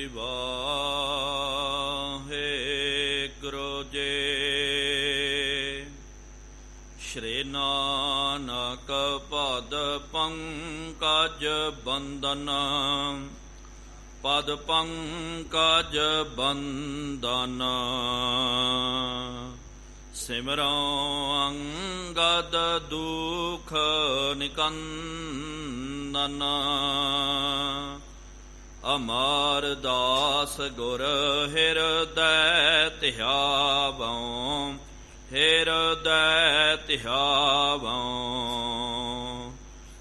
ਵਾਹਿਗੁਰੂ ਜੀ। ਸ਼੍ਰੀ ਨਾਨਕ ਪਦ ਪੰਕਜ ਬੰਦਨ, ਪਦ ਪੰਕਜ ਬੰਦਨ। ਸਿਮਰੋ ਅੰਗਦ ਦੁਖ ਨਿਕੰਦਨ, ਅਮਰ ਦਾਸ ਗੁਰ ਹਿਰਦੈ ਧਿਆਵੋ, ਹਿਰਦੈ ਧਿਆਵੋ।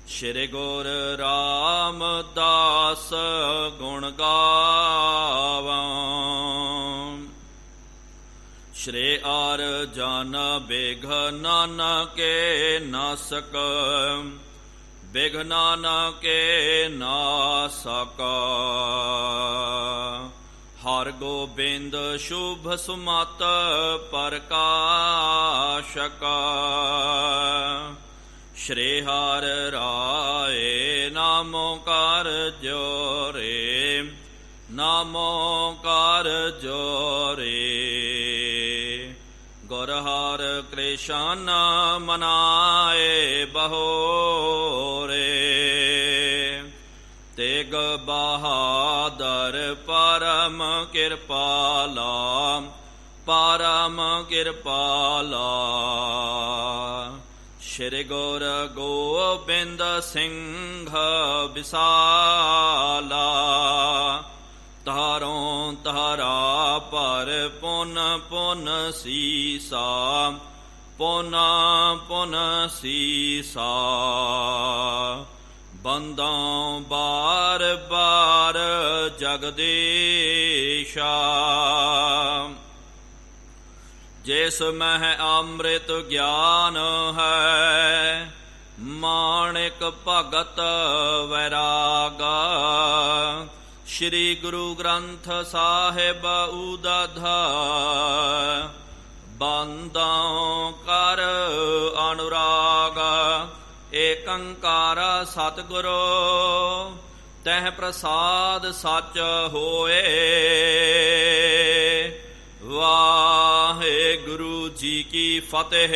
ਸ਼੍ਰੀ ਗੁਰ ਰਾਮਦਾਸ ਗੁਣ ਗਾਵੋ। ਸ਼੍ਰੀ ਅਰਜਨ ਬਿਘਨ ਕੇ ਨਾਸਕ, ਬਿਘਨ ਕੇ ਨਾਸਕ। ਹਰਿ ਗੋਬਿੰਦ ਸ਼ੁਭ ਸੁਮਤਿ ਪ੍ਰਕਾਸ਼ਕ। ਸ਼੍ਰੀ ਹਰਿ ਰਾਏ ਨਾਮੋ ਕਰ ਜੋਰੇ, ਨਾਮੋ ਕਰ ਜੋਰੇ। ਗੁਰ ਹਰਿ ਕ੍ਰਿਸ਼ਨ ਮਨਾਏ ਬਹੋਰੇ, ਤੇਗ ਬਹਾਦਰ ਪਰਮ ਕਿਰਪਾਲਾ, ਪਰਮ ਕਿਰਪਾਲਾ। ਸ਼੍ਰੀ ਗੁਰ ਗੋਬਿੰਦ ਸਿੰਘ ਵਿਸਾਲਾ, ਤਾਰੋਂ ਤਾਰਾ ਪਰ ਪੁਨ ਪੁਨ ਸੀਸਾ, ਪੁਨ ਪੁਨ ਸੀਸਾ। ਬੰਦੋਂ ਬਾਰ ਬਾਰ ਜਗਦੀਸ਼ਾ, ਜਿਸ ਮਹਿ ਅੰਮ੍ਰਿਤ ਗਿਆਨ ਹੈ, ਮਾਣਿਕ ਭਗਤ ਵੈਰਾਗਾ। ਸ਼੍ਰੀ ਗੁਰੂ ਗ੍ਰੰਥ ਸਾਹਿਬ ਉਦਧ, ਬੰਦੋਂ ਕਰ ਅਨੁਰਾਗ। ਏਕੰਕਾਰ ਸਤਿਗੁਰੂ ਤਹਿ ਪ੍ਰਸਾਦ ਸਚ ਹੋਏ। ਵਾਹਿਗੁਰੂ ਜੀ ਕੀ ਫਤਿਹ।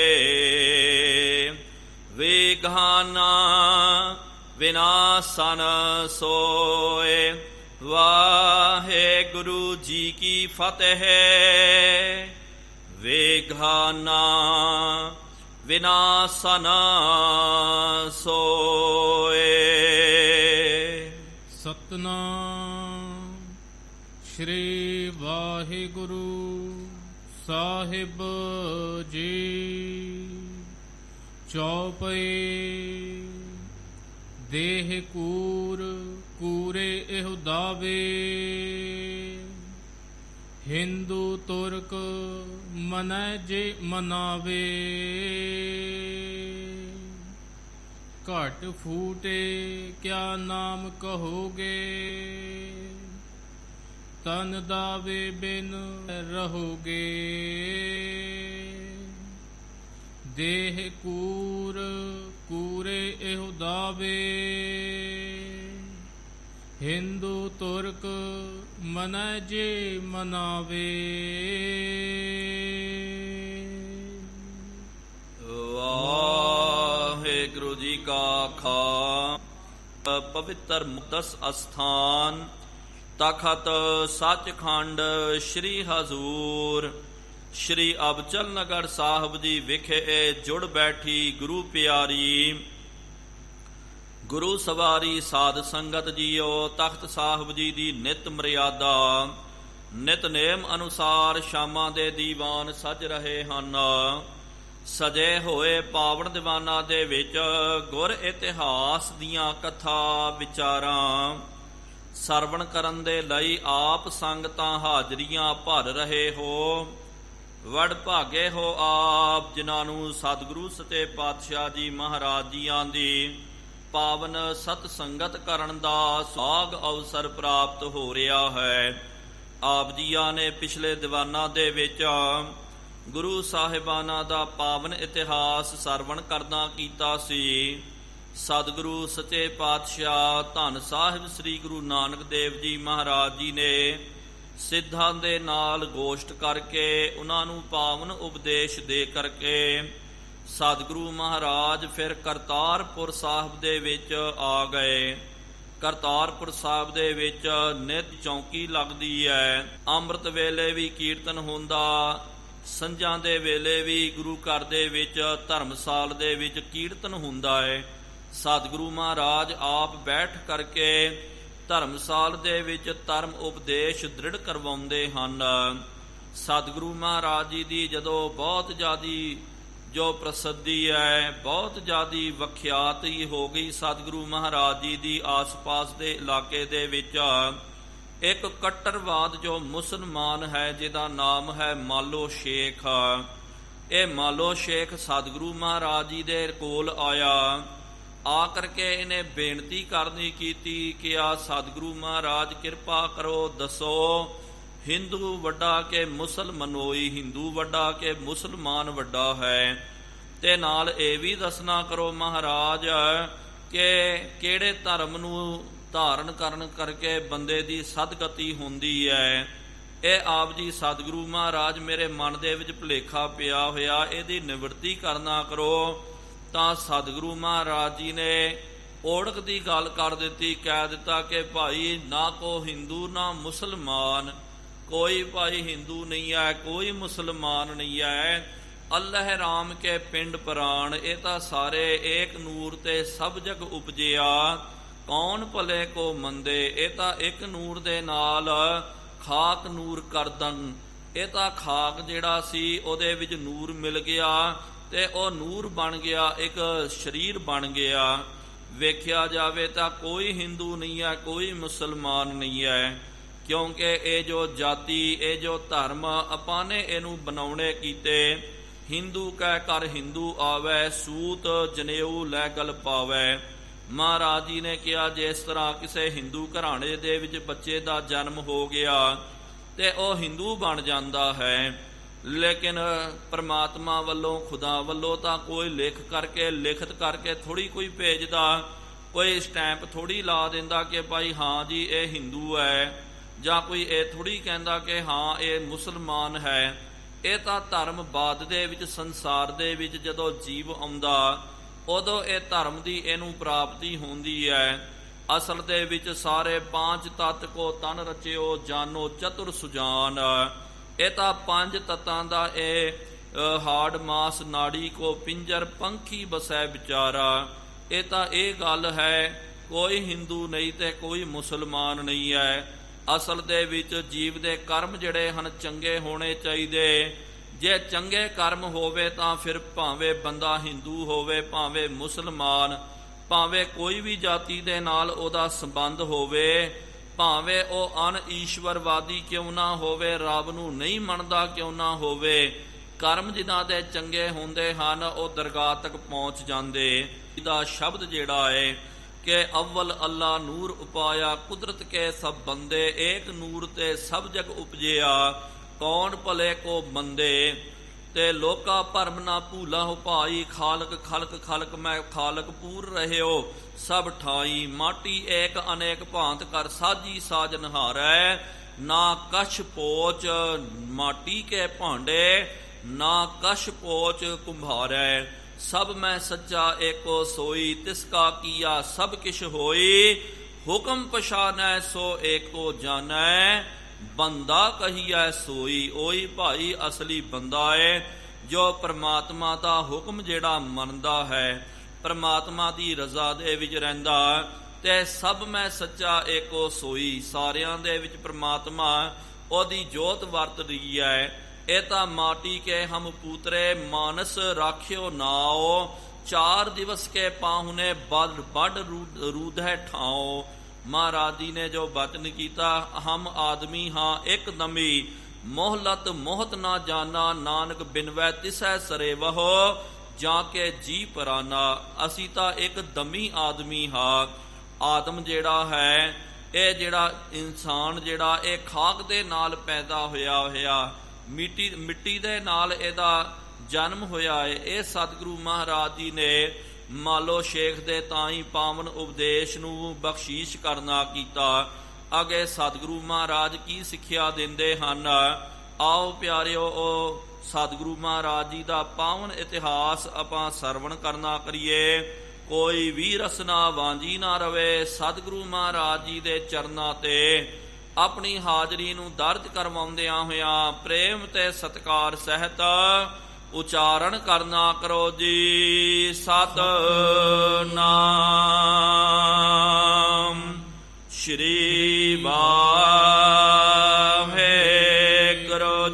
ਵਿਘਨ ਵਿਨਾਸਨ ਸੋਏ। ਵਾਹਿਗੁਰੂ ਜੀ ਕੀ ਫਤਿਹ। ਵਿਘਨ ਵਿਨਾਸਨ ਸੋਏ। ਸਤਨਾਮ ਸ਼੍ਰੀ ਵਾਹਿਗੁਰੂ ਸਾਹਿਬ ਜੀ। ਚੌਪਈ ਦੇਹ ਕੂਰ ਕੂਰੇ ਇਹੋ ਦਾਵੇ, ਹਿੰਦੂ ਤੁਰਕ ਮਨੈ ਜੇ ਮਨਾਵੇ। ਘਟ ਫੂਟੇ ਕਿਆ ਨਾਮ ਕਹੋਗੇ, ਤਨ ਦਾਵੇ ਬਿਨ ਰਹੋਗੇ। ਦੇਹ ਕੂਰ ਕੂਰੇ ਇਹੋ ਦਾਵੇ, ਹਿੰਦੂ ਤੁਰਕ ਮਨੈ ਜੇ ਮਨਾਵੇ। ਵਾਹਿਗੁਰੂ ਜੀ ਕਾ ਖਾਲਸਾ। ਪਵਿੱਤਰ ਮੁਕਤਸ ਅਸਥਾਨ ਤਖਤ ਸੱਚਖੰਡ ਸ੍ਰੀ ਹਜ਼ੂਰ ਸ਼੍ਰੀ ਅਬਚਲ ਨਗਰ ਸਾਹਿਬ ਜੀ ਵਿਖੇ ਜੁੜ ਬੈਠੀ ਗੁਰੂ ਪਿਆਰੀ ਗੁਰੂ ਸਵਾਰੀ ਸਾਧ ਸੰਗਤ ਜੀਓ। ਤਖਤ ਸਾਹਿਬ ਜੀ ਦੀ ਨਿਤ ਮਰਿਆਦਾ ਨਿਤਨੇਮ ਅਨੁਸਾਰ ਸ਼ਾਮਾਂ ਦੇ ਦੀਵਾਨ ਸਜ ਰਹੇ ਹਨ। ਸਜੇ ਹੋਏ ਪਾਵਨ ਦੀਵਾਨਾਂ ਦੇ ਵਿੱਚ ਗੁਰ ਇਤਿਹਾਸ ਦੀਆਂ ਕਥਾ ਵਿਚਾਰਾਂ ਸਰਵਣ ਕਰਨ ਦੇ ਲਈ ਆਪ ਸੰਗਤਾਂ ਹਾਜ਼ਰੀਆਂ ਭਰ ਰਹੇ ਹੋ। ਵਡ ਭਾਗੇ ਹੋ ਆਪ ਜਿਨ੍ਹਾਂ ਨੂੰ ਸਤਿਗੁਰੂ ਸੱਚੇ ਪਾਤਸ਼ਾਹ ਜੀ ਮਹਾਰਾਜ ਜੀਆਂ ਦੀ ਪਾਵਨ ਸਤ ਸੰਗਤ ਕਰਨ ਦਾ ਸੁਭਾਗ ਅਵਸਰ ਪ੍ਰਾਪਤ ਹੋ ਰਿਹਾ ਹੈ। ਆਪ ਜੀਆਂ ਨੇ ਪਿਛਲੇ ਦੀਵਾਨਾਂ ਦੇ ਵਿੱਚ ਗੁਰੂ ਸਾਹਿਬਾਨਾਂ ਦਾ ਪਾਵਨ ਇਤਿਹਾਸ ਸਰਵਣ ਕਰਦਾ ਕੀਤਾ ਸੀ। ਸਤਿਗੁਰੂ ਸੱਚੇ ਪਾਤਸ਼ਾਹ ਧੰਨ ਸਾਹਿਬ ਸ੍ਰੀ ਗੁਰੂ ਨਾਨਕ ਦੇਵ ਜੀ ਮਹਾਰਾਜ ਜੀ ਨੇ ਸਿੱਧਾਂ ਦੇ ਨਾਲ ਗੋਸ਼ਟ ਕਰਕੇ ਉਹਨਾਂ ਨੂੰ ਪਾਵਨ ਉਪਦੇਸ਼ ਦੇ ਕਰਕੇ ਸਤਿਗੁਰੂ ਮਹਾਰਾਜ ਫਿਰ ਕਰਤਾਰਪੁਰ ਸਾਹਿਬ ਦੇ ਵਿੱਚ ਆ ਗਏ। ਕਰਤਾਰਪੁਰ ਸਾਹਿਬ ਦੇ ਵਿੱਚ ਨਿਤ ਚੌਂਕੀ ਲੱਗਦੀ ਹੈ। ਅੰਮ੍ਰਿਤ ਵੇਲੇ ਵੀ ਕੀਰਤਨ ਹੁੰਦਾ, ਸੰਝਾਂ ਦੇ ਵੇਲੇ ਵੀ ਗੁਰੂ ਘਰ ਦੇ ਵਿੱਚ ਧਰਮਸਾਲ ਦੇ ਵਿੱਚ ਕੀਰਤਨ ਹੁੰਦਾ ਹੈ। ਸਤਿਗੁਰੂ ਮਹਾਰਾਜ ਆਪ ਬੈਠ ਕਰਕੇ ਧਰਮਸਾਲ ਦੇ ਵਿੱਚ ਧਰਮ ਉਪਦੇਸ਼ ਦ੍ਰਿੜ ਕਰਵਾਉਂਦੇ ਹਨ। ਸਤਿਗੁਰੂ ਮਹਾਰਾਜ ਜੀ ਦੀ ਜਦੋਂ ਬਹੁਤ ਜ਼ਿਆਦੀ ਜੋ ਪ੍ਰਸਿੱਧੀ ਹੈ, ਬਹੁਤ ਜ਼ਿਆਦੀ ਵਿਖਿਆਤੀ ਹੋ ਗਈ ਸਤਿਗੁਰੂ ਮਹਾਰਾਜ ਜੀ ਦੀ, ਆਸ-ਪਾਸ ਦੇ ਇਲਾਕੇ ਦੇ ਵਿੱਚ ਇੱਕ ਕੱਟੜਵਾਦ ਜੋ ਮੁਸਲਮਾਨ ਹੈ ਜਿਹਦਾ ਨਾਮ ਹੈ ਮਾਲੋ ਸ਼ੇਖ। ਇਹ ਮਾਲੋ ਸ਼ੇਖ ਸਤਿਗੁਰੂ ਮਹਾਰਾਜ ਜੀ ਦੇ ਕੋਲ ਆਇਆ। ਆ ਕਰਕੇ ਇਹਨੇ ਬੇਨਤੀ ਕਰਨੀ ਕੀਤੀ ਕਿ ਆ ਸਤਿਗੁਰੂ ਮਹਾਰਾਜ ਕਿਰਪਾ ਕਰੋ, ਦੱਸੋ ਹਿੰਦੂ ਵੱਡਾ ਕਿ ਮੁਸਲਮਾਨੋਈ, ਹਿੰਦੂ ਵੱਡਾ ਕਿ ਮੁਸਲਮਾਨ ਵੱਡਾ ਹੈ, ਤੇ ਨਾਲ ਇਹ ਵੀ ਦੱਸਣਾ ਕਰੋ ਮਹਾਰਾਜ ਕਿ ਕਿਹੜੇ ਧਰਮ ਨੂੰ ਧਾਰਨ ਕਰਨ ਕਰਕੇ ਬੰਦੇ ਦੀ ਸਦਗਤੀ ਹੁੰਦੀ ਹੈ। ਇਹ ਆਪ ਜੀ ਸਤਿਗੁਰੂ ਮਹਾਰਾਜ ਮੇਰੇ ਮਨ ਦੇ ਵਿੱਚ ਭੁਲੇਖਾ ਪਿਆ ਹੋਇਆ, ਇਹਦੀ ਨਿਵਰਤੀ ਕਰਨਾ ਕਰੋ। ਤਾਂ ਸਤਿਗੁਰੂ ਮਹਾਰਾਜ ਜੀ ਨੇ ਓੜਕ ਦੀ ਗੱਲ ਕਰ ਦਿੱਤੀ, ਕਹਿ ਦਿੱਤਾ ਕਿ ਭਾਈ ਨਾ ਕੋ ਹਿੰਦੂ ਨਾ ਮੁਸਲਮਾਨ, ਕੋਈ ਭਾਈ ਹਿੰਦੂ ਨਹੀਂ ਹੈ, ਕੋਈ ਮੁਸਲਮਾਨ ਨਹੀਂ ਹੈ। ਅੱਲ੍ਹ ਰਾਮ ਕੇ ਪਿੰਡ ਪ੍ਰਾਣ, ਇਹ ਤਾਂ ਸਾਰੇ ਏਕ ਨੂਰ ਤੇ ਸਭ ਜਗ ਉਪਜਿਆ, ਕੌਣ ਭਲੇ ਕੋ ਮੰਦੇ, ਇਹ ਤਾਂ ਇੱਕ ਨੂਰ ਦੇ ਨਾਲ ਖਾਕ ਨੂਰ ਕਰਦਨ, ਇਹ ਤਾਂ ਖਾਕ ਜਿਹੜਾ ਸੀ ਉਹਦੇ ਵਿੱਚ ਨੂਰ ਮਿਲ ਗਿਆ ਤੇ ਉਹ ਨੂਰ ਬਣ ਗਿਆ, ਇੱਕ ਸਰੀਰ ਬਣ ਗਿਆ। ਵੇਖਿਆ ਜਾਵੇ ਤਾਂ ਕੋਈ ਹਿੰਦੂ ਨਹੀਂ ਹੈ, ਕੋਈ ਮੁਸਲਮਾਨ ਨਹੀਂ ਹੈ, ਕਿਉਂਕਿ ਇਹ ਜੋ ਜਾਤੀ, ਇਹ ਜੋ ਧਰਮ ਆਪਾਂ ਨੇ ਇਹਨੂੰ ਬਣਾਉਣੇ ਕੀਤੇ। ਹਿੰਦੂ ਕਹਿ ਕਰ ਹਿੰਦੂ ਆਵੈ, ਸੂਤ ਜਨੇਊ ਲੈ ਗਲ ਪਾਵੈ। ਮਹਾਰਾਜ ਜੀ ਨੇ ਕਿਹਾ ਜਿਸ ਤਰ੍ਹਾਂ ਕਿਸੇ ਹਿੰਦੂ ਘਰਾਣੇ ਦੇ ਵਿੱਚ ਬੱਚੇ ਦਾ ਜਨਮ ਹੋ ਗਿਆ ਤੇ ਉਹ ਹਿੰਦੂ ਬਣ ਜਾਂਦਾ ਹੈ, ਲੇਕਿਨ ਪਰਮਾਤਮਾ ਵੱਲੋਂ, ਖੁਦਾ ਵੱਲੋਂ ਤਾਂ ਕੋਈ ਲਿਖਤ ਕਰਕੇ ਥੋੜੀ ਕੋਈ ਭੇਜਦਾ, ਕੋਈ ਸਟੈਂਪ ਥੋੜੀ ਲਾ ਦਿੰਦਾ ਕਿ ਭਾਈ ਹਾਂ ਜੀ ਇਹ ਹਿੰਦੂ ਹੈ, ਜਾਂ ਕੋਈ ਇਹ ਥੋੜੀ ਕਹਿੰਦਾ ਕਿ ਹਾਂ ਇਹ ਮੁਸਲਮਾਨ ਹੈ। ਇਹ ਤਾਂ ਧਰਮ ਬਾਦ ਦੇ ਵਿੱਚ, ਸੰਸਾਰ ਦੇ ਵਿੱਚ ਜਦੋਂ ਜੀਵ ਆਉਂਦਾ ਉਦੋਂ ਇਹ ਧਰਮ ਦੀ ਇਹਨੂੰ ਪ੍ਰਾਪਤੀ ਹੁੰਦੀ ਹੈ। ਅਸਲ ਦੇ ਵਿੱਚ ਸਾਰੇ ਪਾਂਚ ਤੱਤ ਕੋ ਤਨ ਰਚਿਓ, ਜਾਨੋ ਚਤੁਰ ਸੁਜਾਨ, ਇਹ ਤਾਂ ਪੰਜ ਤੱਤਾਂ ਦਾ ਇਹ ਹਾੜ ਮਾਸ ਨਾੜੀ ਕੋ ਪਿੰਜਰ ਪੰਖੀ ਬਸੈ ਵਿਚਾਰਾ। ਇਹ ਤਾਂ ਇਹ ਗੱਲ ਹੈ, ਕੋਈ ਹਿੰਦੂ ਨਹੀਂ ਤੇ ਕੋਈ ਮੁਸਲਮਾਨ ਨਹੀਂ ਹੈ। ਅਸਲ ਦੇ ਵਿੱਚ ਜੀਵ ਦੇ ਕਰਮ ਜਿਹੜੇ ਹਨ ਚੰਗੇ ਹੋਣੇ ਚਾਹੀਦੇ। ਜੇ ਚੰਗੇ ਕਰਮ ਹੋਵੇ ਤਾਂ ਫਿਰ ਭਾਵੇਂ ਬੰਦਾ ਹਿੰਦੂ ਹੋਵੇ, ਭਾਵੇਂ ਮੁਸਲਮਾਨ, ਭਾਵੇਂ ਕੋਈ ਵੀ ਜਾਤੀ ਦੇ ਨਾਲ ਉਹਦਾ ਸੰਬੰਧ ਹੋਵੇ, ਭਾਵੇਂ ਉਹ ਅਨ ਈਸ਼ਵਰਵਾਦੀ ਕਿਉਂ ਨਾ ਹੋਵੇ, ਰੱਬ ਨੂੰ ਨਹੀਂ ਮੰਨਦਾ ਕਿਉਂ ਨਾ ਹੋਵੇ, ਕਰਮ ਜਿਨ੍ਹਾਂ ਦੇ ਚੰਗੇ ਹੁੰਦੇ ਹਨ ਉਹ ਦਰਗਾਹ ਤੱਕ ਪਹੁੰਚ ਜਾਂਦੇ। ਇਹਦਾ ਸ਼ਬਦ ਜਿਹੜਾ ਹੈ ਕਿ ਅਵਲ ਅੱਲਾ ਨੂਰ ਉਪਾਇਆ, ਕੁਦਰਤ ਕੇ ਸਭ ਬੰਦੇ, ਏਕ ਨੂਰ ਤੇ ਸਭ ਜਗ ਉਪਜਿਆ, ਕੌਣ ਭਲੇ ਕੋ ਮੰਦੇ। ਤੇ ਲੋਕਾ ਭਰਮ ਨਾ ਭੂਲਾ ਹੋ ਭਾਈ, ਖਾਲਕ ਖਲਕ ਖਲਕ ਮੈਂ ਖਾਲਕ ਪੂਰ ਰਹਿਓ ਸਭ ਠਾਈ। ਮਾਟੀ ਏਕ ਅਨੇਕ ਭਾਂਤ ਕਰ ਸਾਜੀ ਸਾਜਨ ਹਾਰੈ, ਨਾ ਕਛ ਪੋਚ ਮਾਟੀ ਕੇ ਭਾਂਡੇ, ਨਾ ਕਛ ਪੋਚ ਕੁੰਭਾਰੈ। ਸਭ ਮੈਂ ਸੱਚਾ ਏਕੋ ਸੋਈ, ਤਿਸਕਾ ਕੀਆ ਸਭ ਕਿਛ ਹੋਈ, ਹੁਕਮ ਪਛਾਨੈ ਸੋ ਏਕੋ ਜਾਣੈ, ਬੰਦਾ ਕਹੀਐ ਸੋਈ। ਉਹੀ ਭਾਈ ਅਸਲੀ ਬੰਦਾ ਹੈ ਜੋ ਪ੍ਰਮਾਤਮਾ ਦਾ ਹੁਕਮ ਜਿਹੜਾ ਮੰਨਦਾ ਹੈ, ਪ੍ਰਮਾਤਮਾ ਦੀ ਰਜ਼ਾ ਦੇ ਵਿੱਚ ਰਹਿੰਦਾ। ਤੇ ਸਭ ਮੈਂ ਸੱਚਾ ਏਕੋ ਸੋਈ, ਸਾਰਿਆਂ ਦੇ ਵਿੱਚ ਪ੍ਰਮਾਤਮਾ ਉਹਦੀ ਜੋਤ ਵਰਤ ਰਹੀ ਹੈ। ਇਹ ਤਾਂ ਮਾਟੀ ਕੇ ਹਮ ਪੂਤਰੇ, ਮਾਨਸ ਰਾਖਿਓ ਨਾਓ, 4 ਦਿਵਸ ਕੇ ਪਾਹੁਨੇ ਬੜ ਰੂਦ ਹੈ ਠਾਓ। ਮਹਾਰਾਜ ਜੀ ਨੇ ਜੋ ਬਚਨ ਕੀਤਾ, ਹਮ ਆਦਮੀ ਹਾਂ ਇੱਕ ਦਮੀ, ਮੋਹਲਤ ਮੋਹਤ ਨਾ ਜਾਣਾ, ਨਾਨਕ ਬਿਨਵੈ ਤਿਸੈ ਸਰੇ ਵਹੋ, ਜਾਂ ਕੇ ਜੀ ਪਰਾਨਾ। ਅਸੀਂ ਤਾਂ ਇੱਕ ਦਮੀ ਆਦਮੀ ਹਾਂ। ਆਦਮ ਜਿਹੜਾ ਹੈ, ਇਹ ਜਿਹੜਾ ਇਨਸਾਨ ਜਿਹੜਾ ਇਹ ਖਾਕ ਦੇ ਨਾਲ ਪੈਦਾ ਹੋਇਆ, ਮਿੱਟੀ ਦੇ ਨਾਲ ਇਹਦਾ ਜਨਮ ਹੋਇਆ ਹੈ। ਇਹ ਸਤਿਗੁਰੂ ਮਹਾਰਾਜ ਜੀ ਨੇ ਮਾਲੋ ਸ਼ੇਖ ਦੇ ਤਾਈ ਪਾਵਨ ਉਪਦੇਸ਼ ਨੂੰ ਬਖਸ਼ੀਸ਼ ਕਰਨਾ ਕੀਤਾ। ਅੱਗੇ ਸਤਿਗੁਰੂ ਮਹਾਰਾਜ ਕੀ ਸਿੱਖਿਆ ਦਿੰਦੇ ਹਨ, ਆਓ ਪਿਆਰਿਓ ਉਹ ਸਤਿਗੁਰੂ ਮਹਾਰਾਜ ਜੀ ਦਾ ਪਾਵਨ ਇਤਿਹਾਸ ਆਪਾਂ ਸਰਵਣ ਕਰਨਾ ਕਰੀਏ। ਕੋਈ ਵੀ ਰਸਨਾ ਵਾਂਝੀ ਨਾ ਰਵੇ। ਸਤਿਗੁਰੂ ਮਹਾਰਾਜ ਜੀ ਦੇ ਚਰਨਾਂ ਤੇ ਆਪਣੀ ਹਾਜ਼ਰੀ ਨੂੰ ਦਰਜ ਕਰਵਾਉਂਦਿਆਂ ਹੋਇਆਂ ਪ੍ਰੇਮ ਤੇ ਸਤਿਕਾਰ ਸਹਿਤ ਉਚਾਰਨ ਕਰਨਾ ਕਰੋ ਜੀ ਸਤਿਨਾਮ ਸ਼੍ਰੀ ਵਾਹਿਗੁਰੂ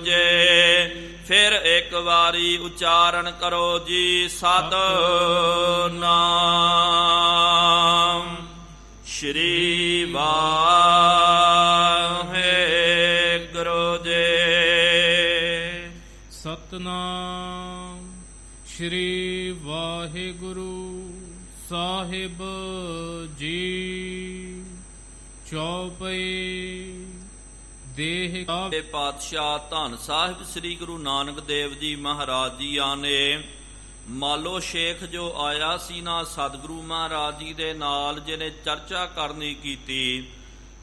ਜੀ। ਫਿਰ ਇੱਕ ਵਾਰੀ ਉਚਾਰਨ ਕਰੋ ਜੀ ਸਤਿਨਾਮ ਸ਼੍ਰੀ ਵਾਹਿਗੁਰੂ ਜੀ। ਸਤਨਾਮ ਸ਼੍ਰੀ ਵਾਹਿਗੁਰੂ ਸਾਹਿਬ ਜੀ। ਚੌਪਈ ਦੇਹ ਦੇ ਪਾਤਸ਼ਾਹ ਧੰਨ ਸਾਹਿਬ ਸ੍ਰੀ ਗੁਰੂ ਨਾਨਕ ਦੇਵ ਜੀ ਮਹਾਰਾਜ ਜੀਆਂ ਨੇ ਮਾਲੋ ਸ਼ੇਖ ਜੋ ਆਇਆ ਸੀ ਨਾ ਸਤਿਗੁਰੂ ਮਹਾਰਾਜ ਜੀ ਦੇ ਨਾਲ, ਜਿਹਨੇ ਚਰਚਾ ਕਰਨੀ ਕੀਤੀ,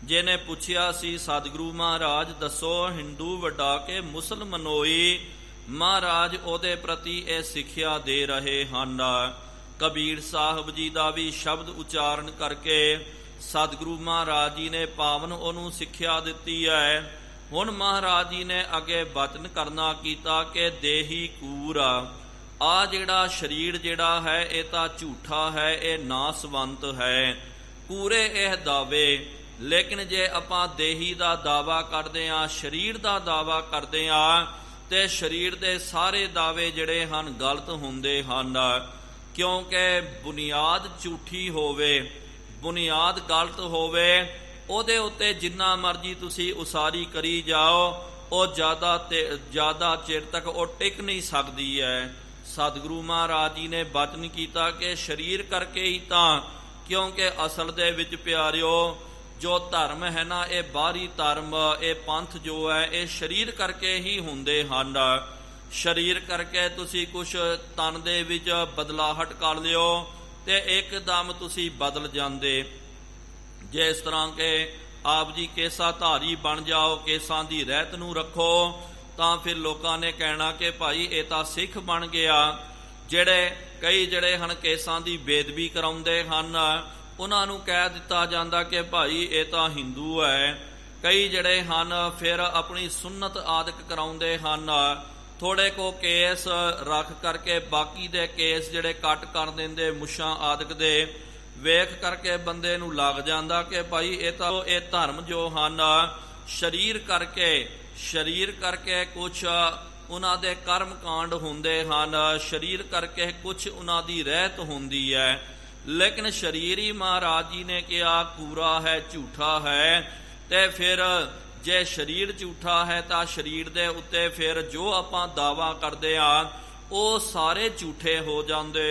ਜਿਹਨੇ ਪੁੱਛਿਆ ਸੀ ਸਤਿਗੁਰੂ ਮਹਾਰਾਜ ਦੱਸੋ ਹਿੰਦੂ ਵੱਡਾ ਕਿ ਮੁਸਲਮਾਨੋਈ। ਮਹਾਰਾਜ ਉਹਦੇ ਪ੍ਰਤੀ ਇਹ ਸਿੱਖਿਆ ਦੇ ਰਹੇ ਹਨ। ਕਬੀਰ ਸਾਹਿਬ ਜੀ ਦਾ ਵੀ ਸ਼ਬਦ ਉਚਾਰਨ ਕਰਕੇ ਸਤਿਗੁਰੂ ਮਹਾਰਾਜ ਜੀ ਨੇ ਪਾਵਨ ਉਹਨੂੰ ਸਿੱਖਿਆ ਦਿੱਤੀ ਹੈ। ਹੁਣ ਮਹਾਰਾਜ ਜੀ ਨੇ ਅੱਗੇ ਬਚਨ ਕਰਨਾ ਕੀਤਾ ਕਿ ਦੇਹੀ ਕੂਰ ਆ ਜਿਹੜਾ ਸਰੀਰ ਜਿਹੜਾ ਹੈ ਇਹ ਤਾਂ ਝੂਠਾ ਹੈ, ਇਹ ਨਾਸਵੰਤ ਹੈ। ਕੂਰੇ ਇਹ ਦਾਵੇ, ਲੇਕਿਨ ਜੇ ਆਪਾਂ ਦੇਹੀ ਦਾ ਦਾਵਾ ਕਰਦੇ ਹਾਂ, ਸਰੀਰ ਦਾ ਦਾਵਾ ਕਰਦੇ ਹਾਂ, ਤੇ ਸਰੀਰ ਦੇ ਸਾਰੇ ਦਾਅਵੇ ਜਿਹੜੇ ਹਨ ਗਲਤ ਹੁੰਦੇ ਹਨ, ਕਿਉਂਕਿ ਬੁਨਿਆਦ ਝੂਠੀ ਹੋਵੇ, ਬੁਨਿਆਦ ਗਲਤ ਹੋਵੇ, ਉਹਦੇ ਉੱਤੇ ਜਿੰਨਾ ਮਰਜ਼ੀ ਤੁਸੀਂ ਉਸਾਰੀ ਕਰੀ ਜਾਓ ਉਹ ਜ਼ਿਆਦਾ ਚਿਰ ਤੱਕ ਉਹ ਟਿਕ ਨਹੀਂ ਸਕਦੀ ਹੈ। ਸਤਿਗੁਰੂ ਮਹਾਰਾਜ ਜੀ ਨੇ ਬਚਨ ਕੀਤਾ ਕਿ ਸਰੀਰ ਕਰਕੇ ਹੀ ਤਾਂ, ਕਿਉਂਕਿ ਅਸਲ ਦੇ ਵਿੱਚ ਪਿਆਰਿਓ ਜੋ ਧਰਮ ਹੈ ਨਾ ਇਹ ਬਾਹਰੀ ਧਰਮ, ਇਹ ਪੰਥ ਜੋ ਹੈ ਇਹ ਸਰੀਰ ਕਰਕੇ ਹੀ ਹੁੰਦੇ ਹਨ। ਸਰੀਰ ਕਰਕੇ ਤੁਸੀਂ ਕੁਛ ਤਨ ਦੇ ਵਿੱਚ ਬਦਲਾਹਟ ਕਰ ਲਿਓ ਤੇ ਇੱਕਦਮ ਤੁਸੀਂ ਬਦਲ ਜਾਂਦੇ। ਜਿਸ ਤਰ੍ਹਾਂ ਕਿ ਆਪ ਜੀ ਕੇਸਾ ਧਾਰੀ ਬਣ ਜਾਓ, ਕੇਸਾਂ ਦੀ ਰਹਿਤ ਨੂੰ ਰੱਖੋ, ਤਾਂ ਫਿਰ ਲੋਕਾਂ ਨੇ ਕਹਿਣਾ ਕਿ ਭਾਈ ਇਹ ਤਾਂ ਸਿੱਖ ਬਣ ਗਿਆ। ਕਈ ਜਿਹੜੇ ਹਨ ਕੇਸਾਂ ਦੀ ਬੇਦਬੀ ਕਰਾਉਂਦੇ ਹਨ, ਉਹਨਾਂ ਨੂੰ ਕਹਿ ਦਿੱਤਾ ਜਾਂਦਾ ਕਿ ਭਾਈ ਇਹ ਤਾਂ ਹਿੰਦੂ ਹੈ। ਕਈ ਜਿਹੜੇ ਹਨ ਫਿਰ ਆਪਣੀ ਸੁੰਨਤ ਆਦਿਕ ਕਰਾਉਂਦੇ ਹਨ, ਥੋੜੇ ਕੋ ਕੇਸ ਰੱਖ ਕਰਕੇ ਬਾਕੀ ਦੇ ਕੇਸ ਜਿਹੜੇ ਕੱਟ ਕਰ ਦਿੰਦੇ ਮੁੱਛਾਂ ਆਦਿਕ ਦੇ, ਵੇਖ ਕਰਕੇ ਬੰਦੇ ਨੂੰ ਲੱਗ ਜਾਂਦਾ ਕਿ ਭਾਈ ਇਹ ਤਾਂ ਇਹ ਧਰਮ ਜੋ ਹਨ ਸਰੀਰ ਕਰਕੇ ਕੁਛ ਉਹਨਾਂ ਦੇ ਕਰਮ ਕਾਂਡ ਹੁੰਦੇ ਹਨ, ਸਰੀਰ ਕਰਕੇ ਕੁਛ ਉਹਨਾਂ ਦੀ ਰਹਿਤ ਹੁੰਦੀ ਹੈ। ਲੇਕਿਨ ਸਰੀਰ ਹੀ ਮਹਾਰਾਜ ਜੀ ਨੇ ਕਿਹਾ ਕੂਰਾ ਹੈ, ਝੂਠਾ ਹੈ, ਤੇ ਫਿਰ ਜੇ ਸਰੀਰ ਝੂਠਾ ਹੈ ਤਾਂ ਸਰੀਰ ਦੇ ਉੱਤੇ ਫਿਰ ਜੋ ਆਪਾਂ ਦਾਵਾ ਕਰਦੇ ਹਾਂ ਉਹ ਸਾਰੇ ਝੂਠੇ ਹੋ ਜਾਂਦੇ।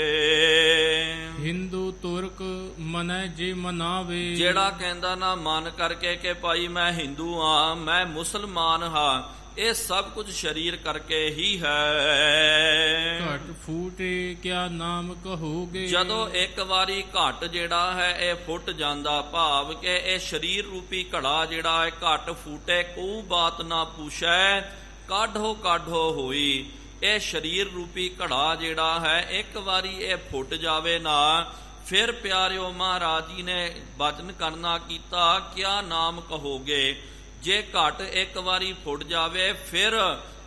ਹਿੰਦੂ ਤੁਰਕ ਮਨੈ ਜੇ ਮਨਾਵੇ, ਜਿਹੜਾ ਕਹਿੰਦਾ ਨਾ ਮਨ ਕਰਕੇ ਕਿ ਭਾਈ ਮੈਂ ਹਿੰਦੂ ਹਾਂ, ਮੈਂ ਮੁਸਲਮਾਨ ਹਾਂ, ਇਹ ਸਭ ਕੁਝ ਸਰੀਰ ਕਰਕੇ ਹੀ ਹੈ। ਘਟ ਫੂਟੇ ਕਿਆ ਨਾਮ ਕਹੋਗੇ। ਜਦੋਂ ਇੱਕ ਵਾਰੀ ਘਟ ਜਿਹੜਾ ਹੈ ਇਹ ਫੁੱਟ ਜਾਂਦਾ, ਭਾਵ ਕਿ ਇਹ ਸਰੀਰ ਰੂਪੀ ਘੜਾ ਜਿਹੜਾ ਹੈ ਘਟ ਫੂਟੇ ਕੋ ਬਾਤ ਨਾ ਪੁੱਛੈ, ਕਾਢੋ ਹੋਈ। ਇਹ ਸਰੀਰ ਰੂਪੀ ਘੜਾ ਜਿਹੜਾ ਹੈ ਇੱਕ ਵਾਰੀ ਇਹ ਫੁੱਟ ਜਾਵੇ ਨਾ, ਫਿਰ ਪਿਆਰਿਓ ਮਹਾਰਾਜ ਜੀ ਨੇ ਬਚਨ ਕਰਨਾ ਕੀਤਾ ਕਿਆ ਨਾਮ ਕਹੋਗੇ। ਜੇ ਘਟ ਇੱਕ ਵਾਰੀ ਫੁੱਟ ਜਾਵੇ ਫਿਰ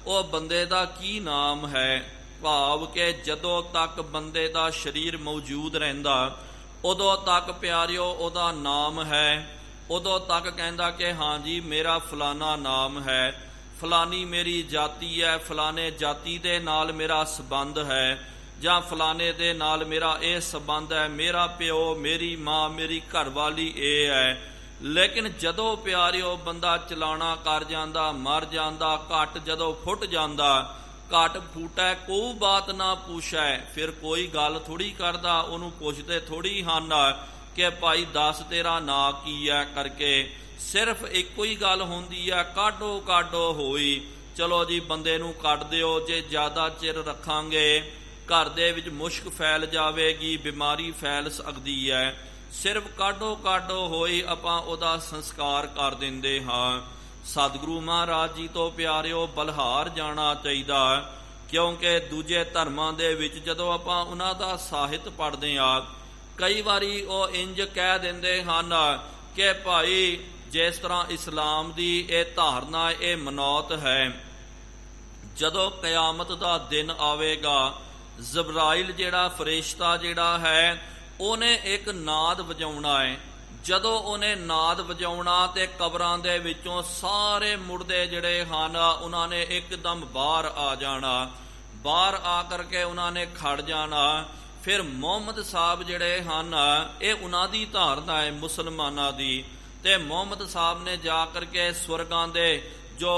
ਉਹ ਬੰਦੇ ਦਾ ਕੀ ਨਾਮ ਹੈ, ਭਾਵ ਕਿ ਜਦੋਂ ਤੱਕ ਬੰਦੇ ਦਾ ਸਰੀਰ ਮੌਜੂਦ ਰਹਿੰਦਾ ਉਦੋਂ ਤੱਕ ਪਿਆਰਿਓ ਉਹਦਾ ਨਾਮ ਹੈ। ਉਦੋਂ ਤੱਕ ਕਹਿੰਦਾ ਕਿ ਹਾਂਜੀ ਮੇਰਾ ਫਲਾਨਾ ਨਾਮ ਹੈ, ਫਲਾਨੀ ਮੇਰੀ ਜਾਤੀ ਹੈ, ਫਲਾਣੇ ਜਾਤੀ ਦੇ ਨਾਲ ਮੇਰਾ ਸੰਬੰਧ ਹੈ, ਜਾਂ ਫਲਾਣੇ ਦੇ ਨਾਲ ਮੇਰਾ ਇਹ ਸੰਬੰਧ ਹੈ, ਮੇਰਾ ਪਿਓ, ਮੇਰੀ ਮਾਂ, ਮੇਰੀ ਘਰਵਾਲੀ ਇਹ ਹੈ। ਲੇਕਿਨ ਜਦੋਂ ਪਿਆਰਿਓ ਬੰਦਾ ਚਲਾਣਾ ਕਰ ਜਾਂਦਾ, ਮਰ ਜਾਂਦਾ, ਘਟ ਜਦੋਂ ਫੁੱਟ ਜਾਂਦਾ, ਘਟ ਫੂਟੈ ਕੋਈ ਬਾਤ ਨਾ ਪੁੱਛੈ, ਫਿਰ ਕੋਈ ਗੱਲ ਥੋੜੀ ਕਰਦਾ, ਉਹਨੂੰ ਪੁੱਛਦੇ ਥੋੜੀ ਹਨ ਕਿ ਭਾਈ ਦੱਸ ਤੇਰਾ ਨਾਂ ਕੀ ਹੈ ਕਰਕੇ। ਸਿਰਫ ਇੱਕੋ ਹੀ ਗੱਲ ਹੁੰਦੀ ਹੈ, ਕਾਢੋ ਹੋਈ। ਚਲੋ ਜੀ ਬੰਦੇ ਨੂੰ ਕੱਢ ਦਿਓ, ਜੇ ਜ਼ਿਆਦਾ ਚਿਰ ਰੱਖਾਂਗੇ ਘਰ ਦੇ ਵਿੱਚ ਮੁਸ਼ਕ ਫੈਲ ਜਾਵੇਗੀ, ਬਿਮਾਰੀ ਫੈਲ ਸਕਦੀ ਹੈ। ਸਿਰਫ ਕਾਢੋ ਹੋਈ ਆਪਾਂ ਉਹਦਾ ਸੰਸਕਾਰ ਕਰ ਦਿੰਦੇ ਹਾਂ। ਸਤਿਗੁਰੂ ਮਹਾਰਾਜ ਜੀ ਤੋਂ ਪਿਆਰਿਓ ਬਲਹਾਰ ਜਾਣਾ ਚਾਹੀਦਾ, ਕਿਉਂਕਿ ਦੂਜੇ ਧਰਮਾਂ ਦੇ ਵਿੱਚ ਜਦੋਂ ਆਪਾਂ ਉਹਨਾਂ ਦਾ ਸਾਹਿਤ ਪੜ੍ਹਦੇ ਹਾਂ, ਕਈ ਵਾਰੀ ਉਹ ਇੰਜ ਕਹਿ ਦਿੰਦੇ ਹਨ ਕਿ ਭਾਈ ਜਿਸ ਤਰ੍ਹਾਂ ਇਸਲਾਮ ਦੀ ਇਹ ਧਾਰਨਾ, ਇਹ ਮਨੌਤ ਹੈ, ਜਦੋਂ ਕਿਆਮਤ ਦਾ ਦਿਨ ਆਵੇਗਾ, ਜਬਰਾਈਲ ਜਿਹੜਾ ਫਰਿਸ਼ਤਾ ਜਿਹੜਾ ਹੈ, ਉਹਨੇ ਇੱਕ ਨਾਦ ਵਜਾਉਣਾ ਹੈ। ਜਦੋਂ ਉਹਨੇ ਨਾਦ ਵਜਾਉਣਾ ਤੇ ਕਬਰਾਂ ਦੇ ਵਿੱਚੋਂ ਸਾਰੇ ਮੁਰਦੇ ਜਿਹੜੇ ਹਨ ਉਹਨਾਂ ਨੇ ਇੱਕਦਮ ਬਾਹਰ ਆ ਜਾਣਾ। ਬਾਹਰ ਆ ਕਰਕੇ ਉਹਨਾਂ ਨੇ ਖੜ ਜਾਣਾ। ਫਿਰ ਮੁਹੰਮਦ ਸਾਹਿਬ ਜਿਹੜੇ ਹਨ, ਇਹ ਉਹਨਾਂ ਦੀ ਧਾਰਨਾ ਹੈ ਮੁਸਲਮਾਨਾਂ ਦੀ, ਤੇ ਮੁਹੰਮਦ ਸਾਹਿਬ ਨੇ ਜਾ ਕਰਕੇ ਸਵਰਗਾਂ ਦੇ ਜੋ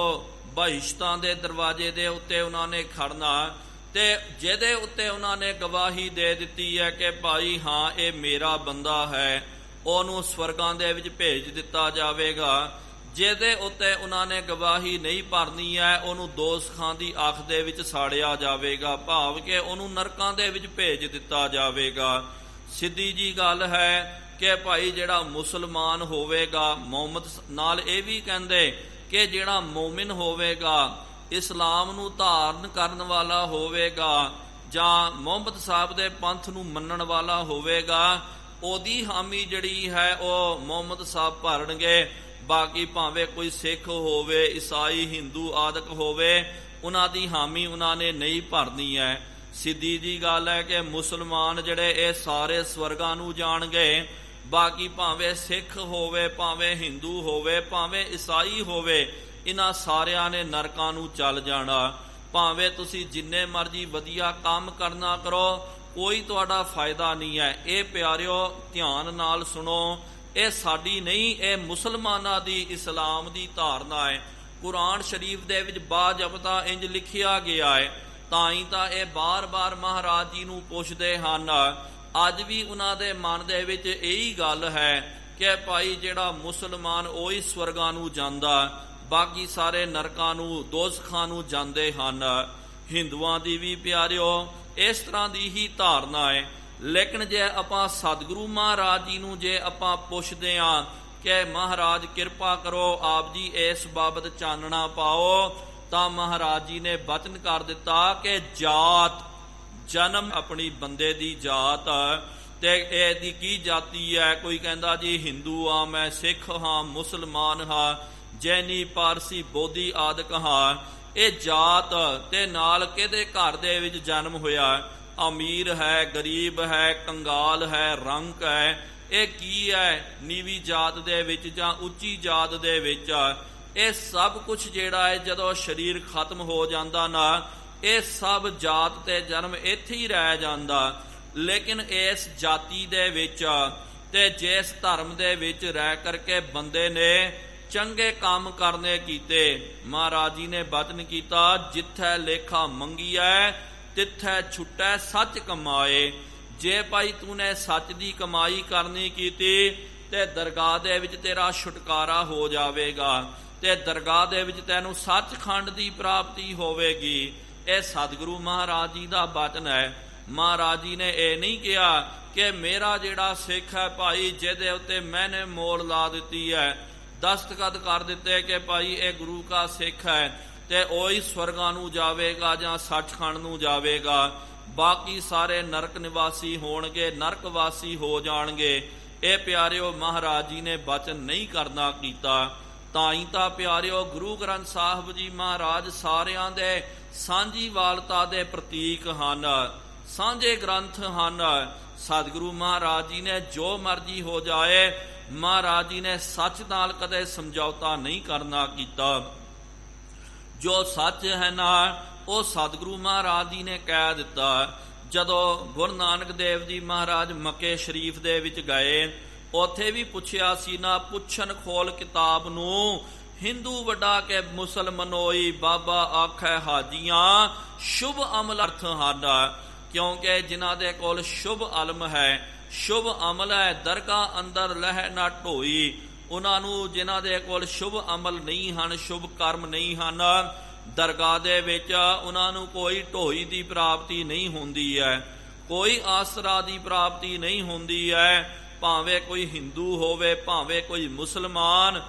ਬਹਿਸ਼ਤਾਂ ਦੇ ਦਰਵਾਜ਼ੇ ਦੇ ਉੱਤੇ ਉਹਨਾਂ ਨੇ ਖੜਨਾ, ਤੇ ਜਿਹਦੇ ਉੱਤੇ ਉਹਨਾਂ ਨੇ ਗਵਾਹੀ ਦੇ ਦਿੱਤੀ ਹੈ ਕਿ ਭਾਈ ਹਾਂ ਇਹ ਮੇਰਾ ਬੰਦਾ ਹੈ, ਉਹਨੂੰ ਸਵਰਗਾਂ ਦੇ ਵਿੱਚ ਭੇਜ ਦਿੱਤਾ ਜਾਵੇਗਾ। ਜਿਹਦੇ ਉੱਤੇ ਉਹਨਾਂ ਨੇ ਗਵਾਹੀ ਨਹੀਂ ਭਰਨੀ ਹੈ, ਉਹਨੂੰ ਦੋਜ਼ਖਾਂ ਦੀ ਅੱਖ ਦੇ ਵਿੱਚ ਸਾੜਿਆ ਜਾਵੇਗਾ, ਭਾਵ ਕਿ ਉਹਨੂੰ ਨਰਕਾਂ ਦੇ ਵਿੱਚ ਭੇਜ ਦਿੱਤਾ ਜਾਵੇਗਾ। ਸਿੱਧੀ ਜੀ ਗੱਲ ਹੈ ਕਿ ਭਾਈ ਜਿਹੜਾ ਮੁਸਲਮਾਨ ਹੋਵੇਗਾ, ਮੁਹੰਮਦ ਨਾਲ ਇਹ ਵੀ ਕਹਿੰਦੇ ਕਿ ਜਿਹੜਾ ਮੋਮਿਨ ਹੋਵੇਗਾ, ਇਸਲਾਮ ਨੂੰ ਧਾਰਨ ਕਰਨ ਵਾਲਾ ਹੋਵੇਗਾ, ਜਾਂ ਮੁਹੰਮਦ ਸਾਹਿਬ ਦੇ ਪੰਥ ਨੂੰ ਮੰਨਣ ਵਾਲਾ ਹੋਵੇਗਾ, ਉਹਦੀ ਹਾਮੀ ਜਿਹੜੀ ਹੈ ਉਹ ਮੁਹੰਮਦ ਸਾਹਿਬ ਭਰਨਗੇ। ਬਾਕੀ ਭਾਵੇਂ ਕੋਈ ਸਿੱਖ ਹੋਵੇ, ਈਸਾਈ, ਹਿੰਦੂ ਆਦਿਕ ਹੋਵੇ, ਉਹਨਾਂ ਦੀ ਹਾਮੀ ਉਹਨਾਂ ਨੇ ਨਹੀਂ ਭਰਨੀ ਹੈ। ਸਿੱਧੀ ਜੀ ਗੱਲ ਹੈ ਕਿ ਮੁਸਲਮਾਨ ਜਿਹੜੇ ਇਹ ਸਾਰੇ ਸਵਰਗਾਂ ਨੂੰ ਜਾਣਗੇ, ਬਾਕੀ ਭਾਵੇਂ ਸਿੱਖ ਹੋਵੇ, ਭਾਵੇਂ ਹਿੰਦੂ ਹੋਵੇ, ਭਾਵੇਂ ਈਸਾਈ ਹੋਵੇ, ਇਹਨਾਂ ਸਾਰਿਆਂ ਨੇ ਨਰਕਾਂ ਨੂੰ ਚੱਲ ਜਾਣਾ। ਭਾਵੇਂ ਤੁਸੀਂ ਜਿੰਨੇ ਮਰਜ਼ੀ ਵਧੀਆ ਕੰਮ ਕਰਨਾ ਕਰੋ, ਕੋਈ ਤੁਹਾਡਾ ਫਾਇਦਾ ਨਹੀਂ ਹੈ। ਇਹ ਪਿਆਰਿਓ ਧਿਆਨ ਨਾਲ ਸੁਣੋ, ਇਹ ਸਾਡੀ ਨਹੀਂ, ਇਹ ਮੁਸਲਮਾਨਾਂ ਦੀ, ਇਸਲਾਮ ਦੀ ਧਾਰਨਾ ਹੈ। ਕੁਰਾਨ ਸ਼ਰੀਫ ਦੇ ਵਿੱਚ ਬਾਜਬਤਾ ਇੰਜ ਲਿਖਿਆ ਗਿਆ ਹੈ। ਤਾਂ ਹੀ ਤਾਂ ਇਹ ਬਾਰ-ਬਾਰ ਮਹਾਰਾਜ ਜੀ ਨੂੰ ਪੁੱਛਦੇ ਹਨ। ਅੱਜ ਵੀ ਉਹਨਾਂ ਦੇ ਮਨ ਦੇ ਵਿੱਚ ਇਹੀ ਗੱਲ ਹੈ ਕਿ ਭਾਈ ਜਿਹੜਾ ਮੁਸਲਮਾਨ ਉਹੀ ਸਵਰਗਾਂ ਨੂੰ ਜਾਂਦਾ, ਬਾਕੀ ਸਾਰੇ ਨਰਕਾਂ ਨੂੰ, ਦੋਜ਼ਖਾਂ ਨੂੰ ਜਾਂਦੇ ਹਨ। ਹਿੰਦੂਆਂ ਦੀ ਵੀ ਪਿਆਰਿਓ ਇਸ ਤਰ੍ਹਾਂ ਦੀ ਹੀ ਧਾਰਨਾ ਹੈ। ਲੇਕਿਨ ਜੇ ਆਪਾਂ ਸਤਿਗੁਰੂ ਮਹਾਰਾਜ ਜੀ ਨੂੰ ਜੇ ਆਪਾਂ ਪੁੱਛਦੇ ਹਾਂ ਕਿ ਮਹਾਰਾਜ ਕਿਰਪਾ ਕਰੋ, ਆਪ ਜੀ ਇਸ ਬਾਬਤ ਚਾਨਣਾ ਪਾਓ, ਤਾਂ ਮਹਾਰਾਜ ਜੀ ਨੇ ਬਚਨ ਕਰ ਦਿੱਤਾ ਕਿ ਜਾਤ, ਜਨਮ ਆਪਣੀ ਬੰਦੇ ਦੀ ਜਾਤ, ਤੇ ਇਹਦੀ ਕੀ ਜਾਤੀ ਹੈ। ਕੋਈ ਕਹਿੰਦਾ ਜੀ ਹਿੰਦੂ ਹਾਂ, ਮੈਂ ਸਿੱਖ ਹਾਂ, ਮੁਸਲਮਾਨ ਹਾਂ, ਜੈਨੀ, ਪਾਰਸੀ, ਬੋਧੀ ਆਦਿਕ ਹਾਂ। ਇਹ ਜਾਤ ਤੇ ਨਾਲ ਕਿਹਦੇ ਘਰ ਦੇ ਵਿੱਚ ਜਨਮ ਹੋਇਆ, ਅਮੀਰ ਹੈ, ਗਰੀਬ ਹੈ, ਕੰਗਾਲ ਹੈ, ਰੰਕ ਹੈ, ਇਹ ਕੀ ਹੈ, ਨੀਵੀਂ ਜਾਤ ਦੇ ਵਿੱਚ ਜਾਂ ਉੱਚੀ ਜਾਤ ਦੇ ਵਿੱਚ, ਇਹ ਸਭ ਕੁਝ ਜਿਹੜਾ ਹੈ ਜਦੋਂ ਸਰੀਰ ਖਤਮ ਹੋ ਜਾਂਦਾ ਨਾ, ਇਹ ਸਭ ਜਾਤ ਤੇ ਜਨਮ ਇੱਥੇ ਹੀ ਰਹਿ ਜਾਂਦਾ। ਲੇਕਿਨ ਇਸ ਜਾਤੀ ਦੇ ਵਿੱਚ ਤੇ ਜਿਸ ਧਰਮ ਦੇ ਵਿੱਚ ਰਹਿ ਕਰਕੇ ਬੰਦੇ ਨੇ ਚੰਗੇ ਕੰਮ ਕਰਨੇ ਕੀਤੇ, ਮਹਾਰਾਜ ਜੀ ਨੇ ਬਚਨ ਕੀਤਾ, ਜਿੱਥੈ ਲੇਖਾ ਮੰਗੀਐ ਤਿੱਥੈ ਛੁੱਟੈ ਸੱਚ ਕਮਾਏ। ਜੇ ਭਾਈ ਤੂੰ ਨੇ ਸੱਚ ਦੀ ਕਮਾਈ ਕਰਨੀ ਕੀਤੀ ਤੇ ਦਰਗਾਹ ਦੇ ਵਿੱਚ ਤੇਰਾ ਛੁਟਕਾਰਾ ਹੋ ਜਾਵੇਗਾ, ਤੇ ਦਰਗਾਹ ਦੇ ਵਿੱਚ ਤੈਨੂੰ ਸੱਚਖੰਡ ਦੀ ਪ੍ਰਾਪਤੀ ਹੋਵੇਗੀ। ਇਹ ਸਤਿਗੁਰੂ ਮਹਾਰਾਜ ਜੀ ਦਾ ਬਚਨ ਹੈ। ਮਹਾਰਾਜ ਜੀ ਨੇ ਇਹ ਨਹੀਂ ਕਿਹਾ ਕਿ ਮੇਰਾ ਜਿਹੜਾ ਸਿੱਖ ਹੈ ਭਾਈ, ਜਿਹਦੇ ਉੱਤੇ ਮੈਨੇ ਮੋਹਰ ਲਾ ਦਿੱਤੀ ਹੈ, ਦਸਤਖਤ ਕਰ ਦਿੱਤੇ ਕਿ ਭਾਈ ਇਹ ਗੁਰੂ ਕਾ ਸਿੱਖ ਹੈ, ਤੇ ਉਹੀ ਸਵਰਗਾਂ ਨੂੰ ਜਾਵੇਗਾ ਜਾਂ ਸੱਚਖੰਡ ਨੂੰ ਜਾਵੇਗਾ, ਬਾਕੀ ਸਾਰੇ ਨਰਕ ਨਿਵਾਸੀ ਹੋਣਗੇ, ਨਰਕਵਾਸੀ ਹੋ ਜਾਣਗੇ। ਇਹ ਪਿਆਰਿਓ ਮਹਾਰਾਜ ਜੀ ਨੇ ਬਚਨ ਨਹੀਂ ਕਰਨਾ ਕੀਤਾ। ਤਾਂ ਹੀ ਤਾਂ ਪਿਆਰਿਓ ਗੁਰੂ ਗ੍ਰੰਥ ਸਾਹਿਬ ਜੀ ਮਹਾਰਾਜ ਸਾਰਿਆਂ ਦੇ ਸਾਂਝੀਵਾਲਤਾ ਦੇ ਪ੍ਰਤੀਕ ਹਨ, ਸਾਂਝੇ ਗ੍ਰੰਥ ਹਨ। ਸਤਿਗੁਰੂ ਮਹਾਰਾਜ ਜੀ ਨੇ ਜੋ ਮਰਜ਼ੀ ਹੋ ਜਾਏ, ਮਹਾਰਾਜ ਜੀ ਨੇ ਸੱਚ ਨਾਲ ਕਦੇ ਸਮਝੌਤਾ ਨਹੀਂ ਕਰਨਾ ਕੀਤਾ। ਜੋ ਸੱਚ ਹੈ ਨਾ, ਉਹ ਸਤਿਗੁਰੂ ਮਹਾਰਾਜ ਜੀ ਨੇ ਕਹਿ ਦਿੱਤਾ। ਜਦੋਂ ਗੁਰੂ ਨਾਨਕ ਦੇਵ ਜੀ ਮਹਾਰਾਜ ਮੱਕੇ ਸ਼ਰੀਫ ਦੇ ਵਿੱਚ ਗਏ, ਉੱਥੇ ਵੀ ਪੁੱਛਿਆ ਸੀ ਨਾ, ਪੁੱਛਣ ਖੋਲ ਕਿਤਾਬ ਨੂੰ, ਹਿੰਦੂ ਵੱਡਾ ਕੇ ਮੁਸਲਮਾਨੋਈ, ਬਾਬਾ ਆਖੈ ਹਾਜੀਆਂ ਸ਼ੁਭ ਅਮਲ ਅਰਥ ਹਨ। ਕਿਉਂਕਿ ਜਿਨ੍ਹਾਂ ਦੇ ਕੋਲ ਸ਼ੁਭ ਅਲਮ ਹੈ, ਸ਼ੁਭ ਅਮਲ ਹੈ, ਦਰਗਾਹ ਅੰਦਰ ਲਹਿ ਨਾ ਢੋਈ, ਉਹਨਾਂ ਨੂੰ ਜਿਨ੍ਹਾਂ ਦੇ ਕੋਲ ਸ਼ੁਭ ਅਮਲ ਨਹੀਂ ਹਨ, ਸ਼ੁਭ ਕਰਮ ਨਹੀਂ ਹਨ, ਦਰਗਾਹ ਦੇ ਵਿੱਚ ਉਹਨਾਂ ਨੂੰ ਕੋਈ ਢੋਈ ਦੀ ਪ੍ਰਾਪਤੀ ਨਹੀਂ ਹੁੰਦੀ ਹੈ, ਕੋਈ ਆਸਰਾ ਦੀ ਪ੍ਰਾਪਤੀ ਨਹੀਂ ਹੁੰਦੀ ਹੈ। ਭਾਵੇਂ ਕੋਈ ਹਿੰਦੂ ਹੋਵੇ, ਭਾਵੇਂ ਕੋਈ ਮੁਸਲਮਾਨ,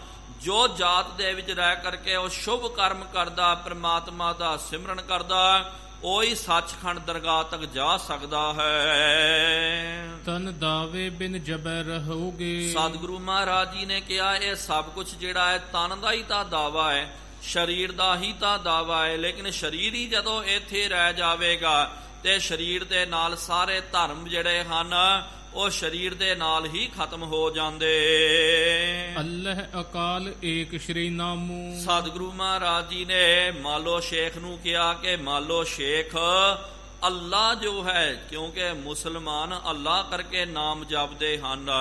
ਜੋ ਜਾਤ ਦੇ ਵਿੱਚ ਰਹਿ ਕਰਕੇ ਉਹ ਸ਼ੁਭ ਕਰਮ ਕਰਦਾ, ਪ੍ਰਮਾਤਮਾ ਦਾ ਸਿਮਰਨ ਕਰਦਾ, ਉਹੀ ਸੱਚਖੰਡ ਦਰਗਾਹ ਤੱਕ ਜਾ ਸਕਦਾ ਹੈ। ਤਨ ਦਾਵੇ ਬਿਨ ਜਬੈ ਰਹੋਗੇ। ਸਤਿਗੁਰੂ ਮਹਾਰਾਜ ਜੀ ਨੇ ਕਿਹਾ ਇਹ ਸਭ ਕੁਝ ਜਿਹੜਾ ਹੈ ਤਨ ਦਾ ਹੀ ਤਾਂ ਦਾਵਾ ਹੈ, ਸਰੀਰ ਦਾ ਹੀ ਤਾਂ ਦਾਵਾ ਹੈ। ਲੇਕਿਨ ਸਰੀਰ ਹੀ ਜਦੋਂ ਇੱਥੇ ਰਹਿ ਜਾਵੇਗਾ ਤੇ ਸਰੀਰ ਦੇ ਨਾਲ ਸਾਰੇ ਧਰਮ ਜਿਹੜੇ ਹਨ ਉਹ ਸਰੀਰ ਦੇ ਨਾਲ ਹੀ ਖਤਮ ਹੋ ਜਾਂਦੇ। ਅੱਲਹ ਅਕਾਲ ਏਕ ਸ਼੍ਰੀ ਨਾਮੂ। ਸਤਿਗੁਰੂ ਮਹਾਰਾਜ ਜੀ ਨੇ ਮਾਲੋ ਸ਼ੇਖ ਨੂੰ ਕਿਹਾ ਕਿ ਮਾਲੋ ਸ਼ੇਖ, ਅੱਲਾ ਜੋ ਹੈ, ਕਿਉਂਕਿ ਮੁਸਲਮਾਨ ਅੱਲਾ ਕਰਕੇ ਨਾਮ ਜਪਦੇ ਹਨ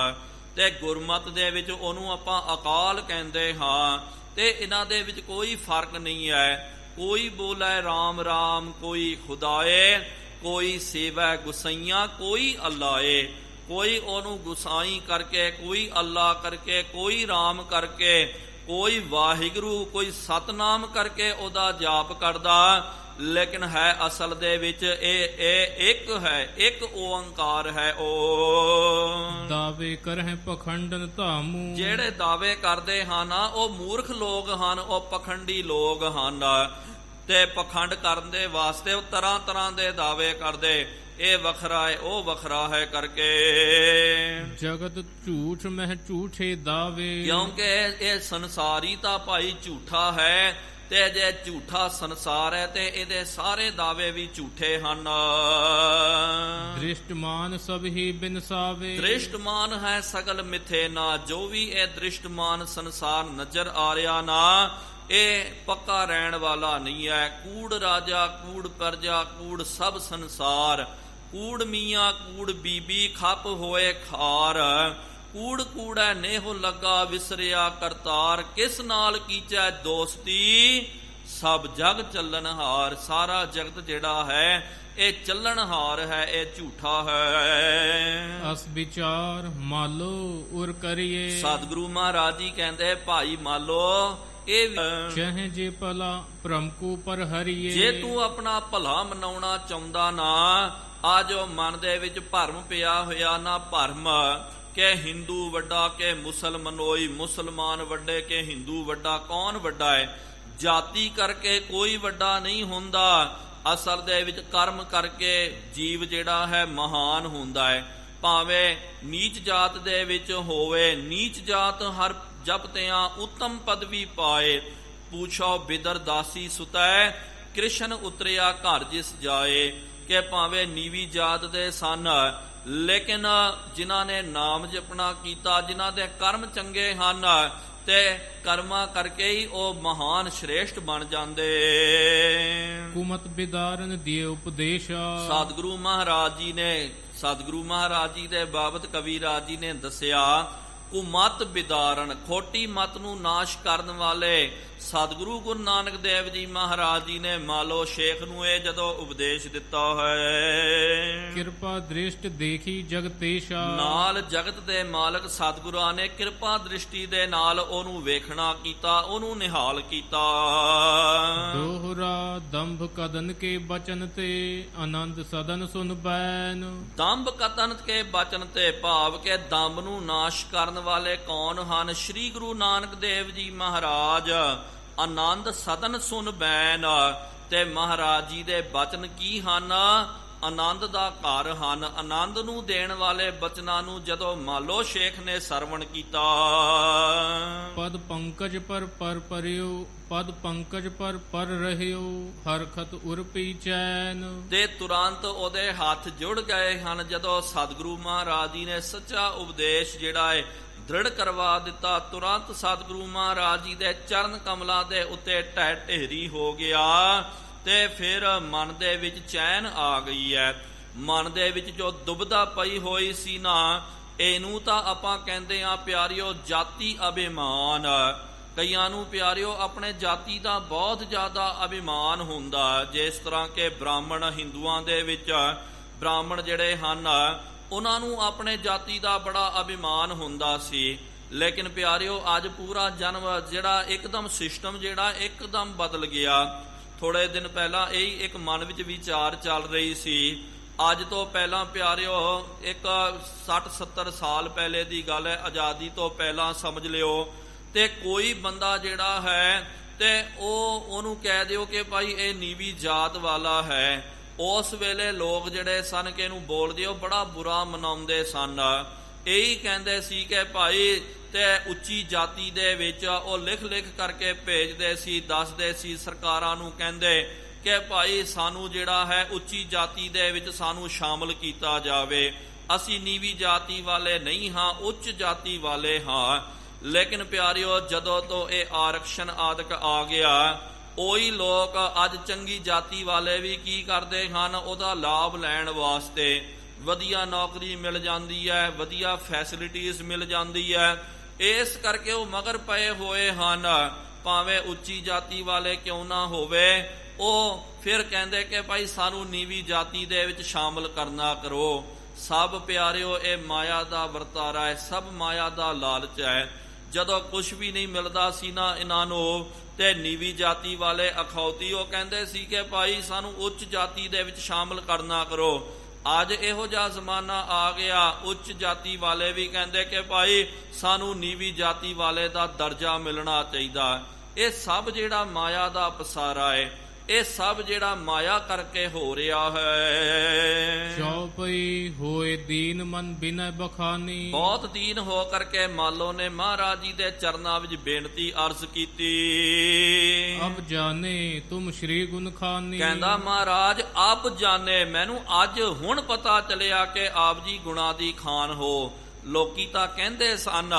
ਤੇ ਗੁਰਮਤ ਦੇ ਵਿੱਚ ਉਹਨੂੰ ਆਪਾਂ ਅਕਾਲ ਕਹਿੰਦੇ ਹਾਂ। ਤੇ ਇਹਨਾਂ ਦੇ ਵਿੱਚ ਕੋਈ ਫਰਕ ਨਹੀਂ ਹੈ। ਕੋਈ ਬੋਲੇ ਰਾਮ ਰਾਮ, ਕੋਈ ਖੁਦਾਏ, ਕੋਈ ਸੇਵੈ ਗੁਸਈਆਂ, ਕੋਈ ਅੱਲਾਏ। ਕੋਈ ਉਹਨੂੰ ਗੁਸਾਈ ਕਰਕੇ, ਕੋਈ ਅੱਲਾ ਕਰਕੇ, ਕੋਈ ਰਾਮ ਕਰਕੇ, ਕੋਈ ਵਾਹਿਗੁਰੂ, ਕੋਈ ਸਤਨਾਮ ਕਰਕੇ ਉਹਦਾ ਜਾਪ ਕਰਦਾ। ਲੇਕਿਨ ਹੈ ਅਸਲ ਦੇ ਵਿੱਚ ਇਹ ਇੱਕ ਹੈ, ਇੱਕ ਓੰਕਾਰ ਹੈ। ਉਹ ਦਾਵੇ ਕਰਹਿ ਪਖੰਡਨ ਧਾਮੂ। ਜਿਹੜੇ ਦਾਅਵੇ ਕਰਦੇ ਹਨ ਉਹ ਮੂਰਖ ਲੋਕ ਹਨ, ਉਹ ਪਖੰਡੀ ਲੋਕ ਹਨ ਤੇ ਪਖੰਡ ਕਰਨ ਦੇ ਵਾਸਤੇ ਉਹ ਤਰ੍ਹਾਂ ਤਰ੍ਹਾਂ ਦੇ ਦਾਅਵੇ ਕਰਦੇ, ਇਹ ਵੱਖਰਾ ਹੈ, ਉਹ ਵੱਖਰਾ ਹੈ ਕਰਕੇ। ਜਗਤ ਝੂਠ ਮਹਿ ਝੂਠੇ ਦਾਵੇ। ਕਿਉਂਕਿ ਇਹ ਸੰਸਾਰੀ ਤਾਂ ਭਾਈ ਝੂਠਾ ਹੈ, ਤੇ ਜੇ ਝੂਠਾ ਸੰਸਾਰ ਹੈ ਤੇ ਇਹਦੇ ਸਾਰੇ ਦਾਅਵੇ ਵੀ ਝੂਠੇ ਹਨ। ਦ੍ਰਿਸ਼ਟਮਾਨ ਸਭ ਹੀ ਬਿਨਸਾਵੇ। ਦ੍ਰਿਸ਼ਟਮਾਨ ਹੈ ਸਗਲ ਮਿੱਥੇ ਨਾ। ਜੋ ਵੀ ਇਹ ਦ੍ਰਿਸ਼ਟਮਾਨ ਸੰਸਾਰ ਨਜ਼ਰ ਆ ਰਿਹਾ ਨਾ, ਇਹ ਪੱਕਾ ਰਹਿਣ ਵਾਲਾ ਨਹੀਂ ਹੈ। ਕੂੜ ਰਾਜਾ, ਕੂੜ ਪ੍ਰਜਾ, ਕੂੜ ਸਭ ਸੰਸਾਰ, ਕੂੜ ਮੀਆਂ, ਕੂੜ ਬੀਬੀ, ਖੱਪ ਹੋਏ ਖਾਰ। ਕੂੜ ਕੂੜੈ ਨੇਹੁ ਲੱਗਾ, ਵਿਸਰਿਆ ਕਰਤਾਰ। ਕਿਸ ਨਾਲ ਕੀਚੈ ਦੋਸਤੀ, ਸਭ ਜਗ ਚੱਲਣਹਾਰ। ਸਾਰਾ ਜਗਤ ਜਿਹੜਾ ਹੈ ਇਹ ਚੱਲਣਹਾਰ ਹੈ, ਇਹ ਝੂਠਾ ਹੈ। ਅਸ ਵਿਚਾਰ ਮਾਲੋ ਉਰ ਕਰੀਏ। ਸਤਿਗੁਰੂ ਮਹਾਰਾਜ ਜੀ ਕਹਿੰਦੇ ਭਾਈ ਮਾਲੋ, ਇਹ ਚਾਹੇ ਜੇ ਭਲਾ ਭ੍ਰਮ ਕੋ ਪਰ ਹਰੀਏ। ਜੇ ਤੂੰ ਆਪਣਾ ਭਲਾ ਮਨਾਉਣਾ ਚਾਹੁੰਦਾ ਨਾ, ਆ ਜੋ ਮਨ ਦੇ ਵਿੱਚ ਭਰਮ ਪਿਆ ਹੋਇਆ ਨਾ, ਭਰਮ ਕਿ ਹਿੰਦੂ ਵੱਡਾ ਕਿ ਮੁਸਲਮਾਨੋਈ, ਮੁਸਲਮਾਨ ਵੱਡੇ ਕਿ ਹਿੰਦੂ ਵੱਡਾ, ਕੌਣ ਵੱਡਾ ਹੈ? ਜਾਤੀ ਕਰਕੇ ਕੋਈ ਵੱਡਾ ਨਹੀਂ ਹੁੰਦਾ। ਅਸਲ ਦੇ ਵਿੱਚ ਕਰਮ ਕਰਕੇ ਜੀਵ ਜਿਹੜਾ ਹੈ ਮਹਾਨ ਹੁੰਦਾ ਹੈ। ਭਾਵੇਂ ਨੀਚ ਜਾਤ ਦੇ ਵਿੱਚ ਹੋਵੇ, ਨੀਚ ਜਾਤ ਹਰ ਜਪਤਿਆਂ ਉੱਤਮ ਪਦਵੀ ਪਾਏ। ਪੁੱਛੋ ਬਿਦਰ ਦਾਸੀ ਸੁਤੈ, ਕ੍ਰਿਸ਼ਨ ਉਤਰਿਆ ਘਰ ਜਿਸ ਜਾਏ। ਕਿ ਭਾਵੇਂ ਨੀਵੀਂ ਜਾਤ ਦੇ ਸਨ, ਲੇਕਿਨ ਜਿਨ੍ਹਾਂ ਨੇ ਨਾਮ ਜਪਣਾ ਕੀਤਾ, ਜਿਨ੍ਹਾਂ ਦੇ ਕਰਮ ਚੰਗੇ ਹਨ, ਤੇ ਕਰਮਾਂ ਕਰਕੇ ਹੀ ਉਹ ਮਹਾਨ ਸ਼੍ਰੇਸ਼ਟ ਬਣ ਜਾਂਦੇ। ਕੁਮਤ ਬਿਦਾਰਨ ਦਿਏ ਉਪਦੇਸ਼ਾ। ਸਤਿਗੁਰੂ ਮਹਾਰਾਜ ਜੀ ਨੇ, ਸਤਿਗੁਰੂ ਮਹਾਰਾਜ ਜੀ ਦੇ ਬਾਬਤ ਕਵੀਰਾਜ ਜੀ ਨੇ ਦੱਸਿਆ, ਕੁਮਤ ਬਿਦਾਰਨ, ਖੋਟੀ ਮਤ ਨੂੰ ਨਾਸ਼ ਕਰਨ ਵਾਲੇ ਸਤਿਗੁਰੂ ਗੁਰੂ ਨਾਨਕ ਦੇਵ ਜੀ ਮਹਾਰਾਜ ਜੀ ਨੇ ਮਾਲੋ ਸ਼ੇਖ ਨੂੰ ਇਹ ਜਦੋਂ ਉਪਦੇਸ਼ ਦਿੱਤਾ ਹੈ। ਕਿਰਪਾ ਦ੍ਰਿਸ਼ਟ ਦੇਖੀ ਜਗਤੇਸ਼ਾ। ਨਾਲ ਜਗਤ ਦੇ ਮਾਲਕ ਸਤਿਗੁਰਾਂ ਨੇ ਕਿਰਪਾ ਦ੍ਰਿਸ਼ਟੀ ਦੇ ਨਾਲ ਉਹਨੂੰ ਵੇਖਣਾ ਕੀਤਾ, ਉਹਨੂੰ ਨਿਹਾਲ ਕੀਤਾ। ਦੋਹਰਾ ਦੰਭ ਕਦਨ ਕੇ ਬਚਨ ਤੇ ਆਨੰਦ ਸਦਨ ਸੁਨ ਬੈਨ। ਦੰਭ ਕਤਨ ਕੇ ਬਚਨ ਤੇ ਭਾਵ ਕਿ ਦੰਭ ਨੂੰ ਨਾਸ਼ ਕਰਨ ਵਾਲੇ ਕੌਣ ਹਨ? ਸ੍ਰੀ ਗੁਰੂ ਨਾਨਕ ਦੇਵ ਜੀ ਮਹਾਰਾਜ। ਆਨੰਦ ਸਦਨ ਸੁਨ ਬੈਨ, ਤੇ ਮਹਾਰਾਜ ਜੀ ਦੇ ਬਚਨ ਕੀ ਹਨ? ਆਨੰਦ ਦਾ ਘਰ ਹਨ। ਆਨੰਦ ਨੂੰ ਦੇਣ ਵਾਲੇ ਬਚਨਾਂ ਨੂੰ ਜਦੋਂ ਮਾਲੋ ਸ਼ੇਖ ਨੇ ਸਰਵਣ ਕੀਤਾ, ਪਦ ਪੰਕਜ ਪਰ ਪਰਿਓ, ਪਦ ਪੰਕਜ ਪਰ ਰਹਿਓ, ਹਰਖਤ ਉਰਪੀ ਚੈਨ। ਤੇ ਤੁਰੰਤ ਉਹਦੇ ਹੱਥ ਜੁੜ ਗਏ ਹਨ ਜਦੋਂ ਸਤਿਗੁਰੂ ਮਹਾਰਾਜ ਜੀ ਨੇ ਸੱਚਾ ਉਪਦੇਸ਼ ਜਿਹੜਾ ਹੈ ਦ੍ਰਿੜ ਕਰਵਾ ਦਿੱਤਾ। ਤੁਰੰਤ ਸਤਿਗੁਰੂ ਮਹਾਰਾਜ ਜੀ ਦੇ ਚਰਨ ਕਮਲਾਂ ਦੇ ਉੱਤੇ ਢਹਿ ਢੇਰੀ ਹੋ ਗਿਆ ਤੇ ਫਿਰ ਮਨ ਦੇ ਵਿੱਚ ਚੈਨ ਆ ਗਈ ਹੈ। ਮਨ ਦੇ ਵਿੱਚ ਜੋ ਦੁਬਦਾ ਪਈ ਹੋਈ ਸੀ ਨਾ, ਇਹਨੂੰ ਤਾਂ ਆਪਾਂ ਕਹਿੰਦੇ ਆ ਪਿਆਰਿਓ ਜਾਤੀ ਅਭਿਮਾਨ। ਕਈਆਂ ਨੂੰ ਪਿਆਰਿਓ ਆਪਣੇ ਜਾਤੀ ਦਾ ਬਹੁਤ ਜ਼ਿਆਦਾ ਅਭਿਮਾਨ ਹੁੰਦਾ। ਜਿਸ ਤਰ੍ਹਾਂ ਕਿ ਬ੍ਰਾਹਮਣ, ਹਿੰਦੂਆਂ ਦੇ ਵਿੱਚ ਬ੍ਰਾਹਮਣ ਜਿਹੜੇ ਹਨ ਉਹਨਾਂ ਨੂੰ ਆਪਣੇ ਜਾਤੀ ਦਾ ਬੜਾ ਅਭਿਮਾਨ ਹੁੰਦਾ ਸੀ। ਲੇਕਿਨ ਪਿਆਰਿਓ ਅੱਜ ਪੂਰਾ ਜਨਮ ਜਿਹੜਾ ਇੱਕਦਮ ਸਿਸਟਮ ਜਿਹੜਾ ਇੱਕਦਮ ਬਦਲ ਗਿਆ। ਥੋੜੇ ਦਿਨ ਪਹਿਲਾਂ ਇਹੀ ਇੱਕ ਮਨ ਵਿੱਚ ਵਿਚਾਰ ਚੱਲ ਰਹੀ ਸੀ। ਅੱਜ ਤੋਂ ਪਹਿਲਾਂ ਪਿਆਰਿਓ ਇੱਕ 60-70 ਸਾਲ ਪਹਿਲੇ ਦੀ ਗੱਲ ਹੈ, ਆਜ਼ਾਦੀ ਤੋਂ ਪਹਿਲਾਂ ਸਮਝ ਲਿਓ। ਤੇ ਕੋਈ ਬੰਦਾ ਜਿਹੜਾ ਹੈ ਤੇ ਉਹਨੂੰ ਕਹਿ ਦਿਓ ਕਿ ਭਾਈ ਇਹ ਨੀਵੀਂ ਜਾਤ ਵਾਲਾ ਹੈ, ਉਸ ਵੇਲੇ ਲੋਕ ਜਿਹੜੇ ਸਨ ਕਿ ਇਹਨੂੰ ਬੋਲਦੇ ਉਹ ਬੜਾ ਬੁਰਾ ਮਨਾਉਂਦੇ ਸਨ। ਇਹੀ ਕਹਿੰਦੇ ਸੀ ਕਿ ਭਾਈ ਤੇ ਉੱਚੀ ਜਾਤੀ ਦੇ ਵਿੱਚ ਉਹ ਲਿਖ ਕਰਕੇ ਭੇਜਦੇ ਸੀ, ਦੱਸਦੇ ਸੀ ਸਰਕਾਰਾਂ ਨੂੰ, ਕਹਿੰਦੇ ਕਿ ਭਾਈ ਸਾਨੂੰ ਜਿਹੜਾ ਹੈ ਉੱਚੀ ਜਾਤੀ ਦੇ ਵਿੱਚ ਸਾਨੂੰ ਸ਼ਾਮਲ ਕੀਤਾ ਜਾਵੇ, ਅਸੀਂ ਨੀਵੀਂ ਜਾਤੀ ਵਾਲੇ ਨਹੀਂ ਹਾਂ, ਉੱਚ ਜਾਤੀ ਵਾਲੇ ਹਾਂ। ਲੇਕਿਨ ਪਿਆਰਿਓ ਜਦੋਂ ਤੋਂ ਇਹ ਆਰਕਸ਼ਣ ਆਦਿਕ ਆ ਗਿਆ, ਉਹੀ ਲੋਕ ਅੱਜ ਚੰਗੀ ਜਾਤੀ ਵਾਲੇ ਵੀ ਕੀ ਕਰਦੇ ਹਨ, ਉਹਦਾ ਲਾਭ ਲੈਣ ਵਾਸਤੇ ਵਧੀਆ ਨੌਕਰੀ ਮਿਲ ਜਾਂਦੀ ਹੈ, ਵਧੀਆ ਫੈਸਿਲਿਟੀਜ਼ ਮਿਲ ਜਾਂਦੀ ਹੈ, ਇਸ ਕਰਕੇ ਉਹ ਮਗਰ ਪਏ ਹੋਏ ਹਨ। ਭਾਵੇਂ ਉੱਚੀ ਜਾਤੀ ਵਾਲੇ ਕਿਉਂ ਨਾ ਹੋਵੇ, ਉਹ ਫਿਰ ਕਹਿੰਦੇ ਕਿ ਭਾਈ ਸਾਨੂੰ ਨੀਵੀਂ ਜਾਤੀ ਦੇ ਵਿੱਚ ਸ਼ਾਮਲ ਕਰਨਾ ਕਰੋ। ਸਭ ਪਿਆਰਿਓ ਇਹ ਮਾਇਆ ਦਾ ਵਰਤਾਰਾ ਹੈ, ਸਭ ਮਾਇਆ ਦਾ ਲਾਲਚ ਹੈ। ਜਦੋਂ ਕੁਝ ਵੀ ਨਹੀਂ ਮਿਲਦਾ ਸੀ ਨਾ ਇਹਨਾਂ ਨੂੰ, ਤੇ ਨੀਵੀਂ ਜਾਤੀ ਵਾਲੇ ਅਖੌਤੀ ਉਹ ਕਹਿੰਦੇ ਸੀ ਕਿ ਭਾਈ ਸਾਨੂੰ ਉੱਚ ਜਾਤੀ ਦੇ ਵਿੱਚ ਸ਼ਾਮਲ ਕਰਨਾ ਕਰੋ। ਅੱਜ ਇਹੋ ਜਿਹਾ ਜ਼ਮਾਨਾ ਆ ਗਿਆ, ਉੱਚ ਜਾਤੀ ਵਾਲੇ ਵੀ ਕਹਿੰਦੇ ਕਿ ਭਾਈ ਸਾਨੂੰ ਨੀਵੀਂ ਜਾਤੀ ਵਾਲੇ ਦਾ ਦਰਜਾ ਮਿਲਣਾ ਚਾਹੀਦਾ। ਇਹ ਸਭ ਜਿਹੜਾ ਮਾਇਆ ਦਾ ਪਸਾਰਾ ਹੈ, ਇਹ ਸਭ ਜਿਹੜਾ ਮਾਇਆ ਕਰਕੇ ਹੋ ਰਿਹਾ ਹੈ। ਚੌਪਈ ਹੋਏ ਦੀਨ ਮਨ ਬਿਨੈ ਬਖਾਨੀ। ਬਹੁਤ ਦੀਨ ਹੋ ਕਰਕੇ ਮਾਲੋ ਨੇ ਮਹਾਰਾਜ ਜੀ ਦੇ ਚਰਨਾਂ ਵਿੱਚ ਬੇਨਤੀ ਅਰਜ਼ ਕੀਤੀ। ਅਬ ਜਾਣੇ ਤੁਮ ਸ਼੍ਰੀ ਗੁਣ ਖਾਨੀ। ਕਹਿੰਦਾ ਮਹਾਰਾਜ ਅਬ ਜਾਣੇ, ਮੈਨੂੰ ਅੱਜ ਹੁਣ ਪਤਾ ਚੱਲਿਆ ਕਿ ਆਪ ਜੀ ਗੁਣਾ ਦੀ ਖਾਨ ਹੋ। ਲੋਕੀ ਤਾਂ ਕਹਿੰਦੇ ਸਨ,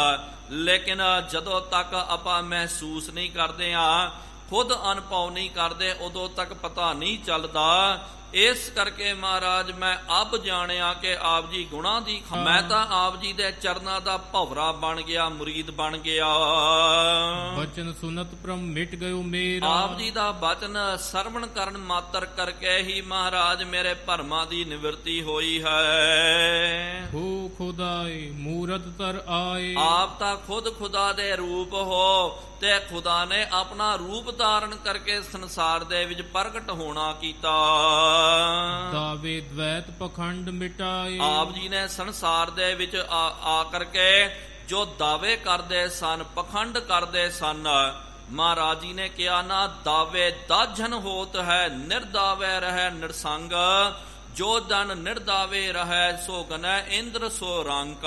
ਲੇਕਿਨ ਜਦੋਂ ਤੱਕ ਆਪਾਂ ਮਹਿਸੂਸ ਨਹੀਂ ਕਰਦੇ ਆ, ਖੁਦ ਅਨੁਭਵ ਨਹੀਂ ਕਰਦੇ, ਉਦੋਂ ਤੱਕ ਪਤਾ ਨਹੀਂ ਚੱਲਦਾ। ਇਸ ਕਰਕੇ ਮਹਾਰਾਜ ਮੈਂ ਅਬ ਜਾਣਿਆ ਕਿ ਆਪ ਜੀ ਗੁਣਾ ਦੀ ਮੈਂ ਤਾਂ ਆਪ ਜੀ ਦੇ ਚਰਨਾਂ ਦਾ ਭਵਰਾ ਬਣ ਗਿਆ, ਮੁਰੀਦ ਬਣ ਗਿਆ। ਬਚਨ ਸੁਨਤ ਪ੍ਰਮ ਮਿਟ ਗਇਓ ਮੇਰਾ। ਆਪ ਜੀ ਦਾ ਬਚਨ ਸਰਵਣ ਕਰਨ ਮਾਤਰ ਕਰਕੇ ਹੀ ਮਹਾਰਾਜ ਮੇਰੇ ਭਰਮਾਂ ਦੀ ਨਿਵਰਤੀ ਹੋਈ ਹੈ। ਹੋ ਖੁਦਾਏ ਮੂਰਤ ਤਰ ਆਏ। ਆਪ ਤਾਂ ਖੁਦ ਖੁਦਾ ਦੇ ਰੂਪ ਹੋ, ਤੇ ਖੁਦਾ ਨੇ ਆਪਣਾ ਰੂਪ ਧਾਰਨ ਕਰਕੇ ਸੰਸਾਰ ਦੇ ਵਿੱਚ ਪ੍ਰਗਟ ਹੋਣਾ ਕੀਤਾ। ਦਾਵੇ ਦ્વੈਤ ਪਖੰਡ ਮਿਟਾਏ। ਆਪ ਜੀ ਨੇ ਸੰਸਾਰ ਦੇ ਵਿੱਚ ਆ ਕਰਕੇ ਜੋ ਦਾਅਵੇ ਕਰਦੇ ਸਨ, ਪਖੰਡ ਕਰਦੇ ਸਨ, ਮਹਾਰਾਜ ਜੀ ਨੇ ਕਿਹਾ ਨਾ ਦਾਵੇ ਦਾਝਨ ਹੋਤ ਹੈ, ਨਿਰਦਾਵੇ ਰਹਿ ਨਿਰਸੰਗ। ਜੋ ਜਨ ਨਿਰਦਾਵੇ ਰਹਿ ਸੋ ਗਨੈ ਇੰਦਰ ਸੋ ਰੰਕ।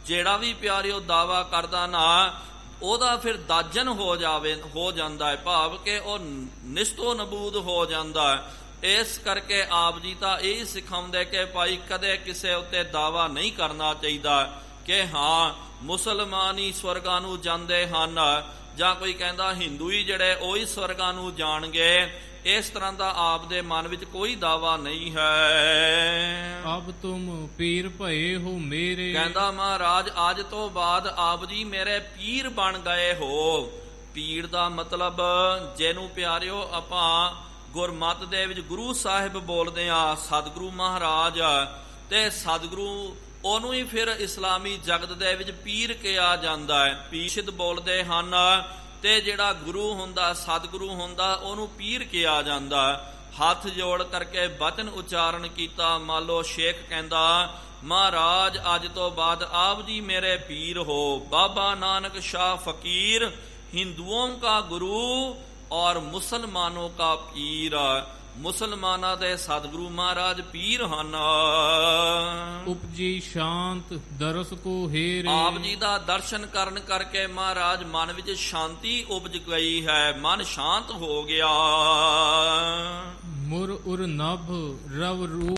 ਜਿਹੜਾ ਵੀ ਪਿਆਰਿਓ ਦਾਵਾ ਕਰਦਾ ਨਾ, ਉਹਦਾ ਫਿਰ ਦਾਜਨ ਹੋ ਜਾਂਦਾ ਹੈ, ਭਾਵ ਕਿ ਉਹ ਨਿਸ਼ਤੋ ਨਬੂਦ ਹੋ ਜਾਂਦਾ ਹੈ। ਇਸ ਕਰਕੇ ਆਪ ਜੀ ਤਾਂ ਇਹ ਸਿਖਾਉਂਦੇ ਕਿ ਭਾਈ ਕਦੇ ਕਿਸੇ ਉੱਤੇ ਦਾਵਾ ਨਹੀਂ ਕਰਨਾ ਚਾਹੀਦਾ ਕਿ ਹਾਂ ਮੁਸਲਮਾਨ ਹੀ ਸਵਰਗਾਂ ਨੂੰ ਜਾਂਦੇ ਹਨ, ਜਾਂ ਕੋਈ ਕਹਿੰਦਾ ਹਿੰਦੂ ਹੀ ਜਿਹੜੇ ਉਹ ਹੀ ਸਵਰਗਾਂ ਨੂੰ ਜਾਣਗੇ। ਇਸ ਤਰ੍ਹਾਂ ਦਾ ਆਪ ਦੇ ਮਨ ਵਿੱਚ ਕੋਈ ਦਾਵਾ ਨਹੀਂ ਹੈ। ਅਬ ਤੁਮ ਪੀਰ ਭਏ ਹੋ ਮੇਰੇ। ਕਹਿੰਦਾ ਮਹਾਰਾਜ ਅੱਜ ਤੋਂ ਬਾਅਦ ਆਪ ਜੀ ਮੇਰੇ ਪੀਰ ਬਣ ਗਏ ਹੋ। ਪੀਰ ਦਾ ਮਤਲਬ ਜਿਹਨੂੰ ਪਿਆਰਿਓ ਆਪਾਂ ਗੁਰਮਤਿ ਦੇ ਵਿੱਚ ਗੁਰੂ ਸਾਹਿਬ ਬੋਲਦੇ ਆ, ਸਤਿਗੁਰੂ ਮਹਾਰਾਜ, ਤੇ ਸਤਿਗੁਰੂ ਉਹਨੂੰ ਹੀ ਫਿਰ ਇਸਲਾਮੀ ਜਗਤ ਦੇ ਵਿੱਚ ਪੀਰ ਕਿਹਾ ਜਾਂਦਾ ਹੈ। ਪੀਸ਼ਦ ਬੋਲਦੇ ਹਨ, ਤੇ ਜਿਹੜਾ ਗੁਰੂ ਹੁੰਦਾ, ਸਤਿਗੁਰੂ ਹੁੰਦਾ, ਉਹਨੂੰ ਪੀਰ ਕਿਹਾ ਜਾਂਦਾ। ਹੱਥ ਜੋੜ ਕਰਕੇ ਬਚਨ ਉਚਾਰਨ ਕੀਤਾ। ਮੰਨ ਲਓ ਸ਼ੇਖ ਕਹਿੰਦਾ ਮਹਾਰਾਜ ਅੱਜ ਤੋਂ ਬਾਅਦ ਆਪ ਜੀ ਮੇਰੇ ਪੀਰ ਹੋ। ਬਾਬਾ ਨਾਨਕ ਸ਼ਾਹ ਫਕੀਰ ਹਿੰਦੂਓਂ ਕਾ ਗੁਰੂ ਔਰ ਮੁਸਲਮਾਨੋਂ ਕਾ ਪੀਰ। ਮੁਸਲਮਾਨਾਂ ਦੇ ਸਤਿਗੁਰੂ ਮਹਾਰਾਜ ਪੀਰ ਹਨ। ਉਪਜੀ ਸ਼ਾਂਤ ਦਰਸ ਕੋ ਹੇਰੇ। ਆਪ ਜੀ ਦਾ ਦਰਸ਼ਨ ਕਰਨ ਕਰਕੇ ਮਹਾਰਾਜ ਮਨ ਵਿੱਚ ਸ਼ਾਂਤੀ ਉਪਜ ਗਈ ਹੈ, ਮਨ ਸ਼ਾਂਤ ਹੋ ਗਿਆ। ਮੁਰ ਉਰ ਨਭ ਰਵ ਰੂਪ।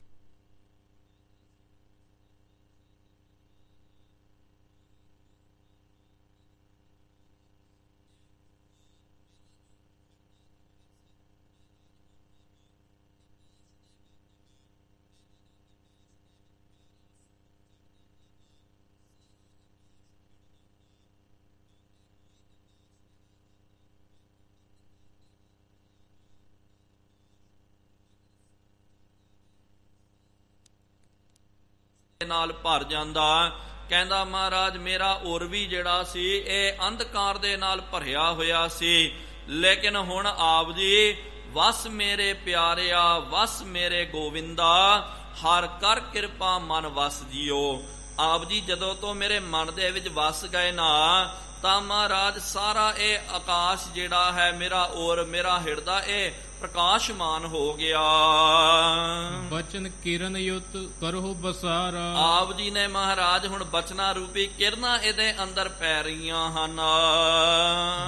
ਨਾਲ ਭਰ ਜਾਂਦਾ। ਕਹਿੰਦਾ ਮਹਾਰਾਜ ਮੇਰਾ ਉਰ ਵੀ ਜਿਹੜਾ ਸੀ ਇਹ ਅੰਧਕਾਰ ਦੇ ਨਾਲ ਭਰਿਆ ਹੋਇਆ ਸੀ, ਲੇਕਿਨ ਹੁਣ ਆਪ ਜੀ ਵਸ ਮੇਰੇ ਪਿਆਰਿਆ ਵਸ ਮੇਰੇ ਗੋਵਿੰਦਾ, ਹਰ ਕਰ ਕਿਰਪਾ ਮਨ ਵਸ ਜੀਓ। ਆਪ ਜੀ ਜਦੋਂ ਤੋਂ ਮੇਰੇ ਮਨ ਦੇ ਵਿੱਚ ਵਸ ਗਏ ਨਾ, ਤਾਂ ਮਹਾਰਾਜ ਸਾਰਾ ਇਹ ਆਕਾਸ਼ ਜਿਹੜਾ ਹੈ ਮੇਰਾ ਔਰ ਮੇਰਾ ਹਿਰਦਾ ਇਹ ਪ੍ਰਕਾਸ਼ਮਾਨ ਹੋ ਗਿਆ। ਬਚਨ ਕਿਰਨ ਯੁਤ ਕਰੋ ਬਸਾਰਾ। ਆਪ ਜੀ ਨੇ ਮਹਾਰਾਜ ਹੁਣ ਬਚਨਾ ਰੂਪੀ ਕਿਰਨਾਂ ਇਹਦੇ ਅੰਦਰ ਪੈ ਰਹੀਆਂ ਹਨ।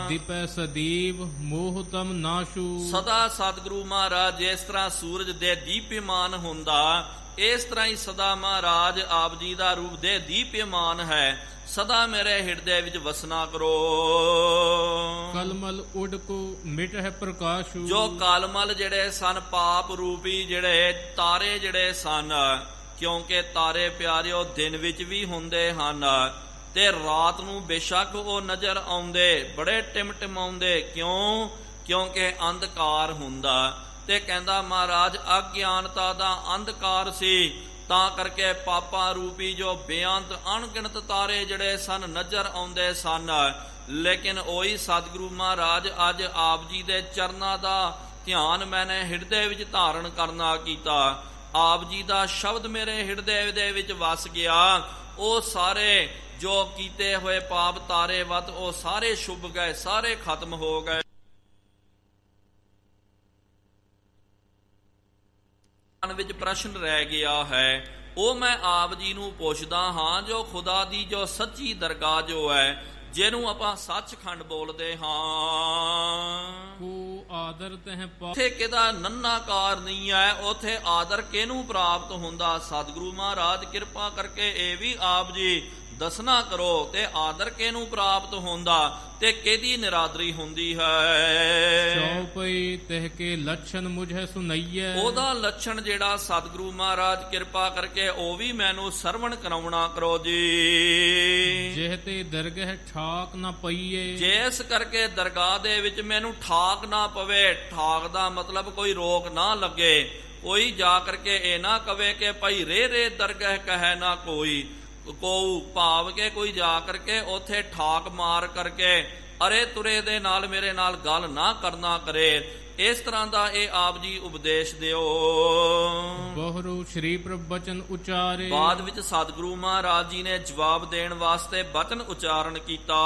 ਦੀਪੈ ਸਦੀਵ ਮੋਹ ਤਮ ਨਾਸ਼ੂ। ਸਦਾ ਸਤਿਗੁਰੂ ਮਹਾਰਾਜ ਜਿਸ ਤਰ੍ਹਾਂ ਸੂਰਜ ਦੇ ਦੀਪਮਾਨ ਹੁੰਦਾ, ਇਸ ਤਰ੍ਹਾਂ ਹੀ ਸਦਾ ਮਹਾਰਾਜ ਆਪ ਜੀ ਦਾ ਰੂਪ ਦੇ ਦੀਪਮਾਨ ਹੈ। ਸਦਾ ਮੇਰੇ ਹਿਰਦੇ ਵਿੱਚ ਵਸਣਾ ਕਰੋ। ਕਲਮਲ ਉਡ ਕੋ ਮਿਟ ਹੈ ਪ੍ਰਕਾਸ਼ੂ। ਜੋ ਕਲਮਲ ਜਿਹੜੇ ਸਨ ਪਾਪ ਰੂਪੀ ਜਿਹੜੇ ਤਾਰੇ ਜਿਹੜੇ ਸਨ, ਕਿਉਂਕਿ ਤਾਰੇ ਪਿਆਰਿਓ ਦਿਨ ਵਿੱਚ ਵੀ ਹੁੰਦੇ ਹਨ ਤੇ ਰਾਤ ਨੂੰ ਬੇਸ਼ੱਕ ਉਹ ਨਜ਼ਰ ਆਉਂਦੇ, ਬੜੇ ਟਿਮਟਿਮਾਉਂਦੇ। ਕਿਉਂ? ਕਿਉਂਕਿ ਅੰਧਕਾਰ ਹੁੰਦਾ। ਤੇ ਕਹਿੰਦਾ ਮਹਾਰਾਜ ਅਗਿਆਨਤਾ ਦਾ ਅੰਧਕਾਰ ਸੀ, ਤਾਂ ਕਰਕੇ ਪਾਪਾਂ ਰੂਪੀ ਜੋ ਬੇਅੰਤ ਅਣਗਿਣਤ ਤਾਰੇ ਜਿਹੜੇ ਸਨ ਨਜ਼ਰ ਆਉਂਦੇ ਸਨ। ਲੇਕਿਨ ਉਹੀ ਸਤਿਗੁਰੂ ਮਹਾਰਾਜ ਅੱਜ ਆਪ ਜੀ ਦੇ ਚਰਨਾਂ ਦਾ ਧਿਆਨ ਮੈਨੇ ਹਿਰਦੇ ਵਿੱਚ ਧਾਰਨ ਕਰਨਾ ਕੀਤਾ। ਆਪ ਜੀ ਦਾ ਸ਼ਬਦ ਮੇਰੇ ਹਿਰਦੇ ਦੇ ਵਿੱਚ ਵਸ ਗਿਆ। ਉਹ ਸਾਰੇ ਜੋ ਕੀਤੇ ਹੋਏ ਪਾਪ ਤਾਰੇ ਵੱਤ ਉਹ ਸਾਰੇ ਛੁੱਪ ਗਏ, ਸਾਰੇ ਖਤਮ ਹੋ ਗਏ। ਵਿੱਚ ਪ੍ਰਸ਼ਨ ਰਹਿ ਗਿਆ ਹੈ, ਉਹ ਮੈਂ ਆਪ ਜੀ ਨੂੰ ਪੁੱਛਦਾ ਹਾਂ, ਜੋ ਖੁਦਾ ਦੀ ਜੋ ਸੱਚੀ ਦਰਗਾਹ ਜੋ ਹੈ, ਜਿਹਨੂੰ ਆਪਾਂ ਸੱਚਖੰਡ ਬੋਲਦੇ ਹਾਂ, ਕੋ ਆਦਰ ਤਹਿ ਪਾ। ਉੱਥੇ ਕਿਹਦਾ ਨੰਨਾਕਾਰ ਨਹੀਂ ਹੈ, ਉੱਥੇ ਆਦਰ ਕਿਹਨੂੰ ਪ੍ਰਾਪਤ ਹੁੰਦਾ? ਸਤਿਗੁਰੂ ਮਹਾਰਾਜ ਕਿਰਪਾ ਕਰਕੇ ਇਹ ਵੀ ਆਪ ਜੀ ਦੱਸਣਾ ਕਰੋ ਤੇ ਆਦਰ ਕਿਹਨੂੰ ਪ੍ਰਾਪਤ ਹੁੰਦਾ ਤੇ ਕਿਹਦੀ ਨਿਰਾਦਰੀ ਹੁੰਦੀ ਹੈ। ਚੌਪਈ ਤਹਿ ਕੇ ਲੱਛਣ ਮੁਝੇ ਸੁਣਈਐ। ਉਹਦਾ ਲੱਛਣ ਜਿਹੜਾ ਸਤਿਗੁਰੂ ਮਹਾਰਾਜ ਕਿਰਪਾ ਕਰਕੇ ਉਹ ਵੀ ਮੈਨੂੰ ਸਰਵਣ ਕਰਾਉਣਾ ਕਰੋ ਜੀ। ਜਿਹ ਤੇ ਦਰਗਹ ਠਾਕ ਨਾ ਪਈਏ। ਜਿਸ ਕਰਕੇ ਦਰਗਾਹ ਦੇ ਵਿੱਚ ਮੈਨੂੰ ਠਾਕ ਨਾ ਪਵੇ। ਠਾਕ ਦਾ ਮਤਲਬ ਕੋਈ ਰੋਕ ਨਾ ਲੱਗੇ, ਕੋਈ ਜਾ ਕਰਕੇ ਇਹ ਨਾ ਕਵੇ ਕਿ ਭਾਈ ਰੇ ਦਰਗਹ ਕਹੈ ਨਾ ਕੋਈ ਕੋ, ਭਾਵ ਕੇ ਕੋਈ ਜਾ ਕਰਕੇ ਉਥੇ ਠਾਕ ਮਾਰ ਕਰਕੇ ਅਰੇ ਤੁਰੇ ਦੇ ਨਾਲ ਮੇਰੇ ਨਾਲ ਗੱਲ ਨਾ ਕਰਨਾ ਕਰੇ। ਇਸ ਤਰ੍ਹਾਂ ਦਾ ਇਹ ਆਪ ਜੀ ਉਪਦੇਸ਼ ਦਿਓ। ਬਹੁਰੂ ਸ਼੍ਰੀ ਪ੍ਰਭ ਬਚਨ ਉਚਾਰੇ। ਬਾਅਦ ਵਿੱਚ ਸਤਿਗੁਰੂ ਮਹਾਰਾਜ ਜੀ ਨੇ ਜਵਾਬ ਦੇਣ ਵਾਸਤੇ ਬਚਨ ਉਚਾਰਨ ਕੀਤਾ।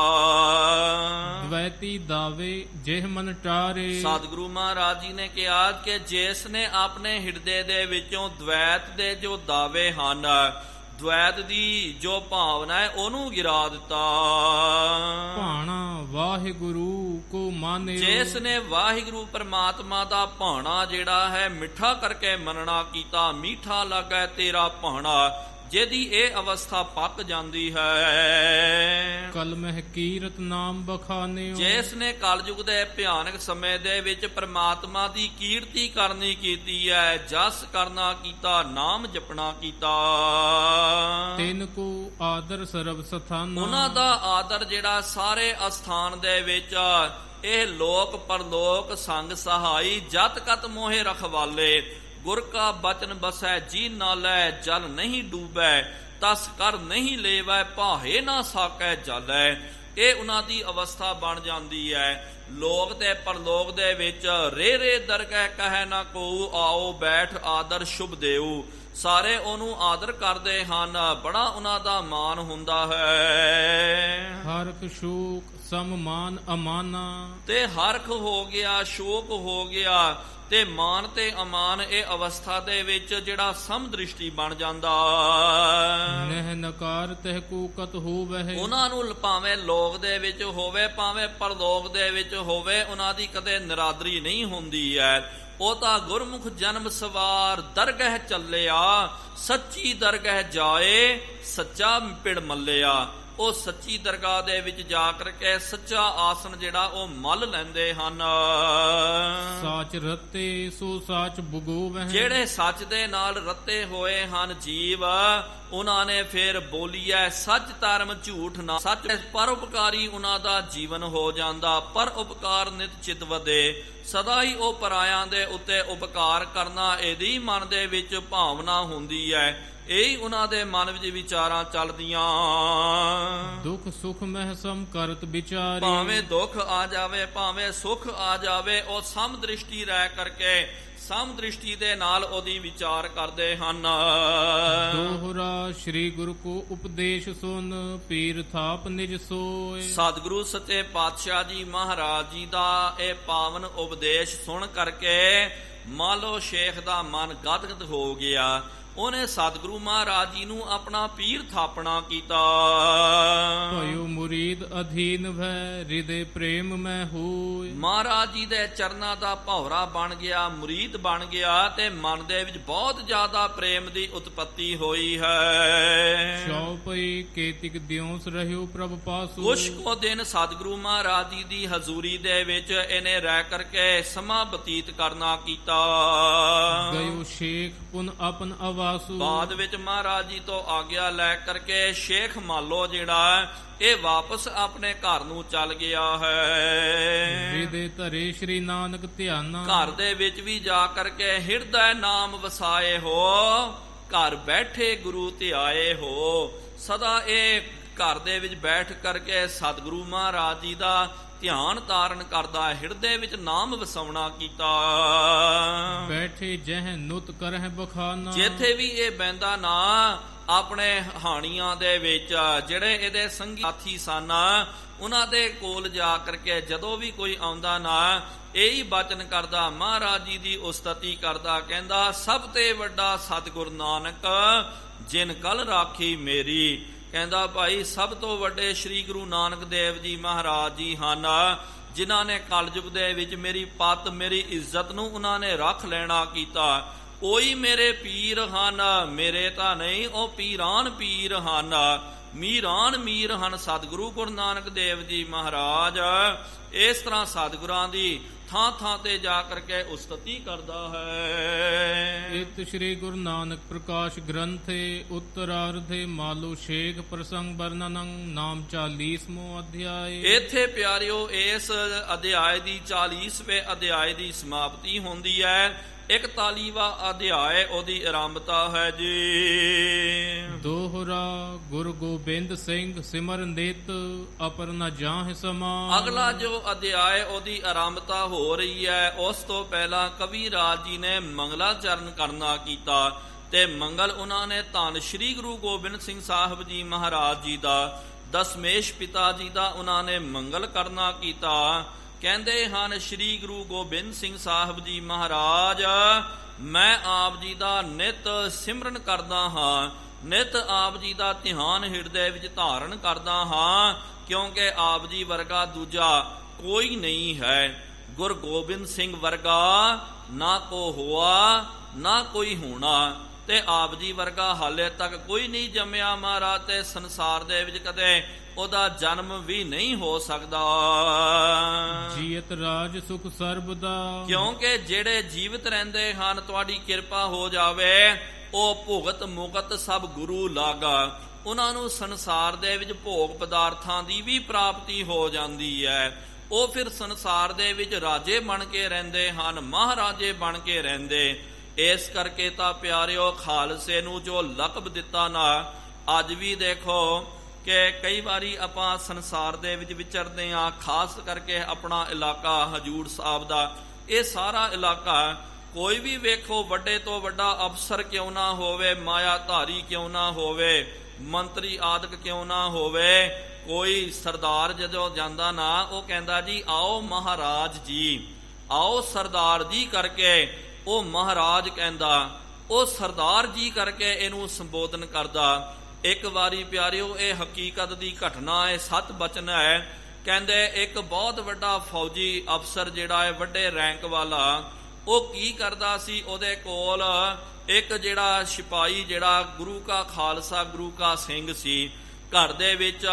ਦਵੈਤੀ ਦਾਵੇ ਜਿਹ ਮਨ ਟਾਰੇ। ਸਤਿਗੁਰੂ ਮਹਾਰਾਜ ਜੀ ਨੇ ਕਿਹਾ ਕਿ ਜਿਸ ਨੇ ਆਪਣੇ ਹਿਰਦੇ ਦੇ ਵਿੱਚੋਂ ਦਵੈਤ ਦੇ ਜੋ ਦਾਵੇ ਹਨ, ਦਵੈਤ ਦੀ ਜੋ ਭਾਵਨਾ ਹੈ, ਉਹਨੂੰ ਗਿਰਾ ਦਿੱਤਾ। ਭਾਣਾ ਵਾਹਿਗੁਰੂ ਕੋ ਮਾਨੇ। ਜਿਸ ਨੇ ਵਾਹਿਗੁਰੂ ਪਰਮਾਤਮਾ ਦਾ ਭਾਣਾ ਜਿਹੜਾ ਹੈ ਮਿੱਠਾ ਕਰਕੇ ਮੰਨਣਾ ਕੀਤਾ, ਮਿੱਠਾ ਲੱਗਾ ਤੇਰਾ ਭਾਣਾ, ਜਿਹਦੀ ਇਹ ਅਵਸਥਾ ਪੱਕ ਜਾਂਦੀ ਹੈ। ਕਲਮਹਿ ਕੀਰਤ ਨਾਮ ਬਖਾਨਿਓ। ਜਿਸ ਨੇ ਕਲਯੁਗ ਦੇ ਭਿਆਨਕ ਸਮੇਂ ਦੇ ਵਿੱਚ ਪਰਮਾਤਮਾ ਦੀ ਕੀਰਤੀ ਕਰਨੀ ਕੀਤੀ ਹੈ, ਜਸ ਕਰਨਾ ਕੀਤਾ, ਨਾਮ ਜਪਣਾ ਕੀਤਾ, ਤਿਨ ਕੋ ਆਦਰ ਸਰਬ ਸਥਾਨਾ। ਉਹਨਾਂ ਦਾ ਆਦਰ ਜਿਹੜਾ ਸਾਰੇ ਅਸਥਾਨ ਦੇ ਵਿੱਚ, ਇਹ ਲੋਕ ਪਰਲੋਕ ਸੰਗ ਸਹਾਈ, ਜਤ ਕਤ ਮੋਹਿ ਰਖਵਾਲੇ। ਗੁਰ ਕਾ ਬਚਨ ਬਸੈ ਜੀ ਨਾਲੈ, ਜਲ ਨਹੀਂ ਡੂਬੈ ਤਸ ਕਰ ਨਹੀਂ ਲੇਵੈ, ਭਾਹੇ ਨਾ ਸਾਕੈ ਜਲੈ। ਇਹ ਉਹਨਾਂ ਦੀ ਅਵਸਥਾ ਬਣ ਜਾਂਦੀ ਹੈ। ਲੋਕ ਤੇ ਪਰਲੋਕ ਦੇ ਵਿੱਚ ਰੇ ਦਰਗਹਿ ਕਹੈ ਨਾ ਕੋ, ਆਓ ਬੈਠ ਆਦਰ ਸ਼ੁਭ ਦੇਉ। ਸਾਰੇ ਉਹਨੂੰ ਆਦਰ ਕਰਦੇ ਹਨ, ਬੜਾ ਉਹਨਾਂ ਦਾ ਮਾਣ ਹੁੰਦਾ ਹੈ। ਹਰਖ ਸ਼ੋਕ ਸਮ ਮਾਨ ਅਮਾਨਾ। ਤੇ ਹਰਖ ਹੋ ਗਿਆ, ਸ਼ੋਕ ਹੋ ਗਿਆ ਤੇ ਮਾਨ ਤੇ ਅਮਾਨ, ਇਹ ਅਵਸਥਾ ਦੇ ਵਿੱਚ ਜਿਹੜਾ ਸਮ ਦ੍ਰਿਸ਼ਟੀ ਬਣ ਜਾਂਦਾ। ਨਹਿ ਨਕਾਰ ਤਹਿ ਕੋ ਕਤ ਹੋਵੈ। ਉਹਨਾਂ ਨੂੰ ਭਾਵੇਂ ਲੋਕ ਦੇ ਵਿੱਚ ਹੋਵੇ ਭਾਵੇਂ ਪਰਲੋਕ ਦੇ ਵਿੱਚ ਹੋਵੇ, ਉਹਨਾਂ ਦੀ ਕਦੇ ਨਿਰਾਦਰੀ ਨਹੀਂ ਹੁੰਦੀ ਹੈ। ਉਹ ਤਾਂ ਗੁਰਮੁਖ ਜਨਮ ਸਵਾਰ ਦਰਗਹਿ ਚੱਲਿਆ, ਸੱਚੀ ਦਰਗਹਿ ਜਾਏ ਸੱਚਾ ਪਿੜ ਮੱਲਿਆ। ਉਹ ਸੱਚੀ ਦਰਗਾਹ ਦੇ ਵਿੱਚ ਜਾ ਕਰਕੇ ਸੱਚਾ ਆਸਣ ਜਿਹੜਾ ਉਹ ਮੱਲ ਲੈਂਦੇ ਹਨ। ਸਾਚ ਰਤੇ ਸੋ ਸਾਚ ਬੁਗੋਵਹਿ। ਜਿਹੜੇ ਸੱਚ ਦੇ ਨਾਲ ਰੱਤੇ ਹੋਏ ਹਨ ਜੀਵ, ਉਹਨਾਂ ਨੇ ਫਿਰ ਬੋਲੀਐ ਸੱਚ ਧਰਮ ਝੂਠ ਨਾ ਸੱਚ। ਪਰਉਪਕਾਰੀ ਉਹਨਾਂ ਦਾ ਜੀਵਨ ਹੋ ਜਾਂਦਾ। ਪਰ ਉਪਕਾਰ ਨਿਤ ਚਿਤ ਵਧੇ, ਸਦਾ ਹੀ ਉਹ ਪਰਾਇਆਂ ਦੇ ਉੱਤੇ ਉਪਕਾਰ ਕਰਨਾ ਇਹਦੀ ਮਨ ਦੇ ਵਿੱਚ ਭਾਵਨਾ ਹੁੰਦੀ ਹੈ। ਇਹੀ ਉਹਨਾਂ ਦੇ ਮਨ ਵਿੱਚ ਵਿਚਾਰਾਂ ਚੱਲਦੀਆਂ। ਦੁਖ ਸੁਖ ਮਹਿ ਸਮ ਕਰਤ ਵਿਚਾਰੀ। ਭਾਵੇਂ ਦੁੱਖ ਆ ਜਾਵੇ ਭਾਵੇਂ ਸੁਖ ਆ ਜਾਵੇ, ਉਹ ਸਮ ਦ੍ਰਿਸ਼ਟੀ ਰਹਿ ਕਰਕੇ ਸਮ ਦ੍ਰਿਸ਼ਟੀ ਦੇ ਨਾਲ ਉਹਦੀ ਵਿਚਾਰ ਕਰਦੇ ਹਨ। ਦੋਹਰਾ ਸ੍ਰੀ ਗੁਰੂ ਕੋ ਉਪਦੇਸ਼ ਸੁਨ, ਪੀਰ ਥਾਪ ਨਿਜ ਸੋਏ। ਸਤਿਗੁਰੂ ਸੱਚੇ ਪਾਤਸ਼ਾਹ ਜੀ ਮਹਾਰਾਜ ਜੀ ਦਾ ਇਹ ਪਾਵਨ ਉਪਦੇਸ਼ ਸੁਣ ਕਰਕੇ ਮਾਲੋ ਸ਼ੇਖ ਦਾ ਮਨ ਗਦਗਦ ਹੋ ਗਿਆ। ਉਹਨੇ ਸਤਿਗੁਰੂ ਮਹਾਰਾਜ ਜੀ ਨੂੰ ਆਪਣਾ ਪੀਰ ਥਾਪਣਾ ਕੀਤਾ। ਭਇਓ ਮੁਰੀਦ ਅਧੀਨ ਭੈ, ਹਿਰਦੇ ਪ੍ਰੇਮ ਮੈਂ ਹੋਏ। ਮਹਾਰਾਜ ਜੀ ਦੇ ਚਰਨਾਂ ਦਾ ਭੌਰਾ ਬਣ ਗਿਆ, ਮੁਰੀਦ ਬਣ ਗਿਆ ਤੇ ਮਨ ਦੇ ਵਿੱਚ ਬਹੁਤ ਜ਼ਿਆਦਾ ਪ੍ਰੇਮ ਦੀ ਉਤਪਤੀ ਹੋਈ ਹੈ। ਸ਼ੌ ਪਈ ਕੇਤਿਕ ਦਿਉਸ ਰਹਿਓ ਪ੍ਰਭ ਪਾਸੂ। ਕੁਛ ਕੋ ਦਿਨ ਸਤਿਗੁਰੂ ਮਹਾਰਾਜ ਜੀ ਦੀ ਹਜ਼ੂਰੀ ਦੇ ਵਿੱਚ ਇਹਨੇ ਰਹਿ ਕਰਕੇ ਸਮਾਂ ਬਤੀਤ ਕਰਨਾ ਕੀਤਾ। ਗਇਓ ਸ਼ੇਖ ਪੁਨ ਆਪਨ ਆਵਾਸੂ। ਬਾਅਦ ਵਿੱਚ ਮਹਾਰਾਜ ਜੀ ਤੋਂ ਆਗਿਆ ਲੈ ਕਰਕੇ ਸ਼ੇਖ ਮਾਲੋ ਜਿਹੜਾ ਇਹ ਵਾਪਸ ਆਪਣੇ ਘਰ ਨੂੰ ਚੱਲ ਗਿਆ ਹੈ। ਹਿਰਦੇ ਧਰੇ ਸ਼੍ਰੀ ਨਾਨਕ ਧਿਆਨਾ। ਘਰ ਦੇ ਵਿੱਚ ਵੀ ਜਾ ਕਰਕੇ ਹਿਰਦੈ ਨਾਮ ਵਸਾਏ ਹੋ, ਘਰ ਬੈਠੇ ਗੁਰੂ ਧਿਆਏ ਹੋ। ਸਦਾ ਇਹ ਘਰ ਦੇ ਵਿੱਚ ਬੈਠ ਕਰਕੇ ਸਤਿਗੁਰੂ ਮਹਾਰਾਜ ਜੀ ਦਾ ਧਿਆਨ ਧਾਰਨ ਕਰਦਾ, ਹਿਰਦੇ ਵਿੱਚ ਨਾਮ ਵਸਾਉਣਾ ਕੀਤਾ। ਬੈਠੇ ਜਹ ਨੁਤ ਕਰਹਿ ਬਖਾਨਾ। ਜਿੱਥੇ ਵੀ ਇਹ ਬਹਿੰਦਾ ਨਾ ਆਪਣੇ ਹਾਣੀਆਂ ਦੇ ਵਿੱਚ ਜਿਹੜੇ ਇਹਦੇ ਸੰਗੀ ਸਾਥੀ ਸਨ ਉਹਨਾਂ ਦੇ ਕੋਲ ਜਾ ਕਰਕੇ ਜਦੋਂ ਵੀ ਕੋਈ ਆਉਂਦਾ ਨਾ ਇਹੀ ਬਚਨ ਕਰਦਾ, ਮਹਾਰਾਜ ਜੀ ਦੀ ਉਸਤਤੀ ਕਰਦਾ, ਕਹਿੰਦਾ ਸਭ ਤੇ ਵੱਡਾ ਸਤਿਗੁਰ ਨਾਨਕ ਜਿਨ ਕਲ ਰਾਖੀ ਮੇਰੀ। ਕਹਿੰਦਾ ਭਾਈ ਸਭ ਤੋਂ ਵੱਡੇ ਸ੍ਰੀ ਗੁਰੂ ਨਾਨਕ ਦੇਵ ਜੀ ਮਹਾਰਾਜ ਜੀ ਹਨ, ਜਿਨ੍ਹਾਂ ਨੇ ਕਲਯੁਗ ਦੇ ਵਿੱਚ ਮੇਰੀ ਪੱਤ ਮੇਰੀ ਇੱਜ਼ਤ ਨੂੰ ਉਹਨਾਂ ਨੇ ਰੱਖ ਲੈਣਾ ਕੀਤਾ। ਕੋਈ ਮੇਰੇ ਪੀਰ ਹਨ, ਮੇਰੇ ਤਾਂ ਨਹੀਂ, ਉਹ ਪੀਰਾਨ ਪੀਰ ਹਨ, ਮੀਰਾਨ ਮੀਰ ਹਨ ਸਤਿਗੁਰੂ ਗੁਰੂ ਨਾਨਕ ਦੇਵ ਜੀ ਮਹਾਰਾਜ। ਇਸ ਤਰ੍ਹਾਂ ਸਤਿਗੁਰਾਂ ਦੀ ਥਾਂ ਥਾਂ ਤੇ ਜਾ ਕਰਕੇ ਉਸਤਤੀ ਕਰਦਾ ਹੈ। ਇਤ ਸ਼੍ਰੀ ਗੁਰੂ ਨਾਨਕ ਪ੍ਰਕਾਸ਼ ਗ੍ਰੰਥੇ ਉੱਤਰਾਰਧੇ ਮਾਲੋ ਸ਼ੇਖ ਪ੍ਰਸੰਗ ਵਰਣਨੰ ਨਾਮ 40ਵਾਂ ਅਧਿਆਇ। ਇੱਥੇ ਪਿਆਰਿਓ ਇਸ ਅਧਿਆਇ ਦੀ 40ਵੇਂ ਅਧਿਆਇ ਦੀ ਸਮਾਪਤੀ ਹੁੰਦੀ ਹੈ। 41ਵਾਂ ਅਧਿਆਇ ਉਹਦੀ ਆਰੰਭਤਾ ਹੈ ਜੀ। ਦੋਹਰਾ ਗੁਰੂ ਗੋਬਿੰਦ ਸਿੰਘ ਸਿਮਰ ਨਿਤ ਅਪਰ ਨ ਜਾਹਿ ਸਮਾਨ। ਅਗਲਾ ਜੋ ਅਧਿਆਇ ਉਹਦੀ ਆਰੰਭਤਾ ਹੋ ਰਹੀ ਹੈ, ਉਸ ਤੋਂ ਪਹਿਲਾਂ ਕਵੀ ਰਾਜ ਜੀ ਨੇ ਮੰਗਲਾਚਰਨ ਕਰਨਾ ਕੀਤਾ ਤੇ ਮੰਗਲ ਉਹਨਾਂ ਨੇ ਧੰਨ ਸ਼੍ਰੀ ਗੁਰੂ ਗੋਬਿੰਦ ਸਿੰਘ ਸਾਹਿਬ ਜੀ ਮਹਾਰਾਜ ਜੀ ਦਾ, ਦਸਮੇਸ਼ ਪਿਤਾ ਜੀ ਦਾ ਉਹਨਾਂ ਨੇ ਮੰਗਲ ਕਰਨਾ ਕੀਤਾ। ਕਹਿੰਦੇ ਹਨ ਸ਼੍ਰੀ ਗੁਰੂ ਗੋਬਿੰਦ ਸਿੰਘ ਸਾਹਿਬ ਜੀ ਮਹਾਰਾਜ, ਮੈਂ ਆਪ ਜੀ ਦਾ ਨਿਤ ਸਿਮਰਨ ਕਰਦਾ ਹਾਂ, ਨਿਤ ਆਪ ਜੀ ਦਾ ਧਿਆਨ ਹਿਰਦੇ ਵਿੱਚ ਧਾਰਨ ਕਰਦਾ ਹਾਂ, ਕਿਉਂਕਿ ਆਪ ਜੀ ਵਰਗਾ ਦੂਜਾ ਕੋਈ ਨਹੀਂ ਹੈ। ਗੁਰੂ ਗੋਬਿੰਦ ਸਿੰਘ ਵਰਗਾ ਨਾ ਕੋ ਹੋਆ ਨਾ ਕੋਈ ਹੋਣਾ, ਤੇ ਆਪ ਜੀ ਵਰਗਾ ਹਾਲੇ ਤੱਕ ਕੋਈ ਨਹੀਂ ਜੰਮਿਆ ਮਹਾਰਾਜ, ਤੇ ਸੰਸਾਰ ਦੇ ਵਿੱਚ ਕਦੇ ਉਹਦਾ ਜਨਮ ਵੀ ਨਹੀਂ ਹੋ ਸਕਦਾ। ਜੀਤ ਰਾਜ ਸੁਖ ਸਰਬ ਦਾ। ਕਿਉਂਕਿ ਜਿਹੜੇ ਜੀਵਤ ਰਹਿੰਦੇ ਹਨ ਤੁਹਾਡੀ ਕਿਰਪਾ ਹੋ ਜਾਵੇ, ਉਹ ਭੁਗਤ ਮੁਕਤ ਸਭ ਗੁਰੂ ਲਾਗਾ। ਉਹਨਾਂ ਨੂੰ ਸੰਸਾਰ ਦੇ ਵਿੱਚ ਭੋਗ ਪਦਾਰਥਾਂ ਦੀ ਵੀ ਪ੍ਰਾਪਤੀ ਹੋ ਜਾਂਦੀ ਹੈ। ਉਹ ਫਿਰ ਸੰਸਾਰ ਦੇ ਵਿੱਚ ਰਾਜੇ ਬਣ ਕੇ ਰਹਿੰਦੇ ਹਨ, ਮਹਾਰਾਜੇ ਬਣ ਕੇ ਰਹਿੰਦੇ। ਇਸ ਕਰਕੇ ਤਾਂ ਪਿਆਰਿਓ ਖਾਲਸੇ ਨੂੰ ਜੋ ਲਕਬ ਦਿੱਤਾ ਨਾ, ਅੱਜ ਵੀ ਦੇਖੋ ਕਿ ਕਈ ਵਾਰੀ ਆਪਾਂ ਸੰਸਾਰ ਦੇ ਵਿੱਚ ਵਿਚਰਦੇ ਹਾਂ, ਖਾਸ ਕਰਕੇ ਆਪਣਾ ਇਲਾਕਾ ਹਜੂਰ ਸਾਹਿਬ ਦਾ, ਇਹ ਸਾਰਾ ਇਲਾਕਾ ਕੋਈ ਵੀ ਵੇਖੋ ਵੱਡੇ ਤੋਂ ਵੱਡਾ ਅਫਸਰ ਕਿਉਂ ਨਾ ਹੋਵੇ, ਮਾਇਆ ਧਾਰੀ ਕਿਉਂ ਨਾ ਹੋਵੇ, ਮੰਤਰੀ ਆਦਿਕ ਕਿਉਂ ਨਾ ਹੋਵੇ, ਕੋਈ ਸਰਦਾਰ ਜਦੋਂ ਜਾਂਦਾ ਨਾ ਉਹ ਕਹਿੰਦਾ ਜੀ ਆਓ ਮਹਾਰਾਜ ਜੀ, ਆਓ ਸਰਦਾਰ ਜੀ ਕਰਕੇ ਉਹ ਮਹਾਰਾਜ ਕਹਿੰਦਾ, ਉਹ ਸਰਦਾਰ ਜੀ ਕਰਕੇ ਇਹਨੂੰ ਸੰਬੋਧਨ ਕਰਦਾ। ਇੱਕ ਵਾਰੀ ਪਿਆਰਿਓ ਇਹ ਹਕੀਕਤ ਦੀ ਘਟਨਾ ਹੈ, ਸੱਚ ਬਚਨ ਹੈ। ਕਹਿੰਦੇ ਇੱਕ ਬਹੁਤ ਵੱਡਾ ਫੌਜੀ ਅਫਸਰ ਜਿਹੜਾ ਹੈ, ਵੱਡੇ ਰੈਂਕ ਵਾਲਾ, ਉਹ ਕੀ ਕਰਦਾ ਸੀ, ਉਹਦੇ ਕੋਲ ਇੱਕ ਜਿਹੜਾ ਸਿਪਾਹੀ ਜਿਹੜਾ ਗੁਰੂ ਕਾ ਖਾਲਸਾ ਗੁਰੂ ਕਾ ਸਿੰਘ ਸੀ, ਘਰ ਦੇ ਵਿੱਚ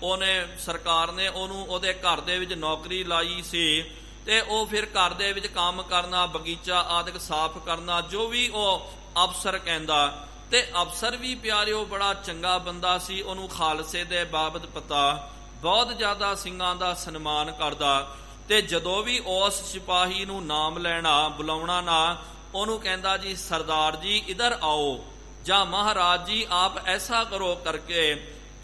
ਉਹਨੇ ਸਰਕਾਰ ਨੇ ਉਹਨੂੰ ਉਹਦੇ ਘਰ ਦੇ ਵਿੱਚ ਨੌਕਰੀ ਲਾਈ ਸੀ, ਤੇ ਉਹ ਫਿਰ ਘਰ ਦੇ ਵਿੱਚ ਕੰਮ ਕਰਨਾ, ਬਗੀਚਾ ਆਦਿਕ ਸਾਫ਼ ਕਰਨਾ, ਜੋ ਵੀ ਉਹ ਅਫਸਰ ਕਹਿੰਦਾ। ਤੇ ਅਫਸਰ ਵੀ ਪਿਆਰਿਓ ਬੜਾ ਚੰਗਾ ਬੰਦਾ ਸੀ, ਉਹਨੂੰ ਖਾਲਸੇ ਦੇ ਬਾਬਤ ਪਤਾ, ਬਹੁਤ ਜ਼ਿਆਦਾ ਸਿੰਘਾਂ ਦਾ ਸਨਮਾਨ ਕਰਦਾ। ਤੇ ਜਦੋਂ ਵੀ ਉਸ ਸਿਪਾਹੀ ਨੂੰ ਨਾਮ ਲੈਣਾ, ਬੁਲਾਉਣਾ ਨਾ, ਉਹਨੂੰ ਕਹਿੰਦਾ ਜੀ ਸਰਦਾਰ ਜੀ ਇਧਰ ਆਓ। ਜਾਂ ਮਹਾਰਾਜ ਜੀ ਆਪ ਐਸਾ ਕਰੋ ਕਰਕੇ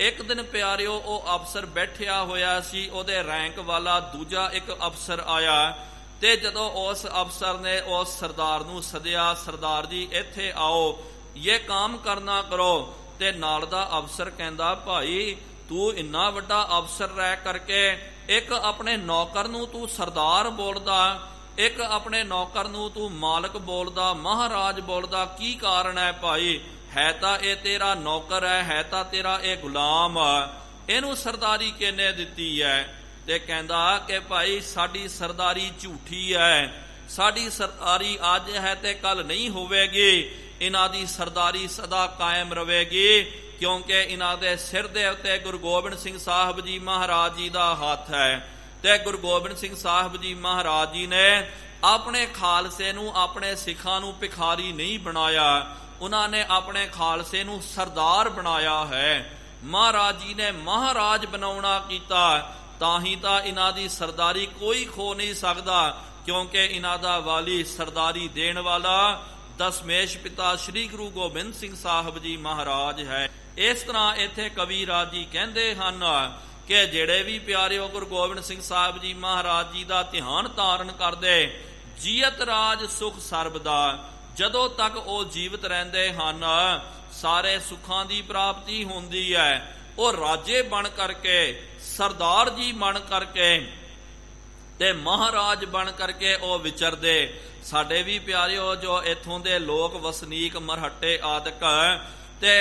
ਇੱਕ ਦਿਨ ਪਿਆਰਿਓ ਉਹ ਅਫਸਰ ਬੈਠਿਆ ਹੋਇਆ ਸੀ, ਉਹਦੇ ਰੈਂਕ ਵਾਲਾ ਦੂਜਾ ਇੱਕ ਅਫਸਰ ਆਇਆ ਤੇ ਜਦੋਂ ਉਸ ਅਫਸਰ ਨੇ ਉਸ ਸਰਦਾਰ ਨੂੰ ਸੱਦਿਆ, ਸਰਦਾਰ ਜੀ ਇੱਥੇ ਆਓ, ਇਹ ਕੰਮ ਕਰਨਾ ਕਰੋ। ਤੇ ਨਾਲ ਦਾ ਅਫਸਰ ਕਹਿੰਦਾ ਭਾਈ ਤੂੰ ਇੰਨਾ ਵੱਡਾ ਅਫਸਰ ਰਹਿ ਕਰਕੇ ਇੱਕ ਆਪਣੇ ਨੌਕਰ ਨੂੰ ਤੂੰ ਸਰਦਾਰ ਬੋਲਦਾ, ਇੱਕ ਆਪਣੇ ਨੌਕਰ ਨੂੰ ਤੂੰ ਮਾਲਕ ਬੋਲਦਾ, ਮਹਾਰਾਜ ਬੋਲਦਾ, ਕੀ ਕਾਰਨ ਹੈ ਭਾਈ? ਹੈ ਤਾਂ ਇਹ ਤੇਰਾ ਨੌਕਰ ਹੈ ਤਾਂ ਤੇਰਾ ਇਹ ਗੁਲਾਮ ਆ, ਇਹਨੂੰ ਸਰਦਾਰੀ ਕਿਹਨੇ ਦਿੱਤੀ ਹੈ? ਤੇ ਕਹਿੰਦਾ ਕਿ ਭਾਈ ਸਾਡੀ ਸਰਦਾਰੀ ਝੂਠੀ ਹੈ, ਸਾਡੀ ਸਰਦਾਰੀ ਅੱਜ ਹੈ ਤੇ ਕੱਲ ਨਹੀਂ ਹੋਵੇਗੀ, ਇਹਨਾਂ ਦੀ ਸਰਦਾਰੀ ਸਦਾ ਕਾਇਮ ਰਹੇਗੀ, ਕਿਉਂਕਿ ਇਹਨਾਂ ਦੇ ਸਿਰ ਦੇ ਉੱਤੇ ਗੁਰੂ ਗੋਬਿੰਦ ਸਿੰਘ ਸਾਹਿਬ ਜੀ ਮਹਾਰਾਜ ਜੀ ਦਾ ਹੱਥ ਹੈ। ਤੇ ਗੁਰੂ ਗੋਬਿੰਦ ਸਿੰਘ ਸਾਹਿਬ ਜੀ ਮਹਾਰਾਜ ਜੀ ਨੇ ਆਪਣੇ ਖਾਲਸੇ ਨੂੰ, ਆਪਣੇ ਸਿੱਖਾਂ ਨੂੰ ਭਿਖਾਰੀ ਨਹੀਂ ਬਣਾਇਆ, ਉਹਨਾਂ ਨੇ ਆਪਣੇ ਖਾਲਸੇ ਨੂੰ ਸਰਦਾਰ ਬਣਾਇਆ ਹੈ। ਮਹਾਰਾਜ ਜੀ ਨੇ ਮਹਾਰਾਜ ਬਣਾਉਣਾ ਕੀਤਾ, ਤਾਂ ਹੀ ਤਾਂ ਇਹਨਾਂ ਦੀ ਸਰਦਾਰੀ ਕੋਈ ਖੋ ਨਹੀਂ ਸਕਦਾ, ਕਿਉਂਕਿ ਇਹਨਾਂ ਦਾ ਵਾਲੀ ਸਰਦਾਰੀ ਦੇਣ ਵਾਲਾ ਦਸਮੇਸ਼ ਪਿਤਾ ਸ੍ਰੀ ਗੁਰੂ ਗੋਬਿੰਦ ਸਿੰਘ ਸਾਹਿਬ ਜੀ ਮਹਾਰਾਜ ਹੈ। ਇਸ ਤਰ੍ਹਾਂ ਇੱਥੇ ਕਵੀ ਰਾਜ ਜੀ ਕਹਿੰਦੇ ਹਨ ਕਿ ਜਿਹੜੇ ਵੀ ਪਿਆਰਿਓ ਗੁਰੂ ਗੋਬਿੰਦ ਸਿੰਘ ਸਾਹਿਬ ਜੀ ਮਹਾਰਾਜ ਜੀ ਦਾ ਧਿਆਨ ਧਾਰਨ ਕਰਦੇ, ਜੀਅਤ ਰਾਜ ਸੁਖ ਸਰਬ ਦਾ, ਜਦੋਂ ਤੱਕ ਉਹ ਜੀਵਤ ਰਹਿੰਦੇ ਹਨ ਸਾਰੇ ਸੁੱਖਾਂ ਦੀ ਪ੍ਰਾਪਤੀ ਹੁੰਦੀ ਹੈ। ਉਹ ਰਾਜੇ ਬਣ ਕਰਕੇ, ਸਰਦਾਰ ਜੀ ਬਣ ਕਰਕੇ ਤੇ ਮਹਾਰਾਜ ਬਣ ਕਰਕੇ ਉਹ ਵਿਚਰਦੇ। ਸਾਡੇ ਵੀ ਪਿਆਰਿਓ ਜੋ ਇੱਥੋਂ ਦੇ ਲੋਕ ਵਸਨੀਕ ਮਰਹੱਟੇ ਆਦਿਕ ਤੇ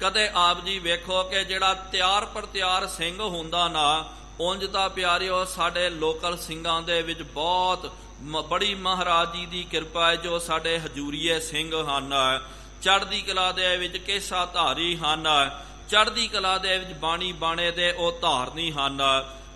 ਕਦੇ ਆਪ ਜੀ ਵੇਖੋ ਕਿ ਜਿਹੜਾ ਤਿਆਰ ਪਰ ਤਿਆਰ ਸਿੰਘ ਹੁੰਦਾ ਨਾ, ਉਂਝ ਤਾਂ ਪਿਆਰਿਓ ਸਾਡੇ ਲੋਕਲ ਸਿੰਘਾਂ ਦੇ ਵਿੱਚ ਬਹੁਤ ਬੜੀ ਮਹਾਰਾਜ ਜੀ ਦੀ ਕਿਰਪਾ ਹੈ, ਜੋ ਸਾਡੇ ਹਜੂਰੀਏ ਸਿੰਘ ਹਨ, ਚੜ੍ਹਦੀ ਕਲਾ ਦੇ ਵਿੱਚ ਕੇਸਾ ਧਾਰੀ ਹਨ, ਚੜ੍ਹਦੀ ਕਲਾ ਦੇ ਵਿੱਚ ਬਾਣੀ ਬਾਣੇ ਦੇ ਉਹ ਧਾਰਨੀ ਹਨ।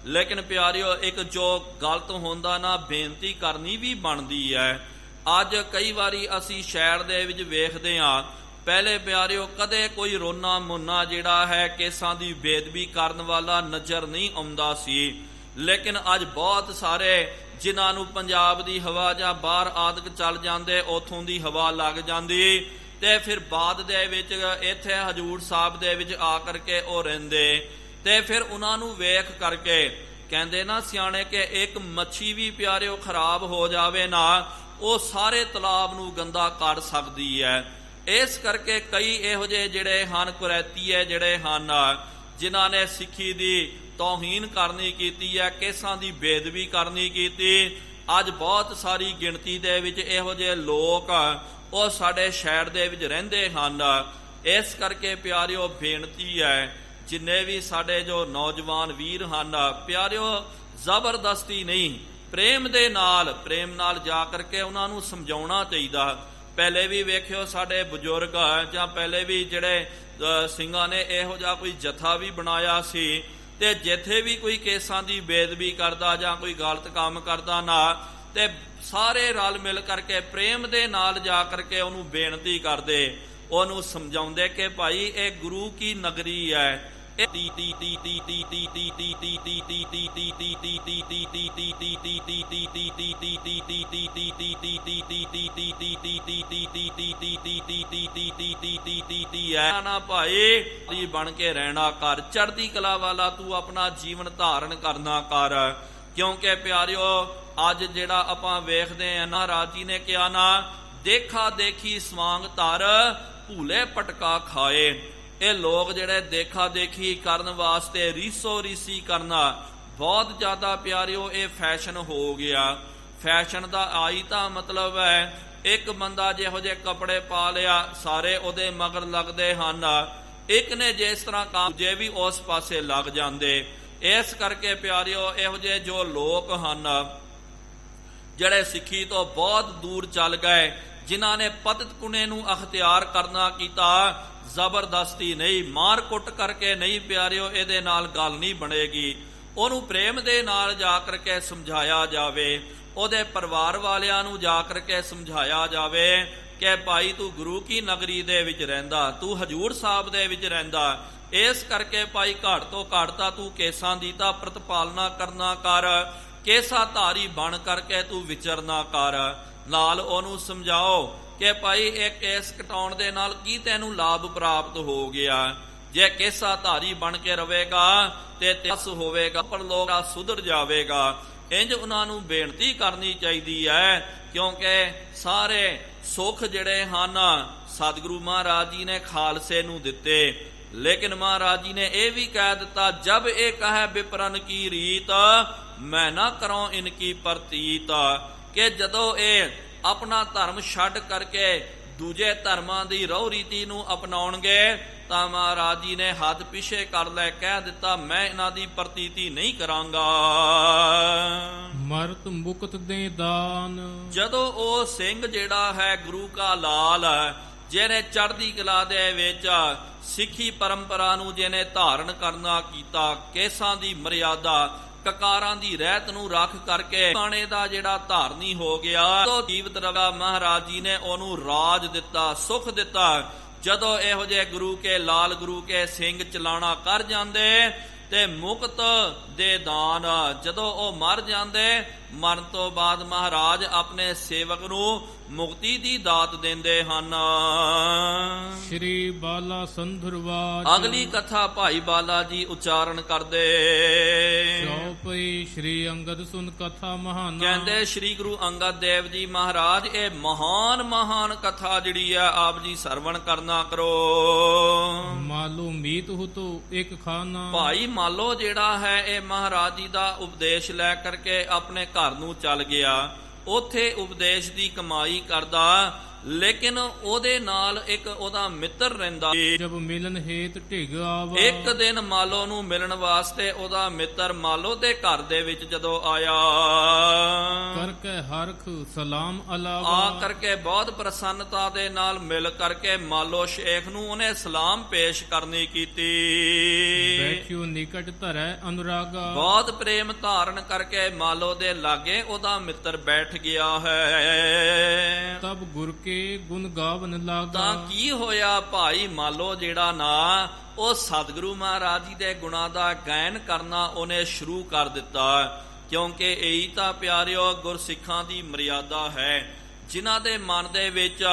ਲੇਕਿਨ ਪਿਆਰਿਓ ਇੱਕ ਜੋ ਗਲਤ ਹੁੰਦਾ ਨਾ, ਬੇਨਤੀ ਕਰਨੀ ਵੀ ਬਣਦੀ ਹੈ। ਅੱਜ ਕਈ ਵਾਰੀ ਅਸੀਂ ਸ਼ਹਿਰ ਦੇ ਵਿੱਚ ਵੇਖਦੇ ਹਾਂ, ਪਹਿਲੇ ਪਿਆਰਿਓ ਕਦੇ ਕੋਈ ਰੋਨਾ ਮੁੰਨਾ ਜਿਹੜਾ ਹੈ ਕੇਸਾਂ ਦੀ ਬੇਦਬੀ ਕਰਨ ਵਾਲਾ ਨਜ਼ਰ ਨਹੀਂ ਆਉਂਦਾ ਸੀ, ਲੇਕਿਨ ਅੱਜ ਬਹੁਤ ਸਾਰੇ ਜਿਨ੍ਹਾਂ ਨੂੰ ਪੰਜਾਬ ਦੀ ਹਵਾ ਜਾਂ ਬਾਹਰ ਆਦਿਕ ਚੱਲ ਜਾਂਦੇ, ਉਥੋਂ ਦੀ ਹਵਾ ਲੱਗ ਜਾਂਦੀ ਤੇ ਫਿਰ ਬਾਅਦ ਦੇ ਵਿੱਚ ਇੱਥੇ ਹਜੂਰ ਸਾਹਿਬ ਦੇ ਵਿੱਚ ਆ ਕਰਕੇ ਉਹ ਰਹਿੰਦੇ ਤੇ ਫਿਰ ਉਹਨਾਂ ਨੂੰ ਵੇਖ ਕਰਕੇ ਕਹਿੰਦੇ ਨਾ ਸਿਆਣੇ ਕਿ ਇੱਕ ਮੱਛੀ ਵੀ ਪਿਆਰਿਓ ਖਰਾਬ ਹੋ ਜਾਵੇ ਨਾ, ਉਹ ਸਾਰੇ ਤਲਾਬ ਨੂੰ ਗੰਦਾ ਕਰ ਸਕਦੀ ਹੈ। ਇਸ ਕਰਕੇ ਕਈ ਇਹੋ ਜਿਹੇ ਜਿਹੜੇ ਹਨ ਕੁਰੈਤੀਏ ਜਿਹੜੇ ਹਨ, ਜਿਨ੍ਹਾਂ ਨੇ ਸਿੱਖੀ ਦੀ ਤੌਹੀਨ ਕਰਨੀ ਕੀਤੀ ਹੈ, ਕੇਸਾਂ ਦੀ ਬੇਦਬੀ ਕਰਨੀ ਕੀਤੀ, ਅੱਜ ਬਹੁਤ ਸਾਰੀ ਗਿਣਤੀ ਦੇ ਵਿੱਚ ਇਹੋ ਜਿਹੇ ਲੋਕ ਉਹ ਸਾਡੇ ਸ਼ਹਿਰ ਦੇ ਵਿੱਚ ਰਹਿੰਦੇ ਹਨ। ਇਸ ਕਰਕੇ ਪਿਆਰਿਓ ਬੇਨਤੀ ਹੈ, ਜਿੰਨੇ ਵੀ ਸਾਡੇ ਜੋ ਨੌਜਵਾਨ ਵੀਰ ਹਨ, ਪਿਆਰਿਓ ਜ਼ਬਰਦਸਤੀ ਨਹੀਂ, ਪ੍ਰੇਮ ਦੇ ਨਾਲ, ਪ੍ਰੇਮ ਨਾਲ ਜਾ ਕਰਕੇ ਉਹਨਾਂ ਨੂੰ ਸਮਝਾਉਣਾ ਚਾਹੀਦਾ। ਪਹਿਲੇ ਵੀ ਵੇਖਿਓ ਸਾਡੇ ਬਜ਼ੁਰਗ ਜਾਂ ਪਹਿਲੇ ਵੀ ਜਿਹੜੇ ਸਿੰਘਾਂ ਨੇ ਇਹੋ ਜਿਹਾ ਕੋਈ ਜਥਾ ਵੀ ਬਣਾਇਆ ਸੀ, ਤੇ ਜਿੱਥੇ ਵੀ ਕੋਈ ਕੇਸਾਂ ਦੀ ਬੇਦਬੀ ਕਰਦਾ ਜਾਂ ਕੋਈ ਗਲਤ ਕੰਮ ਕਰਦਾ ਨਾ, ਤੇ ਸਾਰੇ ਰਲ ਮਿਲ ਕਰਕੇ ਪ੍ਰੇਮ ਦੇ ਨਾਲ ਜਾ ਕਰਕੇ ਉਹਨੂੰ ਬੇਨਤੀ ਕਰਦੇ, ਉਹਨੂੰ ਸਮਝਾਉਂਦੇ ਕਿ ਭਾਈ ਇਹ ਗੁਰੂ ਕੀ ਨਗਰੀ ਹੈ, ਨਾ ਭਾਈ ਬਣ ਕੇ ਰਹਿਣਾ ਕਰ, ਚੜ੍ਹਦੀ ਕਲਾ ਵਾਲਾ ਤੂੰ ਆਪਣਾ ਜੀਵਨ ਧਾਰਨ ਕਰਨਾ ਕਰ। ਕਿਉਂਕਿ ਪਿਆਰਿਓ ਅੱਜ ਜਿਹੜਾ ਆਪਾਂ ਵੇਖਦੇ ਆ ਨਾ, ਰਾਜੀ ਨੇ ਕਿਹਾ ਨਾ, ਦੇਖਾ ਦੇਖੀ ਸਵਾਂਗ ਧਰ ਭੂਲੇ ਪਟਕਾ ਖਾਏ। ਇਹ ਲੋਕ ਜਿਹੜੇ ਦੇਖਾ ਦੇਖੀ ਕਰਨ ਵਾਸਤੇ ਰੀਸੋ ਰੀਸੀ ਕਰਨਾ ਬਹੁਤ ਜ਼ਿਆਦਾ ਪਿਆਰਿਓ ਇਹ ਫੈਸ਼ਨ ਹੋ ਗਿਆ। ਫੈਸ਼ਨ ਦਾ ਆਈ ਤਾਂ ਮਤਲਬ ਹੈ ਇੱਕ ਬੰਦਾ ਜਿਹੋ ਜਿਹੇ ਕੱਪੜੇ ਪਾ ਲਿਆ ਸਾਰੇ ਉਹਦੇ ਮਗਰ ਲੱਗਦੇ ਹਨ, ਇੱਕ ਨੇ ਜਿਸ ਤਰ੍ਹਾਂ ਕੰਮ ਜੇ ਵੀ ਉਸ ਪਾਸੇ ਲੱਗ ਜਾਂਦੇ। ਇਸ ਕਰਕੇ ਪਿਆਰਿਓ ਇਹੋ ਜਿਹੇ ਜੋ ਲੋਕ ਹਨ ਜਿਹੜੇ ਸਿੱਖੀ ਤੋਂ ਬਹੁਤ ਦੂਰ ਚੱਲ ਗਏ, ਜਿਨ੍ਹਾਂ ਨੇ ਪਤਿਤ ਪੁਣੇ ਨੂੰ ਅਖਤਿਆਰ ਕਰਨਾ ਕੀਤਾ, ਜ਼ਬਰਦਸਤੀ ਨਹੀਂ, ਮਾਰ ਕੁੱਟ ਕਰਕੇ ਨਹੀਂ ਪਿਆਰਿਓ, ਇਹਦੇ ਨਾਲ ਗੱਲ ਨਹੀਂ ਬਣੇਗੀ। ਉਹਨੂੰ ਪ੍ਰੇਮ ਦੇ ਨਾਲ ਜਾ ਕਰਕੇ ਸਮਝਾਇਆ ਜਾਵੇ, ਉਹਦੇ ਪਰਿਵਾਰ ਵਾਲਿਆਂ ਨੂੰ ਜਾ ਕਰਕੇ ਸਮਝਾਇਆ ਜਾਵੇ ਕਿ ਭਾਈ ਤੂੰ ਗੁਰੂ ਕੀ ਨਗਰੀ ਦੇ ਵਿੱਚ ਰਹਿੰਦਾ, ਤੂੰ ਹਜੂਰ ਸਾਹਿਬ ਦੇ ਵਿੱਚ ਰਹਿੰਦਾ, ਇਸ ਕਰਕੇ ਭਾਈ ਘੱਟ ਤੋਂ ਘੱਟ ਤਾਂ ਤੂੰ ਕੇਸਾਂ ਦੀ ਤਾਂ ਪ੍ਰਤਪਾਲਨਾ ਕਰਨਾ ਕਰ, ਕੇਸਾ ਧਾਰੀ ਬਣ ਕਰਕੇ ਤੂੰ ਵਿਚਰਨਾ ਕਰ। ਨਾਲ ਉਹਨੂੰ ਸਮਝਾਓ ਕਿ ਭਾਈ ਇਹ ਕੇਸ ਕਟਾਉਣ ਦੇ ਨਾਲ ਕੀ ਤੈਨੂੰ ਲਾਭ ਪ੍ਰਾਪਤ ਹੋ ਗਿਆ? ਜੇ ਕੇਸਾ ਧਾਰੀ ਬਣ ਕੇ ਰਵੇਗਾ ਤੇ ਤਸ ਹੋਵੇਗਾ, ਪਰਲੋਕ ਸੁਧਰ ਜਾਵੇਗਾ। ਇੰਜ ਉਹਨਾਂ ਨੂੰ ਬੇਨਤੀ ਕਰਨੀ ਚਾਹੀਦੀ ਹੈ, ਕਿਉਂਕਿ ਸਾਰੇ ਸੁੱਖ ਜਿਹੜੇ ਹਨ ਸਤਿਗੁਰੂ ਮਹਾਰਾਜ ਜੀ ਨੇ ਖਾਲਸੇ ਨੂੰ ਦਿੱਤੇ। ਲੇਕਿਨ ਮਹਾਰਾਜ ਜੀ ਨੇ ਇਹ ਵੀ ਕਹਿ ਦਿੱਤਾ, ਜਬ ਇਹ ਕਹੈ ਵਿਪਰਨ ਕੀ ਰੀਤ, ਮੈਂ ਨਾ ਕਰਾਂ ਇਨਕੀ ਪ੍ਰਤੀਤ, ਕਿ ਜਦੋਂ ਇਹ ਆਪਣਾ ਧਰਮ ਛੱਡ ਕਰਕੇ ਦੂਜੇ ਧਰਮਾਂ ਦੀ ਰਹੁ ਰੀਤੀ ਨੂੰ ਅਪਣਾਉਣਗੇ ਤਾਂ ਮਹਾਰਾਜ ਜੀ ਨੇ ਹੱਥ ਪਿੱਛੇ ਕਰ ਲੈ, ਕਹਿ ਦਿੱਤਾ ਮੈਂ ਇਹਨਾਂ ਦੀ ਪ੍ਰਤੀਤੀ ਨਹੀਂ ਕਰਾਂਗਾ। ਮਰਤ ਮੁਕਤ ਦੇ ਦਾਨ, ਜਦੋਂ ਉਹ ਸਿੰਘ ਜਿਹੜਾ ਹੈ ਗੁਰੂ ਕਾ ਲਾਲ, ਜਿਹਨੇ ਚੜ੍ਹਦੀ ਕਲਾ ਦੇ ਵਿੱਚ ਸਿੱਖੀ ਪਰੰਪਰਾ ਨੂੰ ਜਿਹਨੇ ਧਾਰਨ ਕਰਨਾ ਕੀਤਾ, ਕੇਸਾਂ ਦੀ ਮਰਿਆਦਾ, ਕਕਾਰਾਂ ਦੀ ਰਹਿਤ ਨੂੰ ਰੱਖ ਕਰਕੇ ਬਾਣੇ ਦਾ ਜਿਹੜਾ ਧਾਰਨੀ ਹੋ ਗਿਆ, ਉਹ ਜੀਵਤ ਰਵਾ। ਮਹਾਰਾਜ ਜੀ ਨੇ ਉਹਨੂੰ ਰਾਜ ਦਿੱਤਾ, ਸੁੱਖ ਦਿੱਤਾ। ਜਦੋਂ ਇਹੋ ਜਿਹੇ ਗੁਰੂ ਕੇ ਲਾਲ, ਗੁਰੂ ਕੇ ਸਿੰਘ ਚਲਾਣਾ ਕਰ ਜਾਂਦੇ ਤੇ ਮੁਕਤ ਦੇ ਦਾਨ, ਜਦੋਂ ਉਹ ਮਰ ਜਾਂਦੇ, ਮਰਨ ਤੋਂ ਬਾਅਦ ਮਹਾਰਾਜ ਆਪਣੇ ਸੇਵਕ ਨੂੰ ਮੁਕਤੀ ਦੀ ਦਾਤ ਦਿੰਦੇ ਹਨ। ਸ਼੍ਰੀ ਬਾਲਾ ਸੰਧੁਰਵਾਜ। ਅਗਲੀ ਕਥਾ ਭਾਈ ਬਾਲਾ ਜੀ ਉਚਾਰਨ ਕਰਦੇ। ਚੌਪਈ ਸ਼੍ਰੀ ਅੰਗਦ ਸੁਨ ਕਥਾ ਮਹਾਨ। ਕਹਿੰਦੇ ਸ਼੍ਰੀ ਗੁਰੂ ਅੰਗਦ ਦੇਵ ਜੀ ਮਹਾਰਾਜ ਇਹ ਮਹਾਨ ਕਥਾ ਜਿਹੜੀ ਆ ਆਪ ਜੀ ਸਰਵਣ ਕਰਨਾ ਕਰੋ। ਮਾਲੋ ਮੀਤ ਹੋ ਤੋ ਇੱਕ ਖਾਨਾ। ਭਾਈ ਮਾਲੋ ਜਿਹੜਾ ਹੈ ਇਹ ਮਹਾਰਾਜ ਜੀ ਦਾ ਉਪਦੇਸ਼ ਲੈ ਕਰਕੇ ਆਪਣੇ ਘਰ ਨੂੰ ਚੱਲ ਗਿਆ। ਉਥੇ ਉਪਦੇਸ਼ ਦੀ ਕਮਾਈ ਕਰਦਾ, ਲੇਕਿਨ ਉਹਦੇ ਨਾਲ ਇੱਕ ਉਹਦਾ ਮਿੱਤਰ ਰਹਿੰਦਾ। ਜਬ ਮਿਲਨ ਹੇਤ ਢਿਗ ਆਵਾ। ਇੱਕ ਦਿਨ ਮਾਲੋ ਨੂੰ ਮਿਲਣ ਵਾਸਤੇ ਉਹਦਾ ਮਿੱਤਰ ਮਾਲੋ ਦੇ ਘਰ ਦੇ ਵਿੱਚ ਜਦੋਂ ਆਇਆ, ਕਰਕੇ ਹਰਖ ਸਲਾਮ ਅਲਾਵਾ। ਆ ਕਰਕੇ ਬਹੁਤ ਪ੍ਰਸੰਨਤਾ ਦੇ ਨਾਲ ਮਿਲ ਕਰਕੇ ਮਾਲੋ ਸ਼ੇਖ ਨੂੰ ਉਹਨੇ ਸਲਾਮ ਪੇਸ਼ ਕਰਨੀ ਕੀਤੀ। ਬੈਠਿਓ ਨਿਕਟ ਧਰੈ ਅਨੁਰਾਗਾ। ਬਹੁਤ ਪ੍ਰੇਮ ਧਾਰਨ ਕਰਕੇ ਮਾਲੋ ਦੇ ਲਾਗੇ ਉਹਦਾ ਮਿੱਤਰ ਬੈਠ ਗਿਆ ਹੈ। ਤਬ ਗੁਰ ਕੇ ਗੁਣ ਗਾਵਨ ਲਾਗਾ। ਤਾਂ ਕੀ ਹੋਇਆ? ਭਾਈ ਮਾਲੋ ਜਿਹੜਾ ਨਾ ਉਹ ਸਤਿਗੁਰੂ ਮਹਾਰਾਜ ਜੀ ਦੇ ਗੁਣਾਂ ਦਾ ਗਾਇਨ ਕਰਨਾ ਉਹਨੇ ਸ਼ੁਰੂ ਕਰ ਦਿੱਤਾ, ਕਿਉਂਕਿ ਇਹੀ ਤਾਂ ਪਿਆਰਿਓ ਗੁਰਸਿੱਖਾਂ ਦੀ ਮਰਿਆਦਾ ਹੈ, ਜਿਨ੍ਹਾਂ ਦੇ ਮਨ ਦੇ ਵਿੱਚ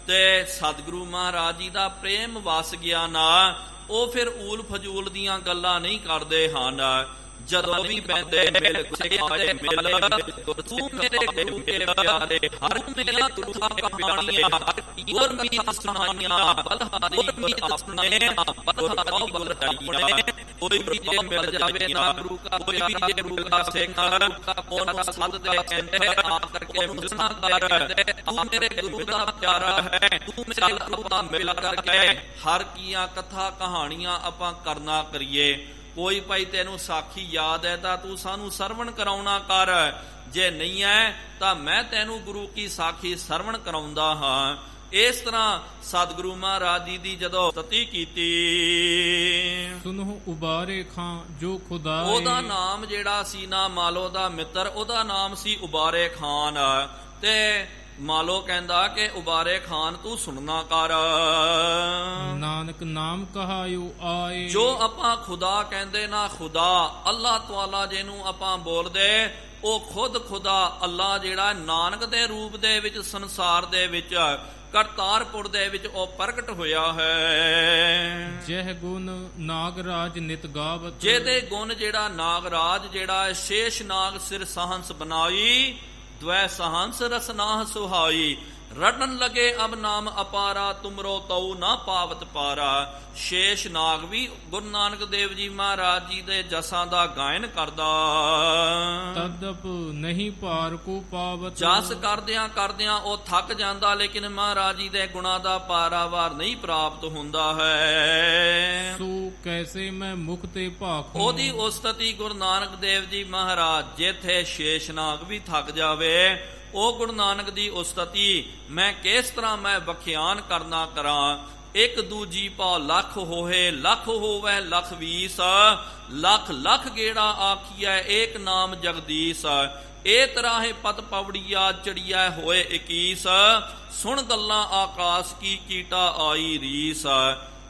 ਤੇ ਸਤਿਗੁਰੂ ਮਹਾਰਾਜ ਜੀ ਦਾ ਪ੍ਰੇਮ ਵਸ ਗਿਆ ਨਾ, ਉਹ ਫਿਰ ਊਲ ਫਜੂਲ ਦੀਆਂ ਗੱਲਾਂ ਨਹੀਂ ਕਰਦੇ ਹਨ। ਜਦੋਂ ਵੀ ਬੈਂਦੇ ਮਿਲ ਗੁਸੇ ਆਏ ਮਿਲ, ਤੂੰ ਮੇਰੇ ਗੁਰੂ ਕੇ ਪਿਆਰੇ, ਹਰ ਮੇਰਾ ਤੁਠਾ ਕਹਾਣੀਆਂ, ਗੁਰ ਮੀਤ ਸੁਣਾਈਆਂ, ਬਲਹਾਰੀ ਮੀਤ ਸੁਣਾਈਆਂ, ਬਲਹਾਰੀ ਬਲਹਾਰੀਆਂ। ਕੋਈ ਵੀ ਜੇ ਮਿਲ ਜਾਵੇ ਨਾ ਗੁਰੂ ਕਾ, ਕੋਈ ਵੀ ਜੇ ਗੁਰੂ ਕਾ ਸਿੱਖ, ਉਹਨੂੰ ਸੱਦਦੇ ਕਹਿੰਦੇ ਆ ਕਰਕੇ ਮਿਲਣਾ ਕਰ, ਤੂੰ ਮੇਰੇ ਗੁਰੂ ਦਾ ਪਿਆਰਾ ਹੈ, ਤੂੰ ਮੇਰਾ ਰੂਪਾ ਮਿਲ ਕਰਕੇ ਹਰ ਕੀਆਂ ਕਥਾ ਕਹਾਣੀਆਂ ਆਪਾਂ ਕਰਨਾ ਕਰੀਏ। ਕੋਈ ਭਾਈ ਤੈਨੂੰ ਸਾਖੀ ਯਾਦ ਹੈ ਤਾਂ ਤੂੰ ਸਾਨੂੰ ਸਰਵਣ ਕਰਾਉਣਾ ਕਰ, ਜੇ ਨਹੀਂ ਹੈ ਤਾਂ ਮੈਂ ਤੈਨੂੰ ਗੁਰੂ ਕੀ ਸਾਖੀ ਸਰਵਣ ਕਰਾਉਂਦਾ ਹਾਂ। ਇਸ ਤਰ੍ਹਾਂ ਸਤਿਗੁਰੂ ਮਹਾਰਾਜ ਜੀ ਦੀ ਜਦੋਂ ਸਤੀ ਕੀਤੀ, ਸੁਨੋ ਉਬਾਰੇ ਖਾਂ ਜੋ ਖੁਦਾ। ਉਹਦਾ ਨਾਮ ਜਿਹੜਾ ਸੀ ਨਾ ਮਾਲੋ ਦਾ ਮਿੱਤਰ, ਉਹਦਾ ਨਾਮ ਸੀ ਉਬਾਰੇ ਖਾਨ। ਤੇ ਮਾਲੋ ਕਹਿੰਦਾ ਕਿ ਉਬਾਰੇ ਖਾਨ ਤੂੰ ਸੁਣਨਾ ਕਰ। ਨਾਨਕ ਨਾਮ ਕਹਾਇਓ ਆਏ। ਜੋ ਆਪਾਂ ਖੁਦਾ ਕਹਿੰਦੇ ਨਾ, ਖੁਦਾ ਅੱਲਾਹ ਤਾਲਾ ਜਿਹਨੂੰ ਆਪਾਂ ਬੋਲਦੇ, ਉਹ ਖੁਦ ਖੁਦਾ ਅੱਲਾਹ ਜਿਹੜਾ ਨਾਨਕ ਦੇ ਰੂਪ ਦੇ ਵਿੱਚ ਸੰਸਾਰ ਦੇ ਵਿੱਚ ਕਰਤਾਰਪੁਰ ਦੇ ਵਿੱਚ ਉਹ ਪ੍ਰਗਟ ਹੋਇਆ ਹੈ। ਜਹ ਗੁਣ ਨਾਗਰਾਜ ਨਿਤ ਗਾਵਤ। ਜਿਹਦੇ ਗੁਣ ਜਿਹੜਾ ਨਾਗਰਾਜ ਜਿਹੜਾ ਸ਼ੇਸ਼ ਨਾਗ ਸਿਰ ਸਹੰਸ ਬਣਾਈ, द्वै सहंस रसनाह सुहाई, रटन लगे अब नाम अपारा, तुमरो तऊ ना पावत पारा। शेष नाग भी गुरु नानक देव जी महाराज जी दे जसां दा गायन करदा। तदप नहीं पार को पावत। जस करदियां करदियां ओ थक जांदा, लेकिन महाराज जी दे गुणां दा पारावार नहीं प्राप्त हुंदा है। सो कैसे मैं मुक्ते भाखूं। ओदी उस्तति गुरु नानक देव जी महाराज, जिथे शेष नाग भी थक जावे, ਉਹ ਗੁਰੂ ਨਾਨਕ ਦੀ ਉਸਤਤੀ ਮੈਂ ਕਿਸ ਤਰ੍ਹਾਂ ਮੈਂ ਵਖਿਆਨ ਕਰਨਾ ਕਰਾਂ। ਇੱਕ ਦੂਜੀ ਭਾਉ ਲੱਖ ਹੋਏ, ਲੱਖ ਹੋਵੇ ਲੱਖ ਵੀਸ, ਲੱਖ ਲੱਖ ਗੇੜਾ ਆਖੀਐ ਏਕ ਨਾਮ ਜਗਦੀਸ਼। ਇਹ ਤਰਾਹੇ ਪਤ ਪਵੜੀਆ ਚੜੀਐ ਹੋਏ 21, ਸੁਣ ਗੱਲਾਂ ਆਕਾਸ਼ ਕੀ ਕੀਟਾ ਆਈ ਰੀਸ।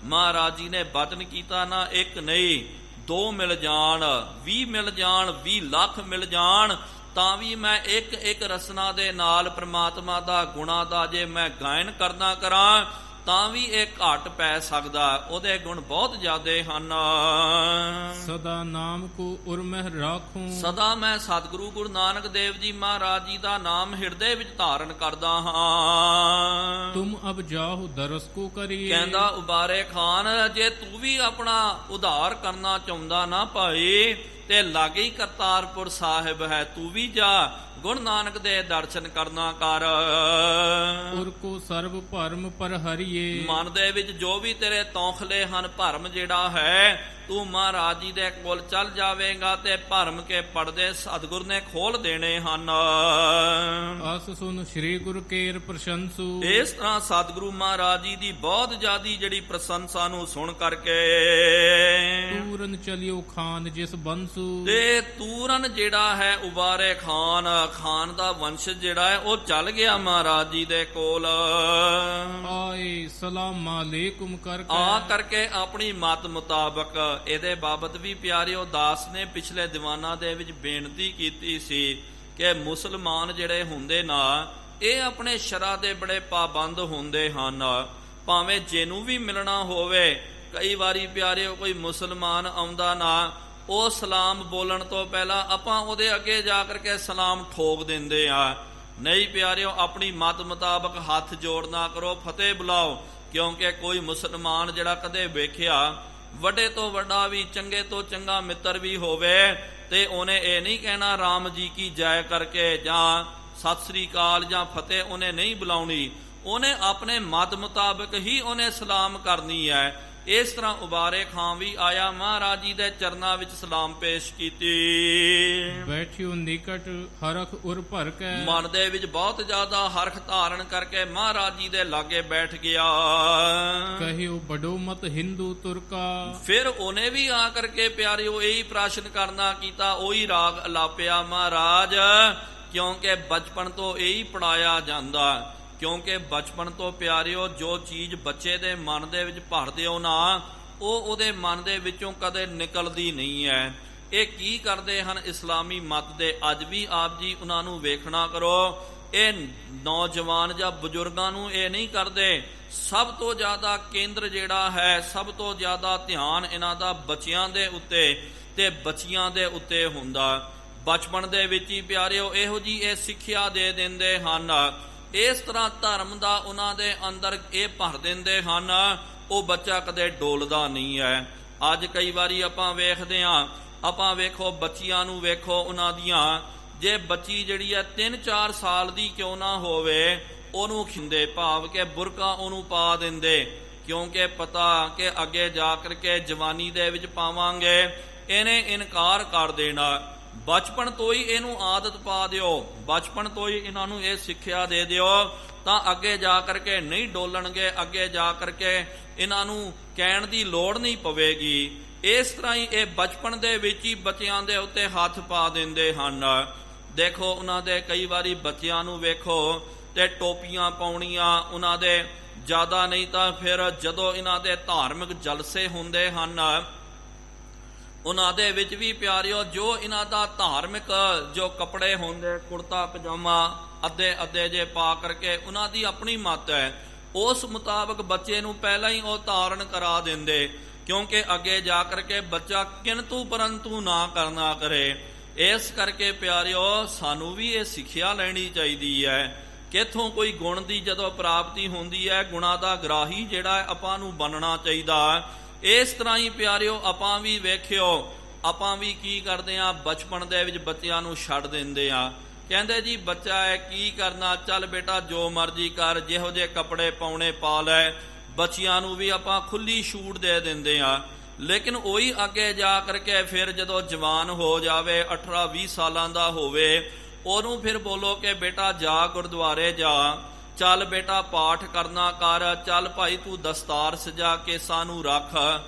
ਮਹਾਰਾਜ ਜੀ ਨੇ ਬਚਨ ਕੀਤਾ ਨਾ, ਇੱਕ ਨਹੀਂ 2 ਮਿਲ ਜਾਣ, 20 ਮਿਲ ਜਾਣ, 20 ਲੱਖ ਮਿਲ ਜਾਣ, ਤਾਂ ਵੀ ਮੈਂ ਇੱਕ ਇੱਕ ਰਸਨਾ ਦੇ ਨਾਲ ਪ੍ਰਮਾਤਮਾ ਦਾ ਗੁਣਾ ਦਾ ਜੇ ਮੈਂ ਗਾਇਨ ਕਰਦਾ ਕਰਾਂ ਤਾਂ ਵੀ ਇਹ ਘਾਟ ਪੈ ਸਕਦਾ। ਉਹਦੇ ਗੁਣ ਬਹੁਤ ਜ਼ਿਆਦੇ ਹਨ। ਸਦਾ ਨਾਮ ਕੋ ਉਰਮਹਿ ਰਾਖੂੰ, ਸਦਾ ਮੈਂ ਸਤਿਗੁਰੂ ਗੁਰੂ ਨਾਨਕ ਦੇਵ ਜੀ ਮਹਾਰਾਜ ਜੀ ਦਾ ਨਾਮ ਹਿਰਦੇ ਵਿੱਚ ਧਾਰਨ ਕਰਦਾ ਹਾਂ। ਤੁਮ ਅਬ ਜਾਹੁ ਦਰਸ ਕੋ ਕਰੀਏ, ਕਹਿੰਦਾ ਉਬਾਰੇ ਖਾਨ, ਜੇ ਤੂੰ ਵੀ ਆਪਣਾ ਉਧਾਰ ਕਰਨਾ ਚਾਹੁੰਦਾ ਨਾ ਭਾਈ ਤੇ ਲਾਗੇ ਹੀ ਕਰਤਾਰਪੁਰ ਸਾਹਿਬ ਹੈ, ਤੂੰ ਵੀ ਜਾ ਗੁਰੂ ਨਾਨਕ ਦੇ ਦਰਸ਼ਨ ਕਰਨਾ ਕਰ। ਉਰ ਕੋ ਸਰਬ ਭਰਮ ਪਰ ਹਰੀਏ, ਮਨ ਦੇ ਵਿੱਚ ਜੋ ਵੀ ਤੇਰੇ ਤੌਖਲੇ ਹਨ, ਭਰਮ ਜਿਹੜਾ ਹੈ, ਤੂੰ ਮਹਾਰਾਜ ਜੀ ਦੇ ਕੋਲ ਚੱਲ ਜਾਵੇਂਗਾ ਤੇ ਭਰਮ ਕੇ ਪਰਦੇ ਸਤਿਗੁਰ ਨੇ ਖੋਲ ਦੇਣੇ ਹਨ। ਅਸ ਸੁਨ ਸ੍ਰੀ ਗੁਰ ਕੇਰ ਪ੍ਰਸ਼ੰਸੂ, ਇਸ ਤਰ੍ਹਾਂ ਸਤਿਗੁਰੂ ਮਹਾਰਾਜ ਜੀ ਦੀ ਬਹੁਤ ਜ਼ਿਆਦੀ ਜਿਹੜੀ ਪ੍ਰਸ਼ੰਸਾ ਨੂੰ ਸੁਣ ਕਰਕੇ ਤੂਰਨ ਚਲਿਓ ਖਾਨ ਜਿਸ ਬੰਸੂ, ਤੇ ਤੂਰਨ ਜਿਹੜਾ ਹੈ ਉਬਾਰੇ ਖਾਨ, ਖਾਨ ਦਾ ਵੰਸ਼ ਜਿਹੜਾ ਹੈ ਉਹ ਚੱਲ ਗਿਆ ਮਹਾਰਾਜ ਜੀ ਦੇ ਕੋਲ। ਆਏ ਸਲਾਮ ਅਲੈਕੁਮ ਕਰਕੇ ਆਪਣੀ ਮਤ ਮੁਤਾਬਕ। ਇਹਦੇ ਬਾਬਤ ਵੀ ਪਿਆਰਿਓ ਦਾਸ ਨੇ ਪਿਛਲੇ ਦੀਵਾਨਾਂ ਦੇ ਵਿੱਚ ਬੇਨਤੀ ਕੀਤੀ ਸੀ ਕਿ ਮੁਸਲਮਾਨ ਜਿਹੜੇ ਹੁੰਦੇ ਨਾ, ਇਹ ਆਪਣੇ ਸ਼ਰਅ ਦੇ ਬੜੇ ਪਾਬੰਦ ਹੁੰਦੇ ਹਨ। ਭਾਵੇਂ ਜਿਹਨੂੰ ਵੀ ਮਿਲਣਾ ਹੋਵੇ, ਕਈ ਵਾਰੀ ਪਿਆਰਿਓ ਕੋਈ ਮੁਸਲਮਾਨ ਆਉਂਦਾ ਨਾ, ਉਹ ਸਲਾਮ ਬੋਲਣ ਤੋਂ ਪਹਿਲਾਂ ਆਪਾਂ ਉਹਦੇ ਅੱਗੇ ਜਾ ਕਰਕੇ ਸਲਾਮ ਠੋਕ ਦਿੰਦੇ ਆ। ਨਹੀਂ ਪਿਆਰਿਓ, ਆਪਣੀ ਮਤ ਮੁਤਾਬਕ ਹੱਥ ਜੋੜਨਾ ਕਰੋ, ਫਤਿਹ ਬੁਲਾਓ, ਕਿਉਂਕਿ ਕੋਈ ਮੁਸਲਮਾਨ ਜਿਹੜਾ ਕਦੇ ਵੇਖਿਆ ਵੱਡੇ ਤੋਂ ਵੱਡਾ ਵੀ, ਚੰਗੇ ਤੋਂ ਚੰਗਾ ਮਿੱਤਰ ਵੀ ਹੋਵੇ, ਤੇ ਉਹਨੇ ਇਹ ਨਹੀਂ ਕਹਿਣਾ ਰਾਮ ਜੀ ਕੀ ਜੈ ਕਰਕੇ ਜਾਂ ਸਤਿ ਸ੍ਰੀ ਅਕਾਲ ਜਾਂ ਫਤਿਹ ਉਹਨੇ ਨਹੀਂ ਬੁਲਾਉਣੀ। ਉਹਨੇ ਆਪਣੇ ਮਤ ਮੁਤਾਬਕ ਹੀ ਉਹਨੇ ਸਲਾਮ ਕਰਨੀ ਹੈ। ਇਸ ਤਰ੍ਹਾਂ ਉਬਾਰੇ ਖਾਂ ਵੀ ਆਇਆ, ਮਹਾਰਾਜ ਜੀ ਦੇ ਚਰਨਾਂ ਵਿੱਚ ਸਲਾਮ ਪੇਸ਼ ਕੀਤੀ। ਬੈਠਿਓ ਨਿਕਟ ਹਰਖ ਉਰ ਭਰ ਕੇ, ਮਨ ਦੇ ਵਿੱਚ ਬਹੁਤ ਜ਼ਿਆਦਾ ਹਰਖ ਧਾਰਨ ਕਰਕੇ ਮਹਾਰਾਜ ਜੀ ਦੇ ਲਾਗੇ ਬੈਠ ਗਿਆ। ਕਹਿਓ ਬੜੋ ਮਤ ਹਿੰਦੂ ਤੁਰਕਾ, ਫਿਰ ਉਹਨੇ ਵੀ ਆ ਕਰਕੇ ਪਿਆਰਿਓ ਇਹੀ ਪ੍ਰਸ਼ਨ ਕਰਨਾ ਕੀਤਾ, ਉਹੀ ਰਾਗ ਅਲਾਪਿਆ ਮਹਾਰਾਜ, ਕਿਉਂਕਿ ਬਚਪਨ ਤੋਂ ਇਹੀ ਪੜਾਇਆ ਜਾਂਦਾ। ਕਿਉਂਕਿ ਬਚਪਨ ਤੋਂ ਪਿਆਰਿਓ ਜੋ ਚੀਜ਼ ਬੱਚੇ ਦੇ ਮਨ ਦੇ ਵਿੱਚ ਭਰ ਦਿਓ ਨਾ, ਉਹ ਉਹਦੇ ਮਨ ਦੇ ਵਿੱਚੋਂ ਕਦੇ ਨਿਕਲਦੀ ਨਹੀਂ ਹੈ। ਇਹ ਕੀ ਕਰਦੇ ਹਨ ਇਸਲਾਮੀ ਮਤ ਦੇ, ਅੱਜ ਵੀ ਆਪ ਜੀ ਉਹਨਾਂ ਨੂੰ ਵੇਖਣਾ ਕਰੋ। ਇਹ ਨੌਜਵਾਨ ਜਾਂ ਬਜ਼ੁਰਗਾਂ ਨੂੰ ਇਹ ਨਹੀਂ ਕਰਦੇ। ਸਭ ਤੋਂ ਜ਼ਿਆਦਾ ਕੇਂਦਰ ਜਿਹੜਾ ਹੈ, ਸਭ ਤੋਂ ਜ਼ਿਆਦਾ ਧਿਆਨ ਇਹਨਾਂ ਦਾ ਬੱਚਿਆਂ ਦੇ ਉੱਤੇ ਤੇ ਬੱਚੀਆਂ ਦੇ ਉੱਤੇ ਹੁੰਦਾ। ਬਚਪਨ ਦੇ ਵਿੱਚ ਹੀ ਪਿਆਰਿਓ ਇਹੋ ਜੀ ਇਹ ਸਿੱਖਿਆ ਦੇ ਦਿੰਦੇ ਹਨ। ਇਸ ਤਰ੍ਹਾਂ ਧਰਮ ਦਾ ਉਹਨਾਂ ਦੇ ਅੰਦਰ ਇਹ ਭਰ ਦਿੰਦੇ ਹਨ, ਉਹ ਬੱਚਾ ਕਦੇ ਡੋਲਦਾ ਨਹੀਂ ਹੈ। ਅੱਜ ਕਈ ਵਾਰੀ ਆਪਾਂ ਵੇਖਦੇ ਹਾਂ, ਆਪਾਂ ਵੇਖੋ ਬੱਚੀਆਂ ਨੂੰ ਵੇਖੋ, ਉਹਨਾਂ ਦੀਆਂ ਜੇ ਬੱਚੀ ਜਿਹੜੀ ਹੈ 3-4 ਸਾਲ ਦੀ ਕਿਉਂ ਨਾ ਹੋਵੇ, ਉਹਨੂੰ ਖਿੰਦੇ ਭਾਵ ਕਿ ਬੁਰਕਾ ਉਹਨੂੰ ਪਾ ਦਿੰਦੇ, ਕਿਉਂਕਿ ਪਤਾ ਕਿ ਅੱਗੇ ਜਾ ਕਰਕੇ ਜਵਾਨੀ ਦੇ ਵਿੱਚ ਪਾਵਾਂਗੇ ਇਹਨੇ ਇਨਕਾਰ ਕਰ ਦੇਣਾ। ਬਚਪਨ ਤੋਂ ਹੀ ਇਹਨੂੰ ਆਦਤ ਪਾ ਦਿਓ, ਬਚਪਨ ਤੋਂ ਹੀ ਇਹਨਾਂ ਨੂੰ ਇਹ ਸਿੱਖਿਆ ਦੇ ਦਿਓ, ਤਾਂ ਅੱਗੇ ਜਾ ਕਰਕੇ ਨਹੀਂ ਡੋਲਣਗੇ, ਅੱਗੇ ਜਾ ਕਰਕੇ ਇਹਨਾਂ ਨੂੰ ਕਹਿਣ ਦੀ ਲੋੜ ਨਹੀਂ ਪਵੇਗੀ। ਇਸ ਤਰ੍ਹਾਂ ਹੀ ਇਹ ਬਚਪਨ ਦੇ ਵਿੱਚ ਹੀ ਬੱਚਿਆਂ ਦੇ ਉੱਤੇ ਹੱਥ ਪਾ ਦਿੰਦੇ ਹਨ। ਦੇਖੋ ਉਹਨਾਂ ਦੇ ਕਈ ਵਾਰੀ ਬੱਚਿਆਂ ਨੂੰ ਵੇਖੋ ਤੇ ਟੋਪੀਆਂ ਪਾਉਣੀਆਂ ਉਹਨਾਂ ਦੇ, ਜ਼ਿਆਦਾ ਨਹੀਂ ਤਾਂ ਫਿਰ ਜਦੋਂ ਇਹਨਾਂ ਦੇ ਧਾਰਮਿਕ ਜਲਸੇ ਹੁੰਦੇ ਹਨ, ਉਹਨਾਂ ਦੇ ਵਿੱਚ ਵੀ ਪਿਆਰਿਓ ਜੋ ਇਹਨਾਂ ਦਾ ਧਾਰਮਿਕ ਜੋ ਕੱਪੜੇ ਹੁੰਦੇ, ਕੁੜਤਾ ਪਜਾਮਾ ਅੱਧੇ ਜੇ ਪਾ ਕਰਕੇ, ਉਹਨਾਂ ਦੀ ਆਪਣੀ ਮੱਤ ਹੈ, ਉਸ ਮੁਤਾਬਕ ਬੱਚੇ ਨੂੰ ਪਹਿਲਾਂ ਹੀ ਉਹ ਧਾਰਨ ਕਰਾ ਦਿੰਦੇ, ਕਿਉਂਕਿ ਅੱਗੇ ਜਾ ਕਰਕੇ ਬੱਚਾ ਕਿੰਤੂ ਪਰੰਤੂ ਨਾ ਕਰਨਾ ਕਰੇ। ਇਸ ਕਰਕੇ ਪਿਆਰਿਓ ਸਾਨੂੰ ਵੀ ਇਹ ਸਿੱਖਿਆ ਲੈਣੀ ਚਾਹੀਦੀ ਹੈ। ਕਿੱਥੋਂ ਕੋਈ ਗੁਣ ਦੀ ਜਦੋਂ ਪ੍ਰਾਪਤੀ ਹੁੰਦੀ ਹੈ, ਗੁਣਾਂ ਦਾ ਗ੍ਰਾਹੀ ਜਿਹੜਾ ਆਪਾਂ ਨੂੰ ਬਣਨਾ ਚਾਹੀਦਾ। ਇਸ ਤਰ੍ਹਾਂ ਹੀ ਪਿਆਰਿਓ ਆਪਾਂ ਵੀ ਵੇਖਿਓ, ਆਪਾਂ ਵੀ ਕੀ ਕਰਦੇ ਆ, ਬਚਪਨ ਦੇ ਵਿੱਚ ਬੱਚਿਆਂ ਨੂੰ ਛੱਡ ਦਿੰਦੇ ਆ। ਕਹਿੰਦੇ ਜੀ ਬੱਚਾ ਹੈ ਕੀ ਕਰਨਾ, ਚੱਲ ਬੇਟਾ ਜੋ ਮਰਜ਼ੀ ਕਰ, ਜਿਹੋ ਜਿਹੇ ਕੱਪੜੇ ਪਾਉਣੇ ਪਾ ਲੈ। ਬੱਚਿਆਂ ਨੂੰ ਵੀ ਆਪਾਂ ਖੁੱਲੀ ਛੂਟ ਦੇ ਦਿੰਦੇ ਆ। ਲੇਕਿਨ ਉਹੀ ਅੱਗੇ ਜਾ ਕਰਕੇ ਫਿਰ ਜਦੋਂ ਜਵਾਨ ਹੋ ਜਾਵੇ, 18-20 ਸਾਲਾਂ ਦਾ ਹੋਵੇ, ਉਹਨੂੰ ਫਿਰ ਬੋਲੋ ਕਿ ਬੇਟਾ ਜਾ ਗੁਰਦੁਆਰੇ ਜਾ, ਚੱਲ ਬੇਟਾ ਪਾਠ ਕਰਨਾ ਕਰ, ਚੱਲ ਭਾਈ ਤੂੰ ਦਸਤਾਰ ਸਜਾ ਕੇ ਸਾਨੂੰ ਰੱਖ,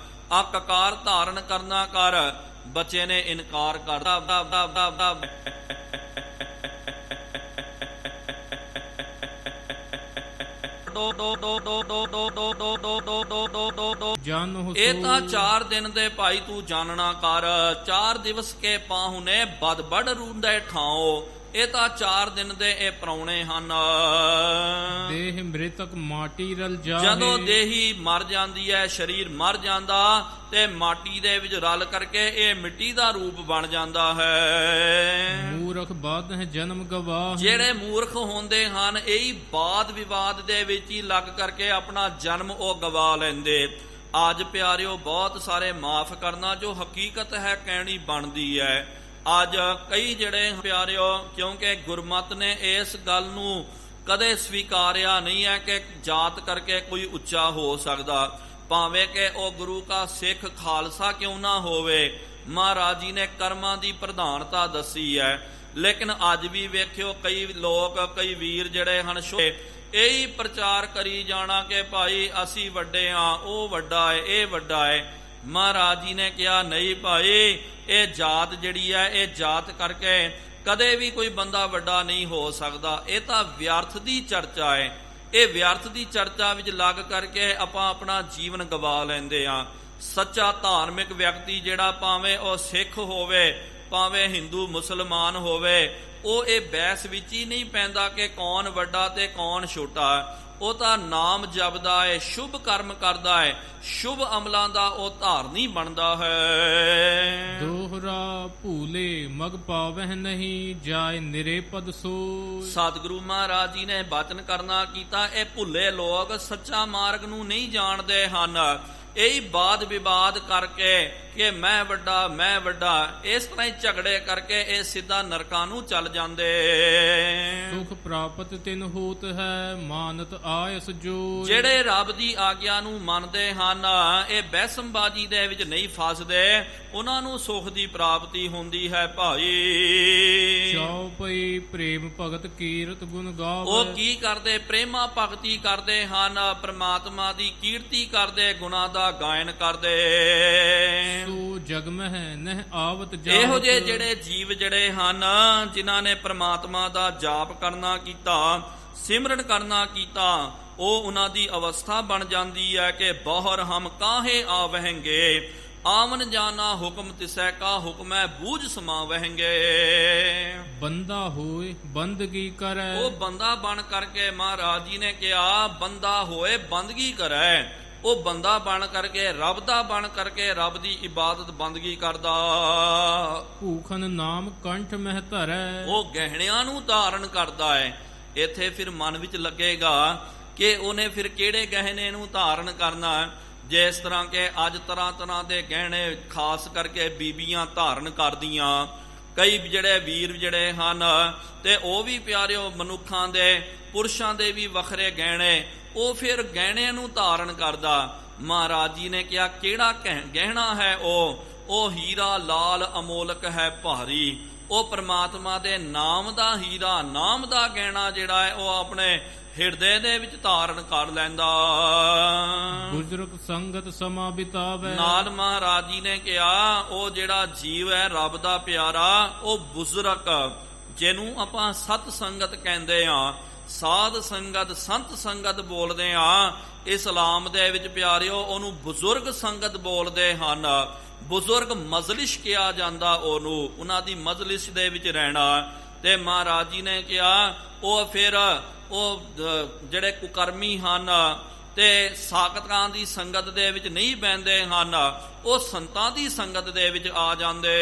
ਆ ਕਕਾਰ ਧਾਰਨ ਕਰਨਾ ਕਰ। ਬੱਚੇ ਨੇ ਇਨਕਾਰ ਕਰਤਾ। ਇਹ ਤਾਂ 4 ਦਿਨ ਦੇ ਭਾਈ ਤੂੰ ਜਾਣਨਾ ਕਰ, 4 ਦਿਵਸ ਕੇ ਪਾਹੁਨੇ ਬਦ ਬੜ ਰੂੰਦੇ ਠਾਓ। ਇਹ ਤਾਂ 4 ਦਿਨ ਦੇ ਇਹ ਪ੍ਰਾਹੁਣੇ ਹਨ। ਦੇਹ ਮ੍ਰਿਤਕ ਮਾਟੀ ਰਲ ਜਾਏ। ਜਦੋਂ ਦੇਹੀ ਮਰ ਜਾਂਦੀ ਹੈ, ਸਰੀਰ ਮਰ ਜਾਂਦਾ ਤੇ ਮਾਟੀ ਦੇ ਵਿੱਚ ਰਲ ਕਰਕੇ ਇਹ ਮਿੱਟੀ ਦਾ ਰੂਪ ਬਣ ਜਾਂਦਾ ਹੈ। ਮੂਰਖ ਬਾਦ ਹੈ ਜਨਮ ਗਵਾਹ। ਜਿਹੜੇ ਮੂਰਖ ਹੁੰਦੇ ਹਨ ਇਹੀ ਬਾਦ ਵਿਵਾਦ ਦੇ ਵਿੱਚ ਹੀ ਲੱਗ ਕਰਕੇ ਆਪਣਾ ਜਨਮ ਉਹ ਗਵਾ ਲੈਂਦੇ। ਅੱਜ ਪਿਆਰਿਓ ਬਹੁਤ ਸਾਰੇ ਮਾਫ ਕਰਨਾ, ਜੋ ਹਕੀਕਤ ਹੈ ਕਹਿਣੀ ਬਣਦੀ ਹੈ। ਅੱਜ ਕਈ ਜਿਹੜੇ ਪਿਆਰਿਓ, ਕਿਉਂਕਿ ਗੁਰਮਤਿ ਨੇ ਇਸ ਗੱਲ ਨੂੰ ਕਦੇ ਸਵੀਕਾਰਿਆ ਨਹੀਂ ਹੈ ਕਿ ਜਾਤ ਕਰਕੇ ਕੋਈ ਉੱਚਾ ਹੋ ਸਕਦਾ, ਭਾਵੇਂ ਕਿ ਉਹ ਗੁਰੂ ਕਾ ਸਿੱਖ ਖਾਲਸਾ ਕਿਉਂ ਨਾ ਹੋਵੇ। ਮਹਾਰਾਜ ਜੀ ਨੇ ਕਰਮਾਂ ਦੀ ਪ੍ਰਧਾਨਤਾ ਦੱਸੀ ਹੈ, ਲੇਕਿਨ ਅੱਜ ਵੀ ਵੇਖਿਓ ਕਈ ਲੋਕ, ਕਈ ਵੀਰ ਜਿਹੜੇ ਹਨ ਇਹੀ ਪ੍ਰਚਾਰ ਕਰੀ ਜਾਣਾ ਕਿ ਭਾਈ ਅਸੀਂ ਵੱਡੇ ਹਾਂ, ਉਹ ਵੱਡਾ ਹੈ, ਇਹ ਵੱਡਾ ਹੈ। ਮਹਾਰਾਜ ਜੀ ਨੇ ਕਿਹਾ ਨਹੀਂ ਭਾਈ, ਇਹ ਜਾਤ ਜਿਹੜੀ ਹੈ, ਇਹ ਜਾਤ ਕਰਕੇ ਕਦੇ ਵੀ ਕੋਈ ਬੰਦਾ ਵੱਡਾ ਨਹੀਂ ਹੋ ਸਕਦਾ। ਇਹ ਤਾਂ ਵਿਅਰਥ ਦੀ ਚਰਚਾ ਹੈ। ਇਹ ਵਿਅਰਥ ਦੀ ਚਰਚਾ ਵਿੱਚ ਲੱਗ ਕਰਕੇ ਆਪਾਂ ਆਪਣਾ ਜੀਵਨ ਗਵਾ ਲੈਂਦੇ ਹਾਂ। ਸੱਚਾ ਧਾਰਮਿਕ ਵਿਅਕਤੀ ਜਿਹੜਾ, ਭਾਵੇਂ ਉਹ ਸਿੱਖ ਹੋਵੇ, ਭਾਵੇਂ ਹਿੰਦੂ ਮੁਸਲਮਾਨ ਹੋਵੇ, ਉਹ ਇਹ ਬਹਿਸ ਵਿੱਚ ਹੀ ਨਹੀਂ ਪੈਂਦਾ ਕਿ ਕੌਣ ਵੱਡਾ ਤੇ ਕੌਣ ਛੋਟਾ। ਉਹ ਤਾਂ ਨਾਮ ਜਪਦਾ ਹੈ, ਸ਼ੁਭ ਕਰਮ ਕਰਦਾ ਹੈ, ਸ਼ੁਭ ਅਮਲਾਂ ਦਾ ਉਹ ਧਾਰਨੀ ਬਣਦਾ ਹੈ। ਦੋਹਰਾ ਭੂਲੇ ਮਗ ਪਾਵਹਿ ਨਹੀਂ, ਜਾਏ ਨਿਰੇ ਪਦ ਸੋਇ। ਸਤਿਗੁਰੂ ਮਹਾਰਾਜ ਜੀ ਨੇ ਬਚਨ ਕਰਨਾ ਕੀਤਾ, ਇਹ ਭੁੱਲੇ ਲੋਕ ਸੱਚਾ ਮਾਰਗ ਨੂੰ ਨਹੀਂ ਜਾਣਦੇ ਹਨ। ਇਹੀ ਬਾਦ ਵਿਵਾਦ ਕਰਕੇ ਕਿ ਮੈਂ ਵੱਡਾ, ਮੈਂ ਵੱਡਾ, ਇਸ ਤਰ੍ਹਾਂ ਹੀ ਝਗੜੇ ਕਰਕੇ ਇਹ ਸਿੱਧਾ ਨਰਕਾਂ ਨੂੰ ਚੱਲ ਜਾਂਦੇ। ਸੁਖ ਪ੍ਰਾਪਤ ਤਿਨ ਹੋਤ ਹੈ, ਮਾਨਤ ਆਇਸ ਜੋ। ਜਿਹੜੇ ਰੱਬ ਦੀ ਆਗਿਆ ਨੂੰ ਮੰਨਦੇ ਹਨ, ਇਹ ਬਹਿਸਮਬਾਜ਼ੀ ਦੇ ਵਿੱਚ ਨਹੀਂ ਫਸਦੇ, ਉਹਨਾਂ ਨੂੰ ਸੁਖ ਦੀ ਪ੍ਰਾਪਤੀ ਹੁੰਦੀ ਹੈ ਭਾਈ। ਚਉਪਈ ਪ੍ਰੇਮ ਭਗਤ ਕੀਰਤ ਗੁਣ ਗਾਵੇ। ਉਹ ਕੀ ਕਰਦੇ? ਪ੍ਰੇਮਾ ਭਗਤੀ ਕਰਦੇ ਹਨ, ਪ੍ਰਮਾਤਮਾ ਦੀ ਕੀਰਤੀ ਕਰਦੇ, ਗੁਣਾਂ ਦਾ ਗਾਇਨ ਕਰਦੇ। ਸੋ ਜਗ ਮਹਿ ਨਹਿ ਆਵਤ ਜਾਵਤ। ਇਹੋ ਜਿਹੇ ਜਿਹੜੇ ਜੀਵ ਜਿਹੜੇ ਹਨ, ਜਿਨ੍ਹਾਂ ਨੇ ਪ੍ਰਮਾਤਮਾ ਦਾ ਜਾਪ ਕਰਨਾ ਕੀਤਾ, ਸਿਮਰਨ ਕਰਨਾ ਕੀਤਾ, ਉਹ ਉਹਨਾਂ ਦੀ ਅਵਸਥਾ ਬਣ ਜਾਂਦੀ ਹੈ ਕਿ ਬਹੁਰ ਹਮ ਕਾਹੇ ਆਵਹਿੰਗੇ, ਆਵਨ ਜਾਨਾ ਹੁਕਮ ਤਿਸੈ ਕਾ ਹੁਕਮ ਹੈ, ਬੂਝ ਸਮਾਵਹਿੰਗੇ। ਬੰਦਾ ਹੋਏ ਬੰਦਗੀ ਕਰੈ। ਉਹ ਬੰਦਾ ਬਣ ਕਰਕੇ ਮਹਾਰਾਜ ਜੀ ਨੇ ਕਿਹਾ, ਬੰਦਾ ਹੋਏ ਬੰਦਗੀ ਕਰੈ। ਉਹ ਬੰਦਾ ਬਣ ਕਰਕੇ, ਰੱਬ ਦਾ ਬਣ ਕਰਕੇ ਰੱਬ ਦੀ ਇਬਾਦਤ ਬੰਦਗੀ ਕਰਦਾ। ਭੂਖਨ ਨਾਮ ਕੰਠ ਮਹਿ ਧਰੈ। ਉਹ ਗਹਿਣਿਆਂ ਨੂੰ ਧਾਰਨ ਕਰਦਾ ਹੈ। ਇੱਥੇ ਫਿਰ ਮਨ ਵਿੱਚ ਲੱਗੇਗਾ ਕਿ ਉਹਨੇ ਫਿਰ ਕਿਹੜੇ ਗਹਿਣੇ ਨੂੰ ਧਾਰਨ ਕਰਨਾ। ਜਿਸ ਤਰ੍ਹਾਂ ਕਿ ਅੱਜ ਤਰ੍ਹਾਂ ਤਰ੍ਹਾਂ ਦੇ ਗਹਿਣੇ ਖਾਸ ਕਰਕੇ ਬੀਬੀਆਂ ਧਾਰਨ ਕਰਦੀਆਂ, ਕਈ ਜਿਹੜੇ ਵੀਰ ਜਿਹੜੇ ਹਨ, ਤੇ ਉਹ ਵੀ ਪਿਆਰਿਓ ਮਨੁੱਖਾਂ ਦੇ, ਪੁਰਸ਼ਾਂ ਦੇ ਵੀ ਵੱਖਰੇ ਗਹਿਣੇ, ਉਹ ਫਿਰ ਗਹਿਣਿਆਂ ਨੂੰ ਧਾਰਨ ਕਰਦਾ। ਮਹਾਰਾਜ ਜੀ ਨੇ ਕਿਹਾ ਕਿਹੜਾ ਗਹਿਣਾ ਹੈ? ਉਹ ਹੀਰਾ ਲਾਲ ਅਮੋਲਕ ਹੈ ਭਾਰੀ। ਉਹ ਪ੍ਰਮਾਤਮਾ ਦੇ ਨਾਮ ਦਾ ਹੀਰਾ, ਨਾਮ ਦਾ ਗਹਿਣਾ ਜਿਹੜਾ ਹੈ, ਉਹ ਆਪਣੇ ਹਿਰਦੇ ਦੇ ਵਿੱਚ ਧਾਰਨ ਕਰ ਲੈਂਦਾ। ਬੁਜ਼ੁਰਗ ਸੰਗਤ ਸਮਾ ਬਿਤਾਵੇ। ਨਾਲ ਮਹਾਰਾਜ ਜੀ ਨੇ ਕਿਹਾ ਉਹ ਜਿਹੜਾ ਜੀਵ ਹੈ ਰੱਬ ਦਾ ਪਿਆਰਾ, ਉਹ ਬੁਜ਼ੁਰਗ, ਜਿਹਨੂੰ ਆਪਾਂ ਸਤ ਸੰਗਤ ਕਹਿੰਦੇ ਆ, ਸਾਧ ਸੰਗਤ, ਸੰਤ ਸੰਗਤ ਬੋਲਦੇ ਆ। ਇਸਲਾਮ ਦੇ ਵਿੱਚ ਪਿਆਰਿਓ ਉਹਨੂੰ ਬਜ਼ੁਰਗ ਸੰਗਤ ਬੋਲਦੇ ਹਨ। ਬਜ਼ੁਰਗ ਮਜਲਿਸ ਕਿਹਾ ਜਾਂਦਾ ਉਹਨੂੰ, ਉਹਨਾਂ ਦੀ ਮਜਲਿਸ ਦੇ ਵਿੱਚ ਰਹਿਣਾ। ਤੇ ਮਹਾਰਾਜ ਜੀ ਨੇ ਕਿਹਾ ਉਹ ਫਿਰ ਉਹ ਜਿਹੜੇ ਕੁਕਰਮੀ ਹਨ ਤੇ ਸਾਕਤਾਂ ਦੀ ਸੰਗਤ ਦੇ ਵਿੱਚ ਨਹੀਂ ਬਹਿੰਦੇ ਹਨ, ਉਹ ਸੰਤਾਂ ਦੀ ਸੰਗਤ ਦੇ ਵਿੱਚ ਆ ਜਾਂਦੇ।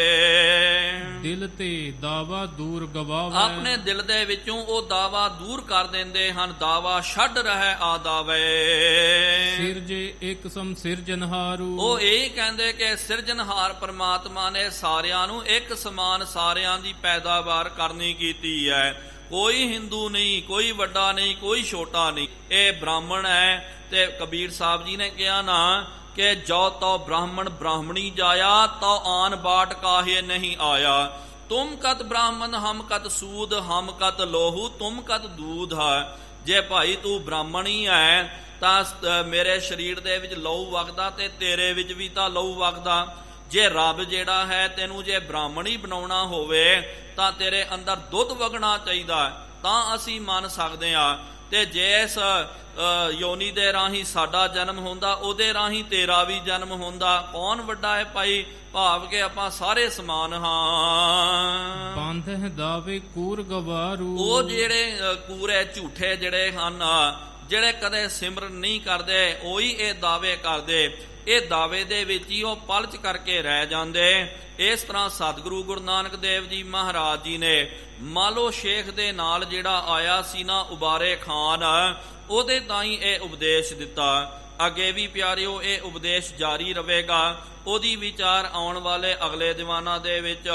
ਦਿਲ ਤੇ ਦਾਵਾ ਦੂਰ ਗਵਾਵੇ। ਆਪਣੇ ਦਿਲ ਦੇ ਵਿੱਚੋਂ ਉਹ ਦਾਵਾ ਦੂਰ ਕਰ ਦਿੰਦੇ ਹਨ, ਦਾਵਾ ਛੱਡ ਰਹਿ ਆਦਾਵੇ। ਸਿਰਜੇ ਇੱਕ ਸਮ ਸਿਰਜਨਹਾਰੂ। ਉਹ ਇਹ ਕਹਿੰਦੇ ਕਿ ਸਿਰਜਨਹਾਰ ਪ੍ਰਮਾਤਮਾ ਨੇ ਸਾਰਿਆਂ ਨੂੰ ਇੱਕ ਸਮਾਨ, ਸਾਰਿਆਂ ਦੀ ਪੈਦਾਵਾਰ ਕਰਨੀ ਕੀਤੀ ਹੈ। ਕੋਈ ਹਿੰਦੂ ਨਹੀਂ, ਕੋਈ ਵੱਡਾ ਨਹੀਂ, ਕੋਈ ਛੋਟਾ ਨਹੀਂ। ਇਹ ਬ੍ਰਾਹਮਣ ਹੈ। ਤੇ ਕਬੀਰ ਸਾਹਿਬ ਜੀ ਨੇ ਕਿਹਾ ਨਾ ਕਿ ਜੋ ਤੋ ਬ੍ਰਾਹਮਣ ਬ੍ਰਾਹਮਣੀ ਜਾਇਆ, ਤੋ ਆਨ ਬਾਟ ਕਾਹੇ ਨਹੀਂ ਆਇਆ। ਤੁਮ ਕਤ ਬ੍ਰਾਹਮਣ ਹਮ ਕਤ ਸੂਦ, ਹਮ ਕਤ ਲੋਹੂ ਤੁਮ ਕਤ ਦੂਧ ਹੈ। ਜੇ ਭਾਈ ਤੂੰ ਬ੍ਰਾਹਮਣ ਹੀ ਹੈ ਤਾਂ ਮੇਰੇ ਸਰੀਰ ਦੇ ਵਿੱਚ ਲਹੂ ਵਗਦਾ ਤੇ ਤੇਰੇ ਵਿੱਚ ਵੀ ਤਾਂ ਲਹੂ ਵਗਦਾ। ਜੇ ਰੱਬ ਜਿਹੜਾ ਹੈ ਤੈਨੂੰ ਜੇ ਬ੍ਰਾਹਮਣ ਹੀ ਬਣਾਉਣਾ ਹੋਵੇ ਤਾਂ ਤੇਰੇ ਅੰਦਰ ਦੁੱਧ ਵਗਣਾ ਚਾਹੀਦਾ, ਤਾਂ ਅਸੀਂ ਮੰਨ ਸਕਦੇ ਹਾਂ। ਤੇ ਜਿਸ ਯੋਨੀ ਦੇ ਰਾਹੀਂ ਸਾਡਾ ਜਨਮ ਹੁੰਦਾ, ਉਹਦੇ ਰਾਹੀਂ ਤੇਰਾ ਵੀ ਜਨਮ ਹੁੰਦਾ। ਕੌਣ ਵੱਡਾ ਹੈ ਭਾਈ? ਭਾਵ ਕਿ ਆਪਾਂ ਸਾਰੇ ਸਮਾਨ ਹਾਂ। ਬਾਂਧੇ ਦਾਵੇ ਕੂਰ ਗਵਾਰੂ, ਉਹ ਜਿਹੜੇ ਕੂਰੇ ਝੂਠੇ ਜਿਹੜੇ ਹਨ, ਜਿਹੜੇ ਕਦੇ ਸਿਮਰਨ ਨਹੀਂ ਕਰਦੇ, ਉਹੀ ਇਹ ਦਾਅਵੇ ਕਰਦੇ। ਇਹ ਦਾਅਵੇ ਦੇ ਵਿੱਚ ਹੀ ਉਹ ਪਲਚ ਕਰਕੇ ਰਹਿ ਜਾਂਦੇ। ਇਸ ਤਰ੍ਹਾਂ ਸਤਿਗੁਰੂ ਗੁਰੂ ਨਾਨਕ ਦੇਵ ਜੀ ਮਹਾਰਾਜ ਜੀ ਨੇ ਮਾਲੋ ਸ਼ੇਖ ਦੇ ਨਾਲ ਜਿਹੜਾ ਆਇਆ ਸੀ ਨਾ ਉਬਾਰੇ ਖਾਨ, ਉਹਦੇ ਤਾਈਂ ਇਹ ਉਪਦੇਸ਼ ਦਿੱਤਾ। ਅੱਗੇ ਵੀ ਪਿਆਰਿਓ ਇਹ ਉਪਦੇਸ਼ ਜਾਰੀ ਰਹੇਗਾ। ਉਹਦੀ ਵਿਚਾਰ ਆਉਣ ਵਾਲੇ ਅਗਲੇ ਦੀਵਾਨਾਂ ਦੇ ਵਿੱਚ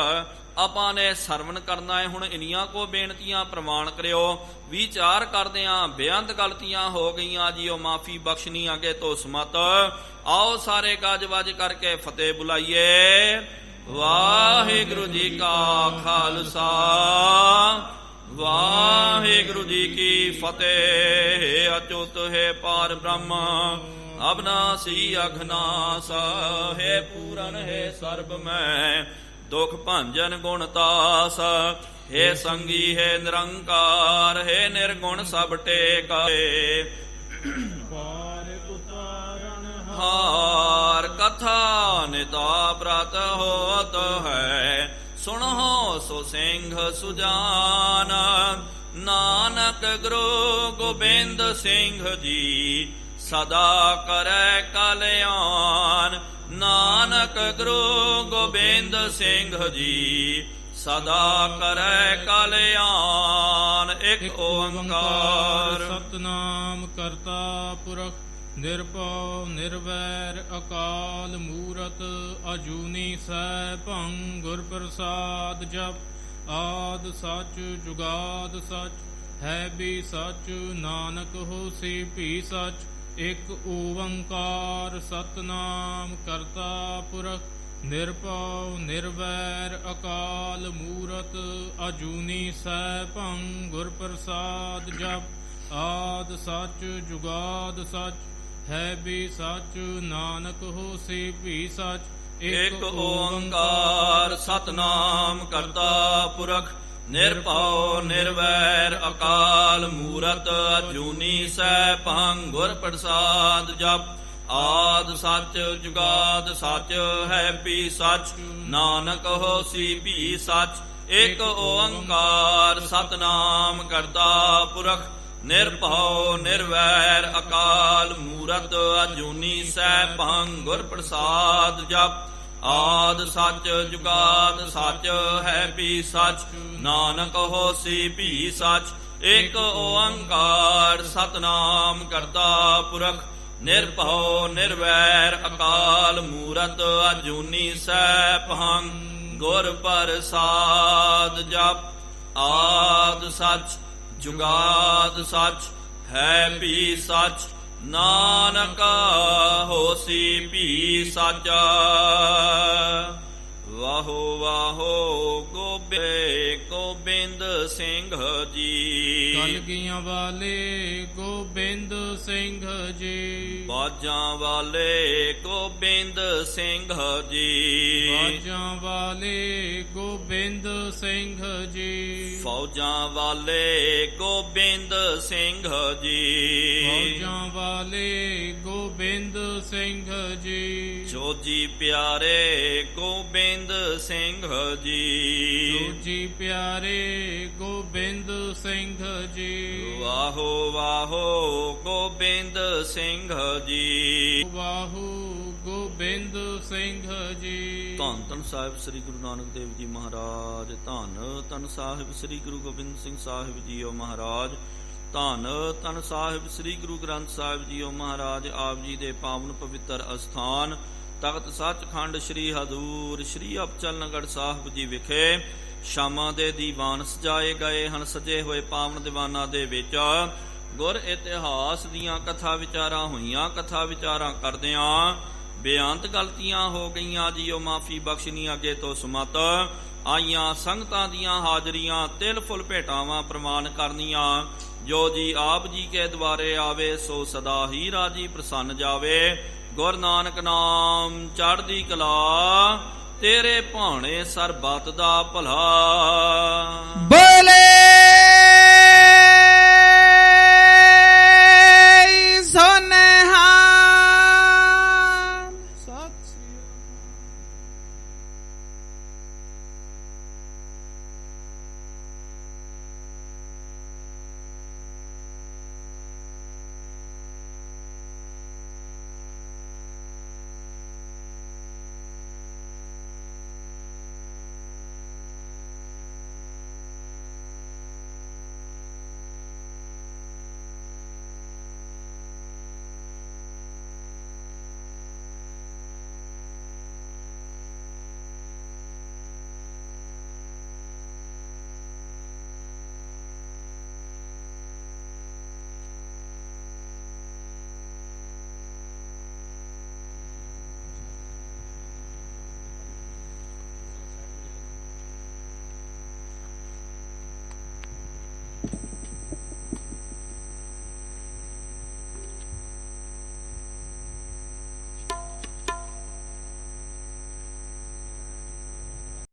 ਆਪਾਂ ਨੇ ਸਰਵਣ ਕਰਨਾ ਹੈ। ਹੁਣ ਇੰਨੀਆਂ ਕੋ ਬੇਨਤੀਆਂ ਪ੍ਰਵਾਨ ਕਰਿਓ। ਵਿਚਾਰ ਕਰਦਿਆਂ ਬੇਅੰਤ ਗਲਤੀਆਂ ਹੋ ਗਈਆਂ ਜੀਓ, ਮਾਫੀ ਬਖਸ਼ਣੀ ਅੱਗੇ ਤੋਂ ਸਮਤ। ਆਓ ਸਾਰੇ ਗੱਜ ਵੱਜ ਕਰਕੇ ਫਤਿਹ ਬੁਲਾਈਏ। ਵਾਹਿਗੁਰੂ ਜੀ ਕਾ ਖਾਲਸਾ, ਵਾਹਿਗੁਰੂ ਜੀ ਕੀ ਫਤਿਹ। ਅਚੁੱਤ ਹੈ ਪਾਰ ਬ੍ਰਹਮ, ਅਬਨਾਸੀ ਅਘਨਾਸ ਹੈ, ਪੂਰਨ ਹੈ ਸਰਬ ਮੈਂ, ਦੁਖ ਭੰਜਨ ਗੁਣਤਾਸ ਹੈ, ਸੰਗੀ ਹੈ ਨਿਰੰਕਾਰ ਹੈ, ਨਿਰਗੁਣ ਸਭ ਟੇਕਾਏ। ਹਾਰ ਕਥਾ ਨਿਤਾ ਪ੍ਰਤ ਹੋਤ ਹੈ, ਸੁਣੋ ਸੋ ਸਿੰਘ ਸੁਜਾਨ, ਨਾਨਕ ਗੁਰੂ ਗੋਬਿੰਦ ਸਿੰਘ ਜੀ ਸਦਾ ਕਰੈ ਕਲਿਆਣ। ਨਾਨਕ ਗੁਰੂ ਗੋਬਿੰਦ ਸਿੰਘ ਜੀ ਸਦਾ ਕਰੈ ਕਲਿਆਣ। ਇੱਕ ਓੰਕਾਰ ਸਤਨਾਮ ਕਰਤਾ ਪੁਰਖ ਨਿਰਭਉ ਨਿਰਵੈਰ ਅਕਾਲ ਮੂਰਤ ਅਜੂਨੀ ਸੈਭੰ ਗੁਰ ਪ੍ਰਸਾਦ ਜਪ। ਆਦ ਸੱਚ ਜੁਗਾਦ ਸੱਚ ਹੈ ਵੀ ਸੱਚ, ਨਾਨਕ ਹੋਸੀ ਭੀ ਸੱਚ। ਇੱਕ ਓੰਕਾਰ ਸਤਨਾਮ ਕਰਤਾ ਪੁਰਖ ਨਿਰਭਉ ਨਿਰਵੈਰ ਅਕਾਲ ਮੂਰਤ ਅਜੂਨੀ ਸੈਭੰ ਗੁਰ ਪ੍ਰਸਾਦ ਜਪ। ਆਦ ਸੱਚ ਜੁਗਾਦ ਸੱਚ ਹੈ ਵੀ ਸੱਚ, ਨਾਨਕ ਹੋਸੀ ਭੀ ਸੱਚ। ਇੱਕ ਓੰਕਾਰ ਸਤਨਾਮ ਕਰਤਾ ਪੁਰਖ ਨਿਰਭਉ ਨਿਰਵੈਰ ਅਕਾਲ ਮੂਰਤ ਅਜੂਨੀ ਸੈਭੰ ਗੁਰ ਪ੍ਰਸਾਦ ਜਪ। ਆਦ ਸੱਚ ਜੁਗਾਦ ਸੱਚ ਹੈ ਵੀ ਸੱਚ, ਨਾਨਕ ਹੋਸੀ ਭੀ ਸੱਚ। ਇੱਕ ਓੰਕਾਰ ਸਤਨਾਮ ਕਰਤਾ ਪੁਰਖ ਨਿਰਭਉ ਨਿਰਵੈਰ ਅਕਾਲ ਮੂਰਤ ਅਜੂਨੀ ਸੈਭੰ ਗੁਰ ਪ੍ਰਸਾਦ ਜਪ। ਆਦ ਸੱਚ ਜੁਗਾਦ ਸੱਚ ਹੈ ਵੀ ਸੱਚ, ਨਾਨਕ ਹੋਸੀ ਭੀ ਸੱਚ। ਇੱਕ ਓੰਕਾਰ ਸਤਨਾਮ ਕਰਤਾ ਪੁਰਖ ਨਿਰਭਉ ਨਿਰਵੈਰ ਅਕਾਲ ਮੂਰਤ ਅਜੂਨੀ ਸੈਭੰ ਗੁਰ ਪ੍ਰਸਾਦ ਜਪ। ਆਦ ਸੱਚ ਜੁਗਾਦ ਸੱਚ ਹੈ ਵੀ ਸੱਚ, ਨਾਨਕ ਹੋਸੀ ਭੀ ਸੱਚ। ਵਾਹੋ ਵਾਹੋ ਗੋਬਿੰਦ ਸਿੰਘ ਜੀ। ਕਲਗੀਆਂ ਵਾਲੇ ਗੋਬਿੰਦ ਸਿੰਘ ਜੀ, ਬਾਜਾਂ ਵਾਲੇ ਗੋਬਿੰਦ ਸਿੰਘ ਜੀ। ਬਾਜਾਂ ਵਾਲੇ ਗੋਬਿੰਦ ਸਿੰਘ ਜੀ, ਫੌਜਾਂ ਵਾਲੇ ਗੋਬਿੰਦ ਸਿੰਘ ਜੀ। ਫੌਜਾਂ ਵਾਲੇ ਗੋਬਿੰਦ ਸਿੰਘ ਜੀ, ਜੋਜੀ ਪਿਆਰੇ ਗੋਬਿੰਦ ਸਿੰਘ ਜੀ। ਜੋਜੀ ਪਿਆਰੇ ਗੋਬਿੰਦ ਸਿੰਘ ਜੀ। ਵਾਹੋ ਵਾਹੋ ਗੋਬਿੰਦ ਸਿੰਘ ਜੀ। ਵਾਹੋ ਗੋਬਿੰਦ ਸਿੰਘ ਜੀ। ਧੰਨ ਧੰਨ ਸਾਹਿਬ ਸ੍ਰੀ ਗੁਰੂ ਨਾਨਕ ਦੇਵ ਜੀ ਮਹਾਰਾਜ। ਧੰਨ ਧੰਨ ਸਾਹਿਬ ਸ੍ਰੀ ਗੁਰੂ ਗੋਬਿੰਦ ਸਿੰਘ ਸਾਹਿਬ ਜੀਓ ਮਹਾਰਾਜ। ਧੰਨ ਧੰਨ ਸਾਹਿਬ ਸ੍ਰੀ ਗੁਰੂ ਗ੍ਰੰਥ ਸਾਹਿਬ ਜੀਓ ਮਹਾਰਾਜ। ਆਪ ਜੀ ਦੇ ਪਾਵਨ ਪਵਿੱਤਰ ਅਸਥਾਨ ਤਖਤ ਸੱਚਖੰਡ ਸ੍ਰੀ ਹਜ਼ੂਰ ਸ੍ਰੀ ਅਬਚਲ ਨਗਰ ਸਾਹਿਬ ਜੀ ਵਿਖੇ ਸ਼ਾਮਾਂ ਦੇ ਦੀਵਾਨ ਸਜਾਏ ਗਏ ਹਨ। ਸਜੇ ਹੋਏ ਪਾਵਨ ਦੀਵਾਨਾਂ ਦੇ ਵਿੱਚ ਗੁਰ ਇਤਿਹਾਸ ਦੀਆਂ ਕਥਾ ਵਿਚਾਰਾਂ ਹੋਈਆਂ। ਕਥਾ ਵਿਚਾਰਾਂ ਕਰਦਿਆਂ ਬੇਅੰਤ ਗਲਤੀਆਂ ਹੋ ਗਈਆਂ ਜੀਓ, ਮਾਫੀ ਬਖਸ਼ਣੀ ਅੱਗੇ ਤੋਂ ਸਮਤ। ਆਈਆਂ ਸੰਗਤਾਂ ਦੀਆਂ ਹਾਜ਼ਰੀਆਂ ਤਿਲ ਫੁੱਲ ਭੇਟਾਵਾਂ ਪ੍ਰਵਾਨ ਕਰਨੀਆਂ। ਜੋ ਜੀ ਆਪ ਜੀ ਕੇ ਦੁਆਰੇ ਆਵੇ ਸੋ ਸਦਾ ਹੀ ਰਾਜੀ ਪ੍ਰਸੰਨ ਜਾਵੇ। ਗੁਰ ਨਾਨਕ ਨਾਮ ਚੜ੍ਹਦੀ ਕਲਾ, ਤੇਰੇ ਭਾਣੇ ਸਰਬੱਤ ਦਾ ਭਲਾ। ਬੋਲੇ